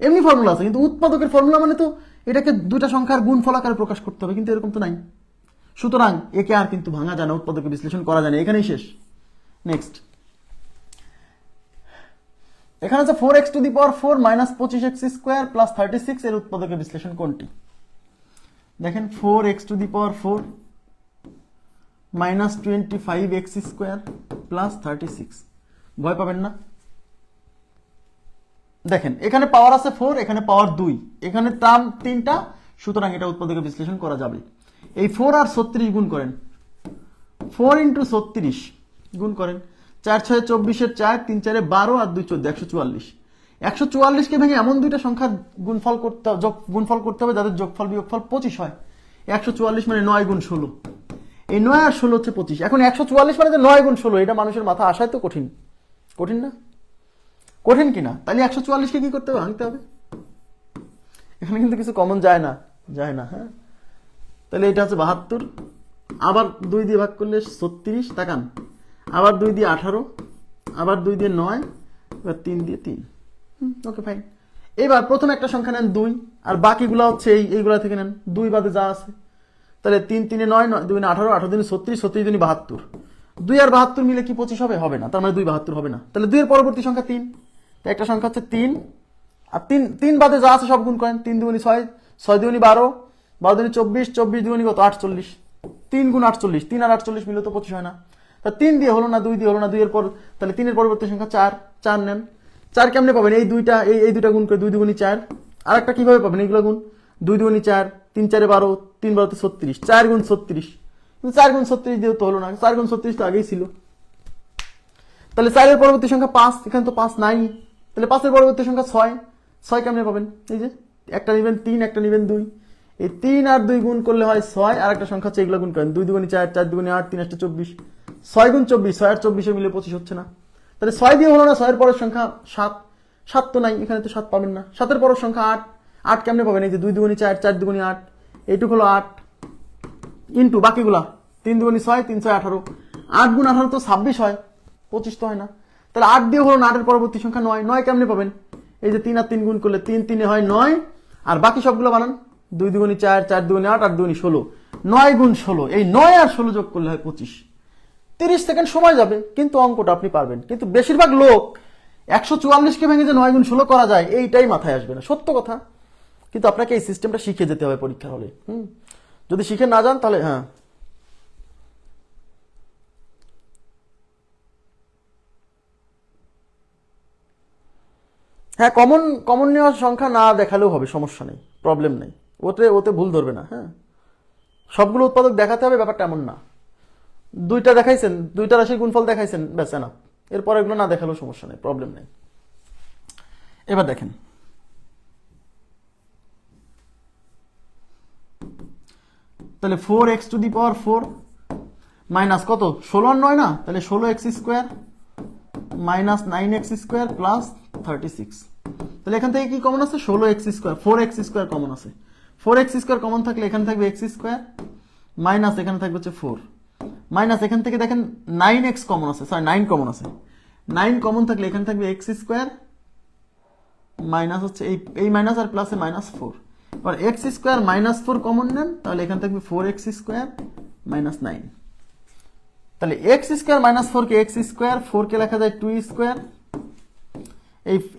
S1: এমনি ফর্মুলা আছে, কিন্তু উৎপাদকের ফর্মুলা মানে তো এটাকে দুইটা সংখ্যার গুণফল আকারে প্রকাশ করতে হবে, কিন্তু এরকম তো নাই। সুতরাং একে আর কিন্তু ভাঙা যায় না, উৎপাদকে বিশ্লেষণ করা যায় না, এখানেই শেষ। নেক্সট, এখানে আছে 4x⁴ মাইনাস 25x² প্লাস 36 এর উৎপাদকে বিশ্লেষণ কোনটি? দেখেন 4x⁴ মাইনাস 25x² প্লাস 36, ভয় পাবেন না। দেখেন এখানে পাওয়ার আছে 4, এখানে পাওয়ার 2, এখানে টার্ম 3টা, সুতরাং এটা উৎপাদকে বিশ্লেষণ করা যাবে। এই 4 আর 36 গুণ করেন, 4 × 36 গুণ করেন, 4 × 6 = 24, 4 3 × 4 = 12 আর 2 = 14, 144। 144কে ভেঙে এমন দুইটা সংখ্যার গুণফল করতে হবে যাদের যোগফল বিয়োগফল 25 হয়। 144 মানে 9 × 16, এই 9 আর 16 হচ্ছে 25। এখন 144 মানে যে 9 × 16, এটা মানুষের মাথা আসায় তো কঠিন, কঠিন না? কঠিন কিনা? তাহলে 144কে কি করতে হবে? ভাঙতে হবে। এখানে কিন্তু কিছু কমন যায় না, যায় না। হ্যাঁ, তাহলে এটা হচ্ছে 72, আবার 2 দিয়ে ভাগ করলে 36, তাকান, আবার 2 দিয়ে 18, আবার 2 দিয়ে 9, এবার 3 দিয়ে 3। Okay fine. এবার প্রথম একটা সংখ্যা নেন 2, আর বাকিগুলো হচ্ছে এইগুলা থেকে নেন, 2 বাদে যা আছে। তাহলে 3 3 9, 9 2 18, 18 2 36, 36 2 72। 2 আর 72 মিলে কি 25 হবে? হবে না, তার মানে 2 72 হবে না। তাহলে 2 এর পরবর্তী সংখ্যা 3, তাই একটা সংখ্যা হচ্ছে 3, আর 3 বাদে যা আছে সব গুণ করেন, 3 2 6, 6 2 12, 12 2 24, 24 2 কত? 48। 3 × 48, 3 আর 48 মিলে তো 25 হয় না। তা 3 দিয়ে হলো না, 2 দিয়ে হলো না, 2 এর পর তাহলে 3 এর পরবর্তী সংখ্যা 4, 4 নেন। 4 কেমনে পাবেন? এই দুইটা গুণ করে 2 2 4। আর একটা কিভাবে পাবেন? এইগুলো গুণ, 2 2 4, 3 4 12, 3 12 36, 4 × 36। কিন্তু 4 × 36 দিয়ে তো হলো না, 4 × 36 তো আগেই ছিল। তাহলে 4 এর পরবর্তী সংখ্যা 5, এখানে তো 5 নাই। তাহলে 5 এর পরবর্তী সংখ্যা 6, 6 কেমনে পাবেন? এই যে একটা নেবেন 3, একটা নেবেন 2, এই 3 আর 2 গুণ করলে হয় 6, আর একটা সংখ্যা হচ্ছে এগুলো গুণ করেন, 2 2 4, 4 2 8, 3 8 24, 6 × 24, 6 আর 24 মিলে 25 হচ্ছে না। তাহলে 6 দিয়ে হলো না, 6 এর পরের সংখ্যা 7, 7 তো নাই, এখানে তো 7 পাবেন না। 7 এর পরের সংখ্যা 8, 8 কেমনে পাবেন? এই যে 2 2 4, 4 2 8, এইটুকু হলো 8, ইন্টু বাকিগুলা 3 2 6, 3 6 18, 8 × 18 তো 26 হয়, 25 তো হয় না। তাহলে 8 দিয়ে হলো না, 8 এর পরবর্তী সংখ্যা 9, 9 কেমনে পাবেন? এই যে 3 আর 3 গুণ করলে 3 3 হয় 9, আর বাকি সবগুলো বানান, 2 2 4, 4 2 8, 8 2 16, 9 × 16, এই 9 আর 16 যোগ করলে হয় 25। 30 সেকেন্ড সময় যাবে, কিন্তু অঙ্কটা আপনি পারবেন। কিন্তু বেশিরভাগ লোক 144কে ভেঙে যে 9 × 16 করা যায়, এইটাই মাথায় আসবে না, সত্য কথা। কিন্তু আপনাকে এই সিস্টেমটা শিখে যেতে হবে পরীক্ষার হলে। যদি শিখে না যান তাহলে হ্যাঁ কমন নেওয়ার সংখ্যা না দেখালেও হবে, সমস্যা নেই, প্রবলেম নেই, ওতে ভুল ধরবে না। হ্যাঁ, সবগুলো উৎপাদক দেখাতে হবে, ব্যাপারটা এমন না। 2টা দেখাইছেন, 2টা রাশির গুণফল দেখাইছেন, ব্যাস না, এরপর এগুলো না দেখালেও সমস্যা নেই, প্রবলেম নেই। এবার দেখেন, তাহলে 4x⁴ মাইনাস কত? 16 আর 9 না, তাহলে 16x² মাইনাস 9x² প্লাস 36। তাহলে এখান থেকে কি কমন আছে? 16x², 4x² কমন আছে। 4x² কমন থাকলে এখানে থাকবে x², মাইনাস এখানে থাকবে হচ্ছে 4, মাইনাস এখান থেকে দেখেন 9x কমন আছে, সরি 9 কমন আছে। 9 কমন থাকলে এখানে থাকবে x², মাইনাস হচ্ছে এই মাইনাস আর প্লাসে -4। এবার x² -4 কমন নেন, তাহলে এখানে থাকবে 4x² -9। তাহলে x² -4 কে x², 4 কে লেখা যায় 2²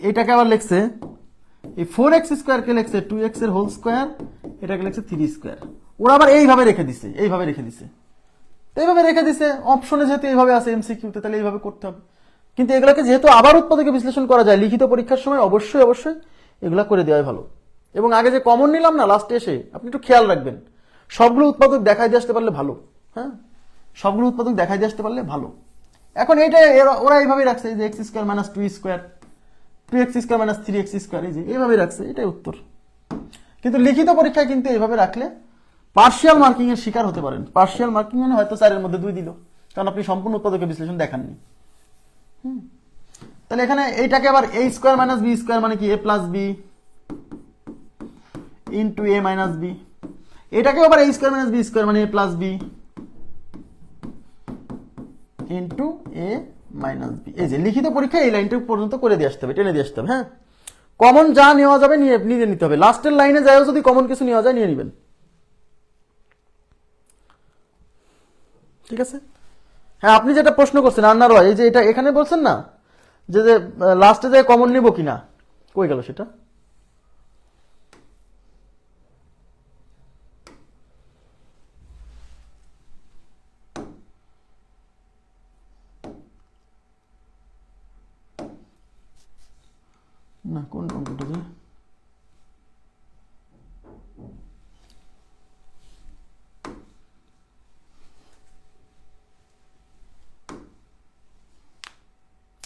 S1: এইটাকে আবার লিখছে, এই 4x² কে লিখছে 2x এর হোল স্কয়ার, এটাকে লিখছে 3²। ওরা আবার এইভাবে রেখে দিছে, এইভাবে রেখে দিছে অপশনে, যেহেতু এইভাবে আছে এমসিকিউতে, তাহলে এইভাবে করতে হবে। কিন্তু এগুলোকে যেহেতু আবার উৎপাদকে বিশ্লেষণ করা যায় লিখিত পরীক্ষার সময়, অবশ্যই এগুলা করে দেওয়াই ভালো। এবং আগে যে কমন নিলাম না লাস্টে এসে, আপনি একটু খেয়াল রাখবেন, সবগুলো উৎপাদক দেখাই দিয়ে আসতে পারলে ভালো। হ্যাঁ, সবগুলো উৎপাদক দেখাই দিয়ে আসতে পারলে ভালো। এখন এইটা ওরা এইভাবে রাখছে যে x² - 2², 2x² - 3x², এই যে এইভাবে রাখছে, এটাই উত্তর। কিন্তু লিখিত পরীক্ষায় কিন্তু এইভাবে রাখলে পার্শিয়াল মার্কিং এর শিকার হতে পারেন। পার্শিয়াল মার্কিং মানে হয়তো 4 এর মধ্যে 2 দিল, কারণ আপনি সম্পূর্ণ উৎপাদকের বিশ্লেষণ দেখাননি। তাহলে এখানে এইটাকে আবার a² - b² মানে কি a + b into a - b, এটাকে আবার a² - b² মানে a + b into a - b। এই যে লিখিত পরীক্ষায় এই লাইনটা পর্যন্ত করে দিয়ে আসতে হবে, টেনে দিয়ে আসতে হবে। হ্যাঁ, কমন যা নেওয়া যাবে নিয়ে নিতে হবে, লাস্টের লাইনে যায়ও যদি কমন কিছু নেওয়া যায় নিয়ে নেবেন। ঠিক আছে? হ্যাঁ, আপনি যেটা প্রশ্ন করছেন আন্নার হয়, এই যে এটা এখানে বলছেন না যে লাস্টে যে কমন নিব কিনা, কই গেল সেটা? না, কোন অঙ্কটা যে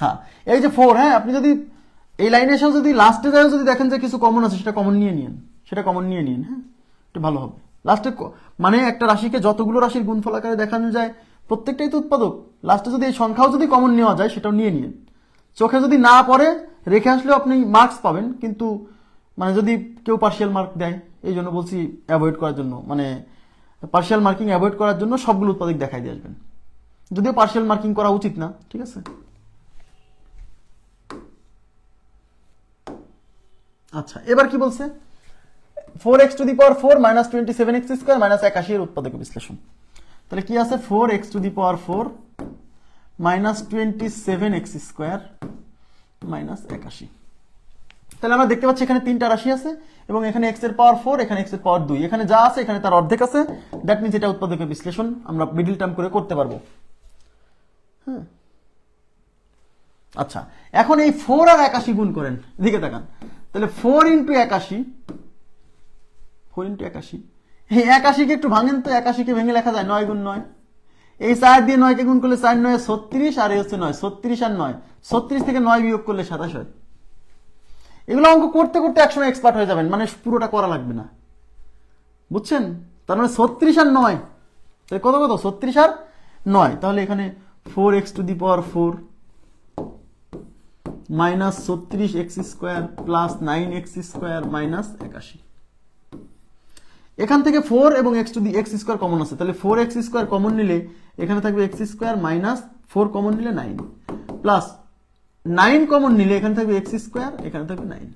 S1: হ্যাঁ, এই যে 4, হ্যাঁ, আপনি যদি এই লাইনে এসেও যদি লাস্টে যায় যদি দেখেন যে কিছু কমন আছে, সেটা কমন নিয়ে নিন, হ্যাঁ, এটা ভালো হবে। লাস্টে মানে একটা রাশিকে যতগুলো রাশির গুণফল আকারে দেখানো যায় প্রত্যেকটাই তো উৎপাদক, লাস্টে যদি এই সংখ্যাও যদি কমন নেওয়া যায় সেটাও নিয়ে নিন। চোখে যদি না পড়ে রেখে আসলেও আপনি মার্কস পাবেন, কিন্তু মানে যদি কেউ পার্শিয়াল মার্ক দেয়, এই জন্য বলছি অ্যাভয়েড করার জন্য, মানে পার্শিয়াল মার্কিং অ্যাভয়েড করার জন্য সবগুলো উৎপাদক দেখাই দিয়ে আসবেন, যদিও পার্শিয়াল মার্কিং করা উচিত না, ঠিক আছে। আচ্ছা, এবার কি বলছে? 4x⁴ মাইনাস 27x² মাইনাস 81 এর উৎপাদক বিশ্লেষণ। তাহলে কি আছে? 4x⁴ minus 27x² minus 81। তাহলে আমরা দেখতে পাচ্ছি এখানে 3টা রাশি আছে এবং এখানে x এর পাওয়ার 4, এখানে x এর পাওয়ার 2, এখানে যা আছে এখানে তার অর্ধেক আছে। দ্যাট মিনস এটা উৎপাদকের বিশ্লেষণ আমরা মিডল টার্ম করে করতে পারবো। হ্যাঁ, আচ্ছা, এখন এই 4 আর 81 গুণ করেন, এদিকে তাকান। তাহলে 4 × 81, 4 × 81, এই 81 কে একটু ভাঙেন তো, 81 কে ভেঙে লেখা যায় 9 × 9। এই 4 দিয়ে 9 কে গুণ করলে 4 9 36, আর এই হচ্ছে 9, 36 আর 9, 36 থেকে 9 বিয়োগ করলে 27 হয়। এগুলো অঙ্ক করতে করতে একসময় এক্সপার্ট হয়ে যাবেন, মানে পুরোটা করা লাগবে না, বুঝছেন? তার মানে 36 আর 9, তাহলে কত 36 আর 9, তাহলে এখানে 4x⁴ minus 36x² plus 9x² minus 81। এখান থেকে 4 এবং x² কমন আছে, তাহলে 4x² কমন নিলে এখানে থাকবে x² মাইনাস 4 কমন নিলে 9 প্লাস 9 কমন নিলে এখানে থাকবে x², এখানে থাকবে 9,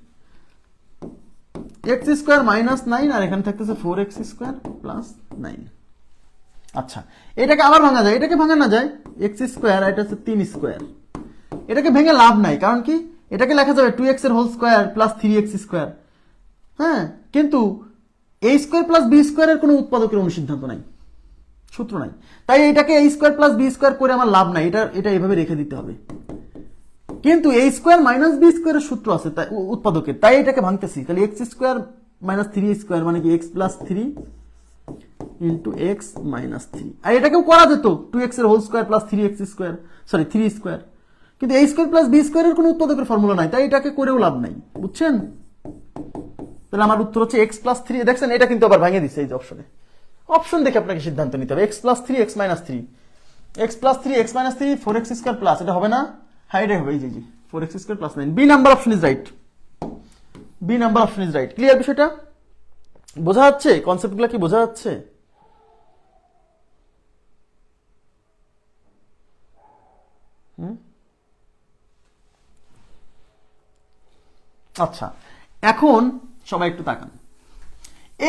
S1: x² মাইনাস 9, আর এখানে থাকতেছে 4x² প্লাস 9। আচ্ছা, এটাকে আবার ভাঙা যায়, এটাকে ভাঙা না যায়, x², আর এটা হচ্ছে 3²। এটাকে ভেঙে লাভ নাই, কারণ কি এটাকে লেখা যাবে 2x² প্লাস 3x²। হ্যাঁ, কিন্তু a² প্লাস b² এর কোনো উৎপাদকের অনুসিদ্ধান্ত নাই, সূত্র নাই, তাই এটাকে a² প্লাস b² করে আমার লাভ নাই, এটা এভাবে রেখে দিতে হবে। কিন্তু a² মাইনাস b² এর সূত্র আছে তাই উৎপাদকের, তাই এটাকে ভাঙতেছি। তাহলে x² মাইনাস 3a² মানে কি x plus 3 into x minus 3, আর এটাকেও করা যেত 2x² প্লাস 3x², সরি 3², কিন্তু a² প্লাস b² এর কোনো উৎপাদকের ফর্মুলা নাই, তাই এটাকে করেও লাভ নাই, বুঝছেন? তাহলে আমার উত্তর হচ্ছে x প্লাস 3। দেখছেন, এটা কিন্তু আবার ভাঙিয়ে দিচ্ছে এই যে অপশন দেখে আপনাকে সিদ্ধান্ত নিতে হবে। x plus 3 x minus 3, x plus 3 x minus 3 4x² plus, এটা হবে না? হ্যাঁ, এটাই হবে, এই যে 4x² plus 9। B number option is right, B number option is right. Clear বিষয়টা? বোঝা যাচ্ছে? কনসেপ্টগুলো কি বোঝা যাচ্ছে? আচ্ছা, এখন সবাই একটু তাকান,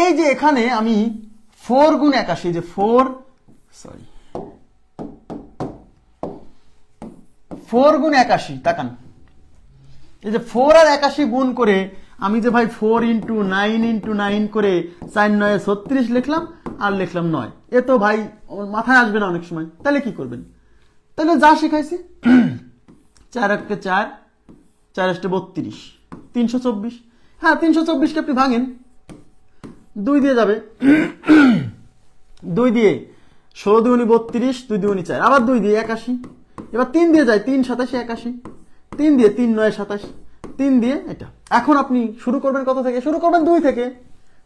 S1: এই যে এখানে আমি 4 গুণ 81, যে 4 গুণ 81, তাকান, এই যে 4 আর 81 গুণ করে আমি যে ভাই 4 × 9 × 9 করে 4 9 36 লিখলাম, আর লিখলাম 9, এ তো ভাই মাথায় আসবে না অনেক সময়। তাহলে কি করবেন? তাহলে যা শিখাইছি, 4 × 4 4 × 32 324। হ্যাঁ, 324কে আপনি ভাঙেন, 2 দিয়ে যাবে, 2 দিয়ে 16 দুগুণী 32, 2 দুগুণী 4, আবার 2 দিয়ে 81, এবার 3 দিয়ে যায়, 3 27 81, 3 দিয়ে 3 9 27, 3 দিয়ে এটা। এখন আপনি শুরু করবেন কত থেকে? শুরু করবেন 2 থেকে।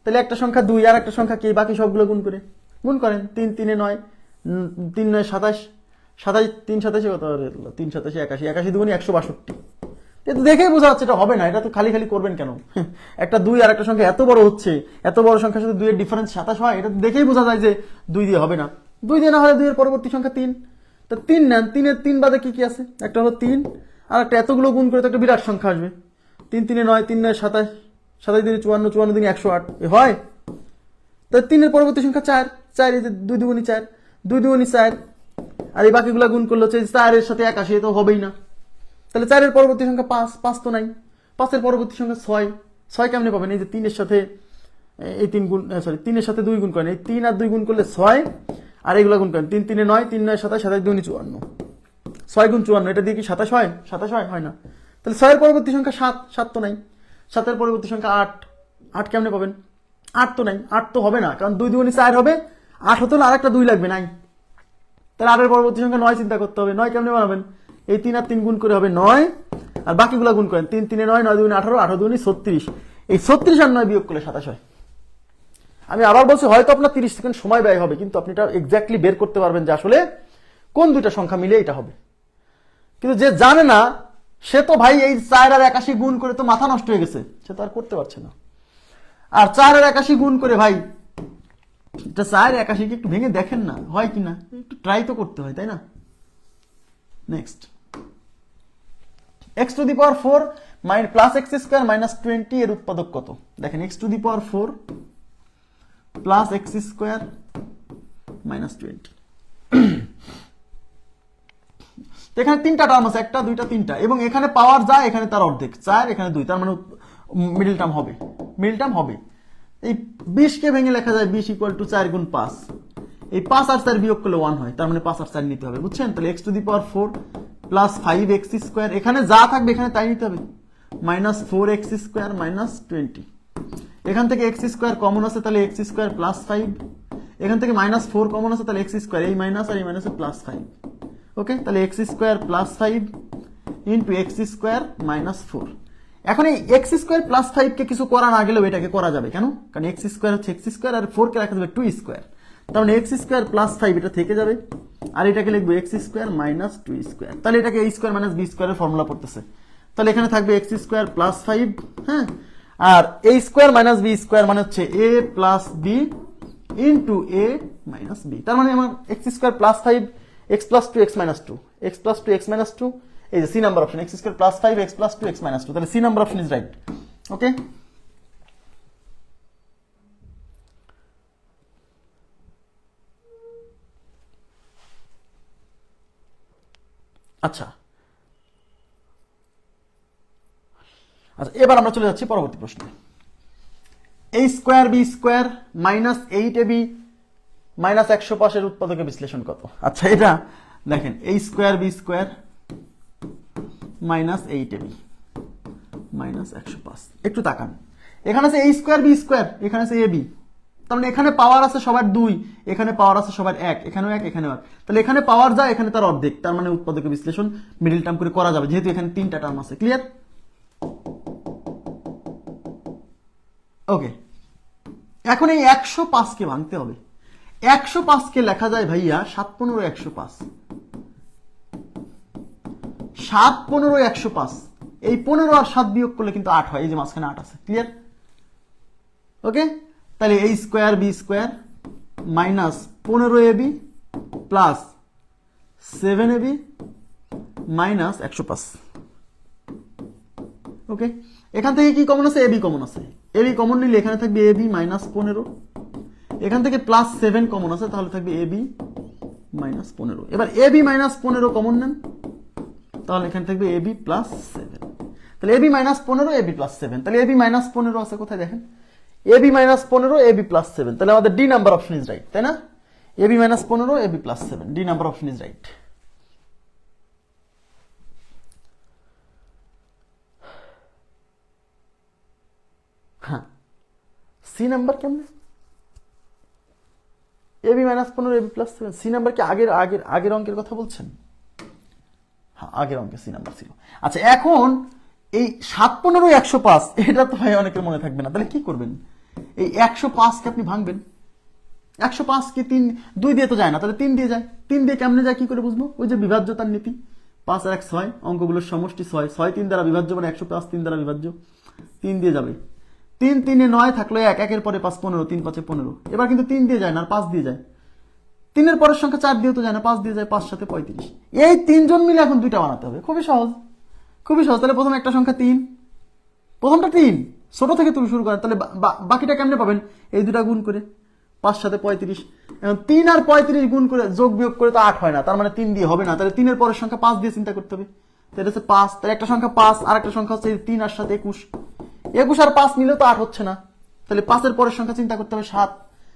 S1: তাহলে একটা সংখ্যা 2 আর একটা সংখ্যা কি, বাকি সবগুলো গুণ করে গুণ করেন, 3 3 9, 3 9 27, 27 3 27 কত, 3 27 81, 81 দুগুণী 162। এটা দেখেই বোঝা যাচ্ছে এটা হবে না, এটা তো খালি খালি করবেন কেন? একটা 2 আর একটা সংখ্যা এত বড় হচ্ছে, এত বড় সংখ্যার সাথে 2 এর ডিফারেন্স 27 হয়, এটা দেখেই বোঝা যায় যে 2 দিয়ে হবে না। 2 দিয়ে না হলে 2 এর পরবর্তী সংখ্যা 3, তো 3 নেন, 3 এর 3 বাদে কি কি আছে? একটা হলো 3, আর একটা এতগুলো গুণ করে তো একটা বিরাট সংখ্যা আসবে। 3 3 9, 3 9 27, 27 দিনে 54, 54 দিনে 108, এ হয়? তো 3 এর পরবর্তী সংখ্যা 4, 4 এই যে 2 দুগুণী 4, 2 দুগুণী 4, আর এই বাকিগুলো গুণ করলে হচ্ছে 4 এর সাথে 81, তো হবেই না। তাহলে 4 এর পরবর্তী সংখ্যা 5, 5 তো নাই। 5 এর পরবর্তী সংখ্যা 6, 6 কেমনে পাবেন? এই যে 3 এর সাথে এই 3 গুণ, সরি 3 এর সাথে 2 গুণ করেন, এই 3 আর 2 গুণ করলে 6, আর এগুলো গুণ করেন 3 3 9, 3 9 27, 27 2 54, 6 গুণ 54, এটা দিয়ে কি 27 হয়? 27 হয় না। তাহলে 6 এর পরবর্তী সংখ্যা 7, 7 তো নাই। 7 এর পরবর্তী সংখ্যা 8, 8 কেমনে পাবেন? 8 তো নাই, 8 তো হবে না, কারণ 2 2 4 হবে, 8 হতে হলে আরেকটা 2 লাগবে, নাই। তাহলে 8 এর পরবর্তী সংখ্যা 9 চিন্তা করতে হবে, 9 কেমনে বানাবেন? এই 3 আর 3 গুণ করে হবে 9, আর বাকিগুলো গুণ করেন 3 3 9, 9 2 18, 18 2 36, এই 36 আর 9 বিয়োগ করলে 27 হয়। আমি আবার বলছি, হয়তো আপনার 30 সেকেন্ড সময় ব্যয় হবে, কিন্তু আপনি এটা এক্স্যাক্টলি বের করতে পারবেন যে আসলে কোন দুইটা সংখ্যা মিলে এটা হবে। কিন্তু যে জানে না সে তো ভাই এই 4 আর 81 গুণ করে তো মাথা নষ্ট হয়ে গেছে, সে তো আর করতে পারছে না। আর 4 আর 81 গুণ করে ভাই, এটা 4 81 কে একটু ভেঙে দেখেন না হয় কিনা, একটু ট্রাই তো করতে হয়, তাই না? Next, x to the power 4 plus x square minus 20 এর উৎপাদক কত? দেখেন, x to the power 4 plus x square minus 20, এখানে 3টা টার্ম আছে, 1টা 2টা 3টা, এবং এখানে পাওয়ার যায়, এখানে তার অর্ধেক 4, এখানে 2, তার মানে মিডল টার্ম হবে, মিডল টার্ম হবে। এই 20 কে ভেঙে লেখা যায় 20 ইকুয়াল টু 4 গুণ 5, এই 5 আর 4 বিয়োগ করলে 1 হয়, তার মানে 5 আর 4 নিতে হবে, বুঝছেন? তাহলে x to the power 4 plus 5x square, এখানে যা থাকবে এখানে তাই নিতে হবে, মাইনাস 4x স্কোয়ার মাইনাস 20, এখান থেকে x স্কোয়ার কমন আছে, তাহলে x স্কোয়ার প্লাস 5, এখান থেকে মাইনাস 4 কমন আছে, তাহলে x স্কোয়ার, এই মাইনাস আর এই মাইনাসে প্লাস 5, ওকে? তাহলে x square plus 5 into x square minus 4। এখন এই x স্কোয়ার প্লাস 5 কে কিছু করা না গেলেও এটাকে করা যাবে, কেন? কারণ x স্কোয়ার হচ্ছে x স্কোয়ার, আর 4 কে রাখা যাবে 2 স্কোয়ার, তার মানে x স্কোয়ার প্লাস 5 এটা থেকে যাবে, আর এটাকে লিখবো x স্কোয়ার মাইনাস 2 স্কোয়ার, তাহলে এটাকে a স্কোয়ার মাইনাস b স্কোয়ারের ফর্মুলা পড়তেছে, তাহলে এখানে থাকবে x স্কোয়ার প্লাস 5, হ্যাঁ, আর a square minus b square মানে হচ্ছে a plus b into a minus b, তার মানে আমার x square plus 5 x plus 2 x minus 2, x plus 2 x minus 2, এই যে C number option, x square plus 5 x plus 2 x minus 2, তাহলে C number option is right, okay? আচ্ছা, আচ্ছা এবার আমরা চলে যাচ্ছি পরবর্তী প্রশ্নে। a square B square minus 8ab minus 105 এর উৎপাদকের বিশ্লেষণ কত? আচ্ছা, এটা দেখেন, a square B square minus 8ab minus 105, একটু তাকান, এখানে আছে a স্কোয়ার বি স্কোয়ার, এখানে আছে ab, তার মানে এখানে পাওয়ার আছে সবার 2, এখানে পাওয়ার আছে সবার 1, এখানেও 1 এখানেও 1, তাহলে এখানে পাওয়ার যায়, এখানে তার অর্ধেক, তার মানে উৎপাদকের বিশ্লেষণ মিডল টার্ম করে করা যাবে, যেহেতু এখানে 3টা টার্ম আছে, ক্লিয়ার? ওকে, এখন এই 105 কে ভাঙতে হবে, 105 কে লেখা যায় ভাইয়া 7 15 105, 7 15 105, এই 15 আর 7 বিয়োগ করলে কিন্তু 8 হয়, এই যে মাঝখানে 8 আছে, ক্লিয়ার? ওকে, তাহলে a square B square minus 15ab plus 7ab minus 105, okay? এখান থেকে কি কমন আছে? ab কমন আছে, ab কমন নিলে এখানে থাকবে ab মাইনাস 15, এখান থেকে প্লাস 7 কমন আছে, তাহলে থাকবে ab মাইনাস 15, এবার ab মাইনাস 15 কমন নেন, তাহলে এখানে থাকবে ab প্লাস 7, তাহলে ab মাইনাস 15 ab প্লাস 7, তাহলে ab মাইনাস 15 আছে কোথায় দেখেন, ab মাইনাস 15 ab প্লাস 7, তাহলে আমাদের D number option is right, তাই না? ab minus 15 ab plus 7, D number option is right. হ্যাঁ, সি নাম্বার কেমনে? ab minus 15 ab plus 7, C number কি আগের আগের আগের অঙ্কের কথা বলছেন? হ্যাঁ, আগের অঙ্কে সি নাম্বার ছিল। আচ্ছা, এখন এই 7 15 105, এটা তো ভাই অনেকের মনে থাকবে না, তাহলে কি করবেন? এই 105 কে আপনি ভাঙবেন, 105 কে 2 দিয়ে তো যায় না, তাহলে 3 দিয়ে যায়, 3 দিয়ে কেমনে যায় কি করে বুঝবো? ওই যে বিভাজ্যতার নীতি, 5 আর 1 6, অঙ্কগুলোর সমষ্টি 6, 6 3 দ্বারা বিভাজ্য মানে 105 3 দ্বারা বিভাজ্য, 3 দিয়ে যাবে, 3 3 এ 9 থাকলো 1, 1 এর পরে 5 15, 3 5 15, এবার কিন্তু 3 দিয়ে যায় না, আর 5 দিয়ে যায়, 3 এর পরের সংখ্যা 4 দিয়ে তো যায় না, 5 দিয়ে যায়, 5 7 35, এই 3 জন মিলে এখন 2টা বানাতে হবে, খুবই সহজ, খুবই সহজ। তাহলে প্রথমে একটা সংখ্যা 3, প্রথমটা 3 ছোট থেকে তুমি শুরু করেন, তাহলে বাকিটা কেমনে পাবেন? এই 2টা গুণ করে, 5 7 35, এখন 3 আর 35 গুণ করে যোগ বিয়োগ করে তো 8 হয় না, তার মানে 3 দিয়ে হবে না, তাহলে 3 এর পরের সংখ্যা 5 দিয়ে চিন্তা করতে হবে, এটা হচ্ছে 5, তার একটা সংখ্যা 5, আর একটা সংখ্যা হচ্ছে 3 আর 7 21, 21 আর 5 মিলে তো 8 হচ্ছে না, তাহলে 5 এর পরের সংখ্যা চিন্তা করতে হবে 7,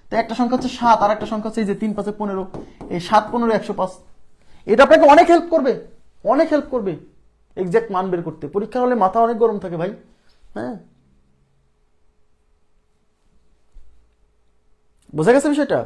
S1: তো একটা সংখ্যা হচ্ছে 7 আর একটা সংখ্যা হচ্ছে এই যে 3 5 15, এই 7 15 105। এটা আপনাকে অনেক হেল্প করবে, অনেক হেল্প করবে এক্সাক্ট মান বের করতে। পরীক্ষার হলে মাথা অনেক গরম থাকে ভাই। হ্যাঁ, বোঝা গেছে বিষয়টা?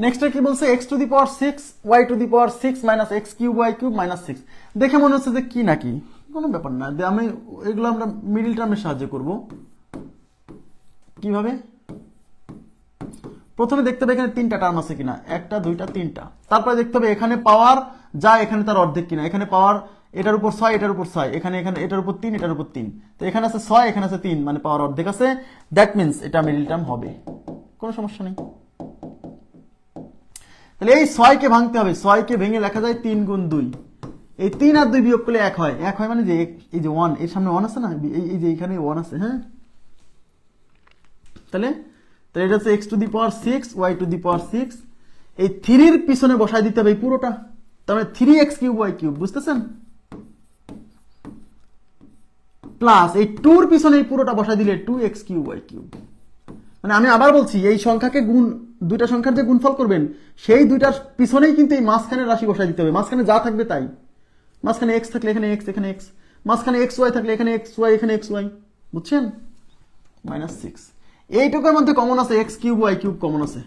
S1: নেক্সট কি বলছে, x to the power 6 y to the power 6 minus x cube y cube minus 6। দেখে মনে হচ্ছে যে কি নাকি, কোনো ব্যাপার না, আমি এগুলো আমরা মিডিল টার্মের সাহায্যে করব। কিভাবে? প্রথমে দেখতে হবে এখানে 3টা টার্ম আছে কিনা, 1টা 2টা 3টা। তারপরে দেখতে হবে এখানে পাওয়ার যা এখানে তার অর্ধেক কিনা, এখানে পাওয়ার এটার উপর 6 এটার উপর 6, এখানে এটার উপর 3 এটার উপর 3, তো এখানে আছে 6 এখানে আছে 3, মানে পাওয়ার অর্ধেক আছে, দ্যাট মিন্স এটা মিডিল টার্ম হবে, কোনো সমস্যা নেই। তাহলে এই 6 কে ভাঙতে হবে, 6 কে ভেঙে লেখা যায় 3 গুণ 2, এই 3 আর 2 বিয়োগ করলে 1 হয়, 1 হয় মানে যে এই যে 1 এর সামনে 1 আছে না, এই যে এখানে 1 আছে। হ্যাঁ, তাহলে এটা হচ্ছে x to the power 6 y to the power 6, এই 3 এর পিছনে বসাই দিতে হবে এই পুরোটা, তার মানে 3x কিউব y কিউব, বুঝতেছেন? প্লাস এই 2 এর পিছনে এই পুরোটা বসাই দিলে 2x কিউব y কিউব। মানে আমি আবার বলছি, এই সংখ্যাকে গুণ, দুইটা সংখ্যার যে গুণফল করবেন সেই দুইটার পিছনেই কিন্তু এই মাঝখানের রাশি বসাই দিতে হবে, মাঝখানে যা থাকবে তাই। মাঝখানে x থাকলে এখানে x, এখানে x, মাঝখানে xy থাকলে এখানে xy, এখানে xy, বুঝছেন? -6, এইটুকুর মধ্যে কমন আছে x cube y cube common আছে,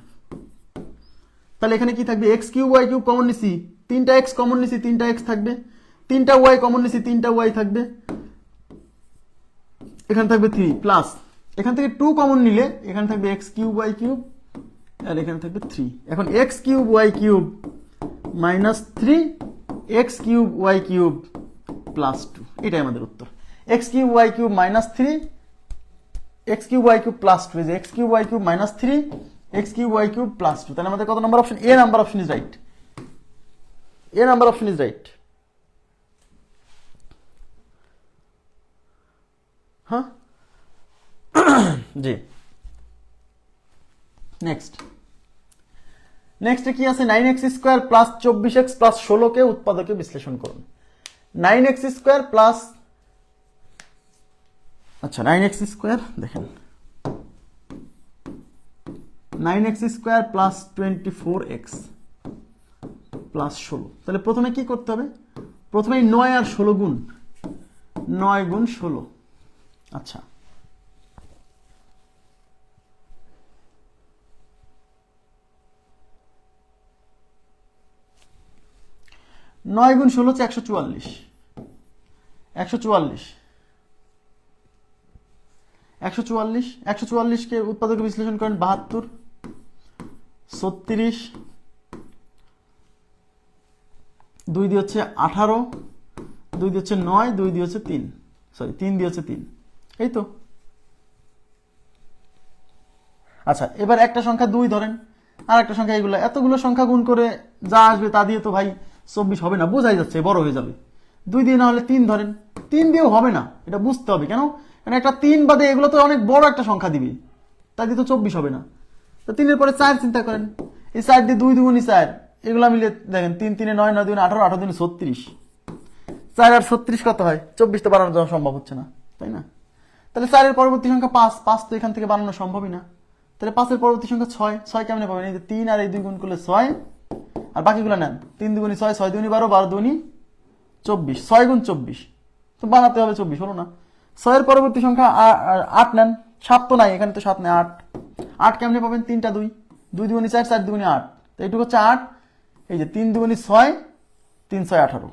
S1: তাহলে এখানে কি থাকবে, x cube y cube common নিছি, 3টা x কমন নিছি, 3টা x থাকবে, 3টা y কমন নিছি, 3টা y থাকবে, এখানে থাকবে 3 প্লাস এখান থেকে 2 কমন নিলে এখানে থাকবে x কিউব y কিউব, আর এখানে থাকবে 3। এখন x cube y cube minus 3 x cube y cube plus 2, এটাই আমাদের উত্তর। x cube y cube minus 3 x cube y cube plus 2, যে x cube y cube minus 3 x cube y cube plus 2, তাহলে আমাদের কত number option? A number option is right, A number option is right. হ্যাঁ, জি। নেক্সটে কি আছে, 9x square plus 24x plus 16 কে উৎপাদকে বিশ্লেষণ করুন। 9x স্কোয়ার প্লাস, আচ্ছা 9x স্কোয়ার দেখেন, 9x square plus 24x plus 16, তাহলে প্রথমে কি করতে হবে, প্রথমে 9 আর 16 গুণ, 9 গুণ 16। আচ্ছা, নয় গুণ 16 হচ্ছে 144, 144 কে উৎপাদকে বিশ্লেষণ করেন 72, 36, 2 দিয়ে হচ্ছে 18, 2 দিয়ে হচ্ছে 9, 2 দিয়ে হচ্ছে 3, সরি 3 দিয়ে হচ্ছে 3, এই তো। আচ্ছা, এবার একটা সংখ্যা 2 ধরেন, আর একটা সংখ্যা, এগুলো এতগুলো সংখ্যা গুণ করে যা আসবে তা দিয়ে তো ভাই 24 হবে না, বোঝাই যাচ্ছে বড় হয়ে যাবে। 2 দিয়ে না হলে 3 ধরেন, 3 দিয়েও হবে না, এটা বুঝতে হবে কেন, কারণ একটা 3 বাদে এগুলো তো অনেক বড় একটা সংখ্যা দিবে, তা দিয়ে তো 24 হবে না। তো 3 এর পরে 4 চিন্তা করেন, এই 4 দিয়ে 2 দুগুণী 4, এগুলো মিলে দেখেন 3 3 9 9 2 18, 18 2 36, 4 আর 36 কত হয়, 24 তো বানানো যাওয়া সম্ভব হচ্ছে না, তাই না? তাহলে 4 এর পরবর্তী সংখ্যা 5, 5 তো এখান থেকে বানানো সম্ভবই না, তাহলে 5 এর পরবর্তী সংখ্যা 6, 6 কেমনে পাবেন, এই যে 3 আর এই 2 গুণ করলে 6, আর বাকিগুলো নেন, 3 দুগুণী 6, 6 দুগুণী 12, 12 দুগুণী 24, 6 গুণ 24, তো বানাতে হবে 24, হলো না? 6 এর পরবর্তী সংখ্যা 8 নেন, 7 তো নাই এখানে, তো 7 নেই, 8, 8 কেমনে পাবেন, 3টা 2, 2 দুগুণী 4, 4 দুগুণী 8, তো এইটুকু হচ্ছে 8, এই যে 3 দুগুণী 6, 3 6 18,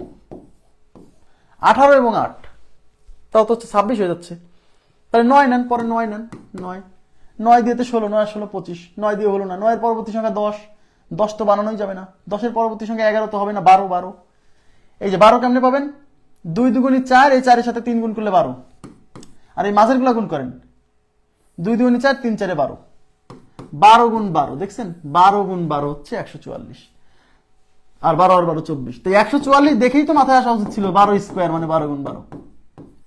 S1: 18 এবং 8, তাও তো হচ্ছে 26 হয়ে যাচ্ছে। তাহলে 9 নেন, পরে 9 নেন, 9 দিয়ে 16, 9 16 25, 9 দিয়ে হলো না। 9 এর পরবর্তী সংখ্যা 10, 10 তো বানানোই যাবে না। 10 এর পরবর্তী সংখ্যা 11 তো হবে না, 12, 12, এই যে 12 কেমনে পাবেন, 2 দুগুণে 4, এই 4 এর সাথে 3 গুণ করলে 12, আর এই মাঝের গুলা গুণ করেন, 2 দুগুণে 4, 3 4 12, 12 গুণ 12 দেখছেন, 12 গুণ 12 হচ্ছে 144, আর 12 আর 12 24, তো 144 দেখেই তো মাথায় আসা উচিত ছিল 12 স্কোয়ার মানে 12 গুণ 12।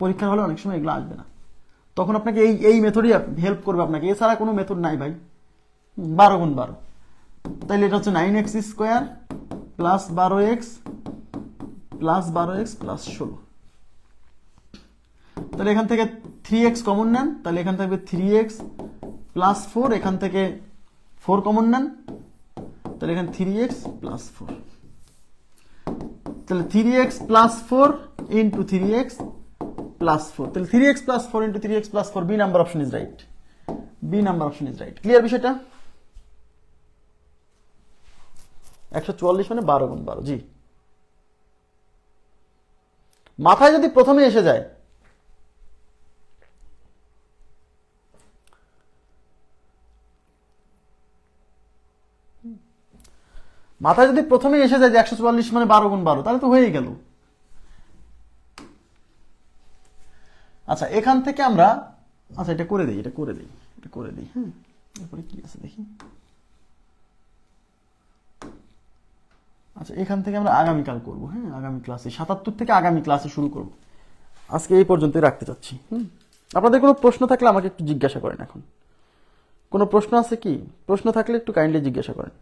S1: পরীক্ষা হলে অনেক সময় এগুলো আসবে না, তখন আপনাকে এই মেথডই হেল্প করবে আপনাকে, এছাড়া কোনো মেথড নাই ভাই। 12 গুণ 12, তাইলে এটা হচ্ছে 9x square plus 12x plus 12x plus 16। তাহলে এখান থেকে 3x কমন নেন, তাহলে এখান থাকবে 3x প্লাস 4, এখান থেকে 4 কমন নেন, তাহলে এখানে 3x প্লাস 4, তাহলে 3x plus 4 into 3x plus 4, তাহলে 3x plus 4 into 3x plus 4, B number option is right, B number option is right. Clear বিষয়টা? 144 মানে 12 গুণ 12, জি। মাথায় যদি প্রথমে এসে যায়, মাথায় যদি প্রথমে এসে যায় যে 144 মানে 12 গুণ 12, তাহলে তো হয়েই গেল। আচ্ছা এখান থেকে আমরা, আচ্ছা এটা করে দিই, হ্যাঁ, এরপরে কি আছে দেখি। আচ্ছা এখান থেকে আমরা আগামীকাল করব, হ্যাঁ, আগামী ক্লাসে 77 থেকে আগামী ক্লাসে শুরু করব, আজকে এই পর্যন্তই রাখতে চাচ্ছি। আপনাদের কোনো প্রশ্ন থাকলে আমাকে একটু জিজ্ঞাসা করেন। এখন কোনো প্রশ্ন আছে কি? প্রশ্ন থাকলে একটু কাইন্ডলি জিজ্ঞাসা করেন,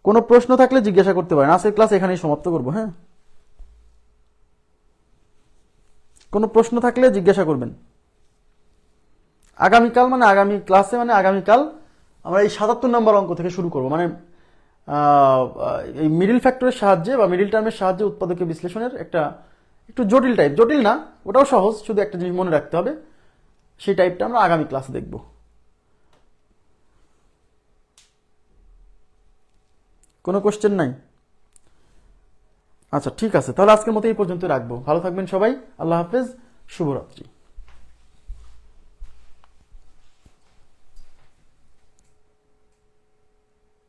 S1: কোনো প্রশ্ন থাকলে জিজ্ঞাসা করতে পারেন। আজকের ক্লাস এখানেই সমাপ্ত করব, হ্যাঁ, কোনো প্রশ্ন থাকলে জিজ্ঞাসা করবেন। আগামীকাল মানে আগামী ক্লাসে মানে আগামীকাল আমরা এই 77 নম্বর অঙ্ক থেকে শুরু করব, মানে এই মিডিল ফ্যাক্টরের সাহায্যে বা মিডিল টার্মের সাহায্যে উৎপাদকীয় বিশ্লেষণের একটা একটু জটিল টাইপ, জটিল না, ওটাও সহজ, শুধু একটা জিনিস মনে রাখতে হবে, সেই টাইপটা আমরা আগামী ক্লাসে দেখব। কোনো কোশ্চেন নাই? আচ্ছা ঠিক আছে, তাহলে আজকের মতো এই পর্যন্ত রাখবো। ভালো থাকবেন সবাই, আল্লাহ হাফেজ, শুভরাত্রি।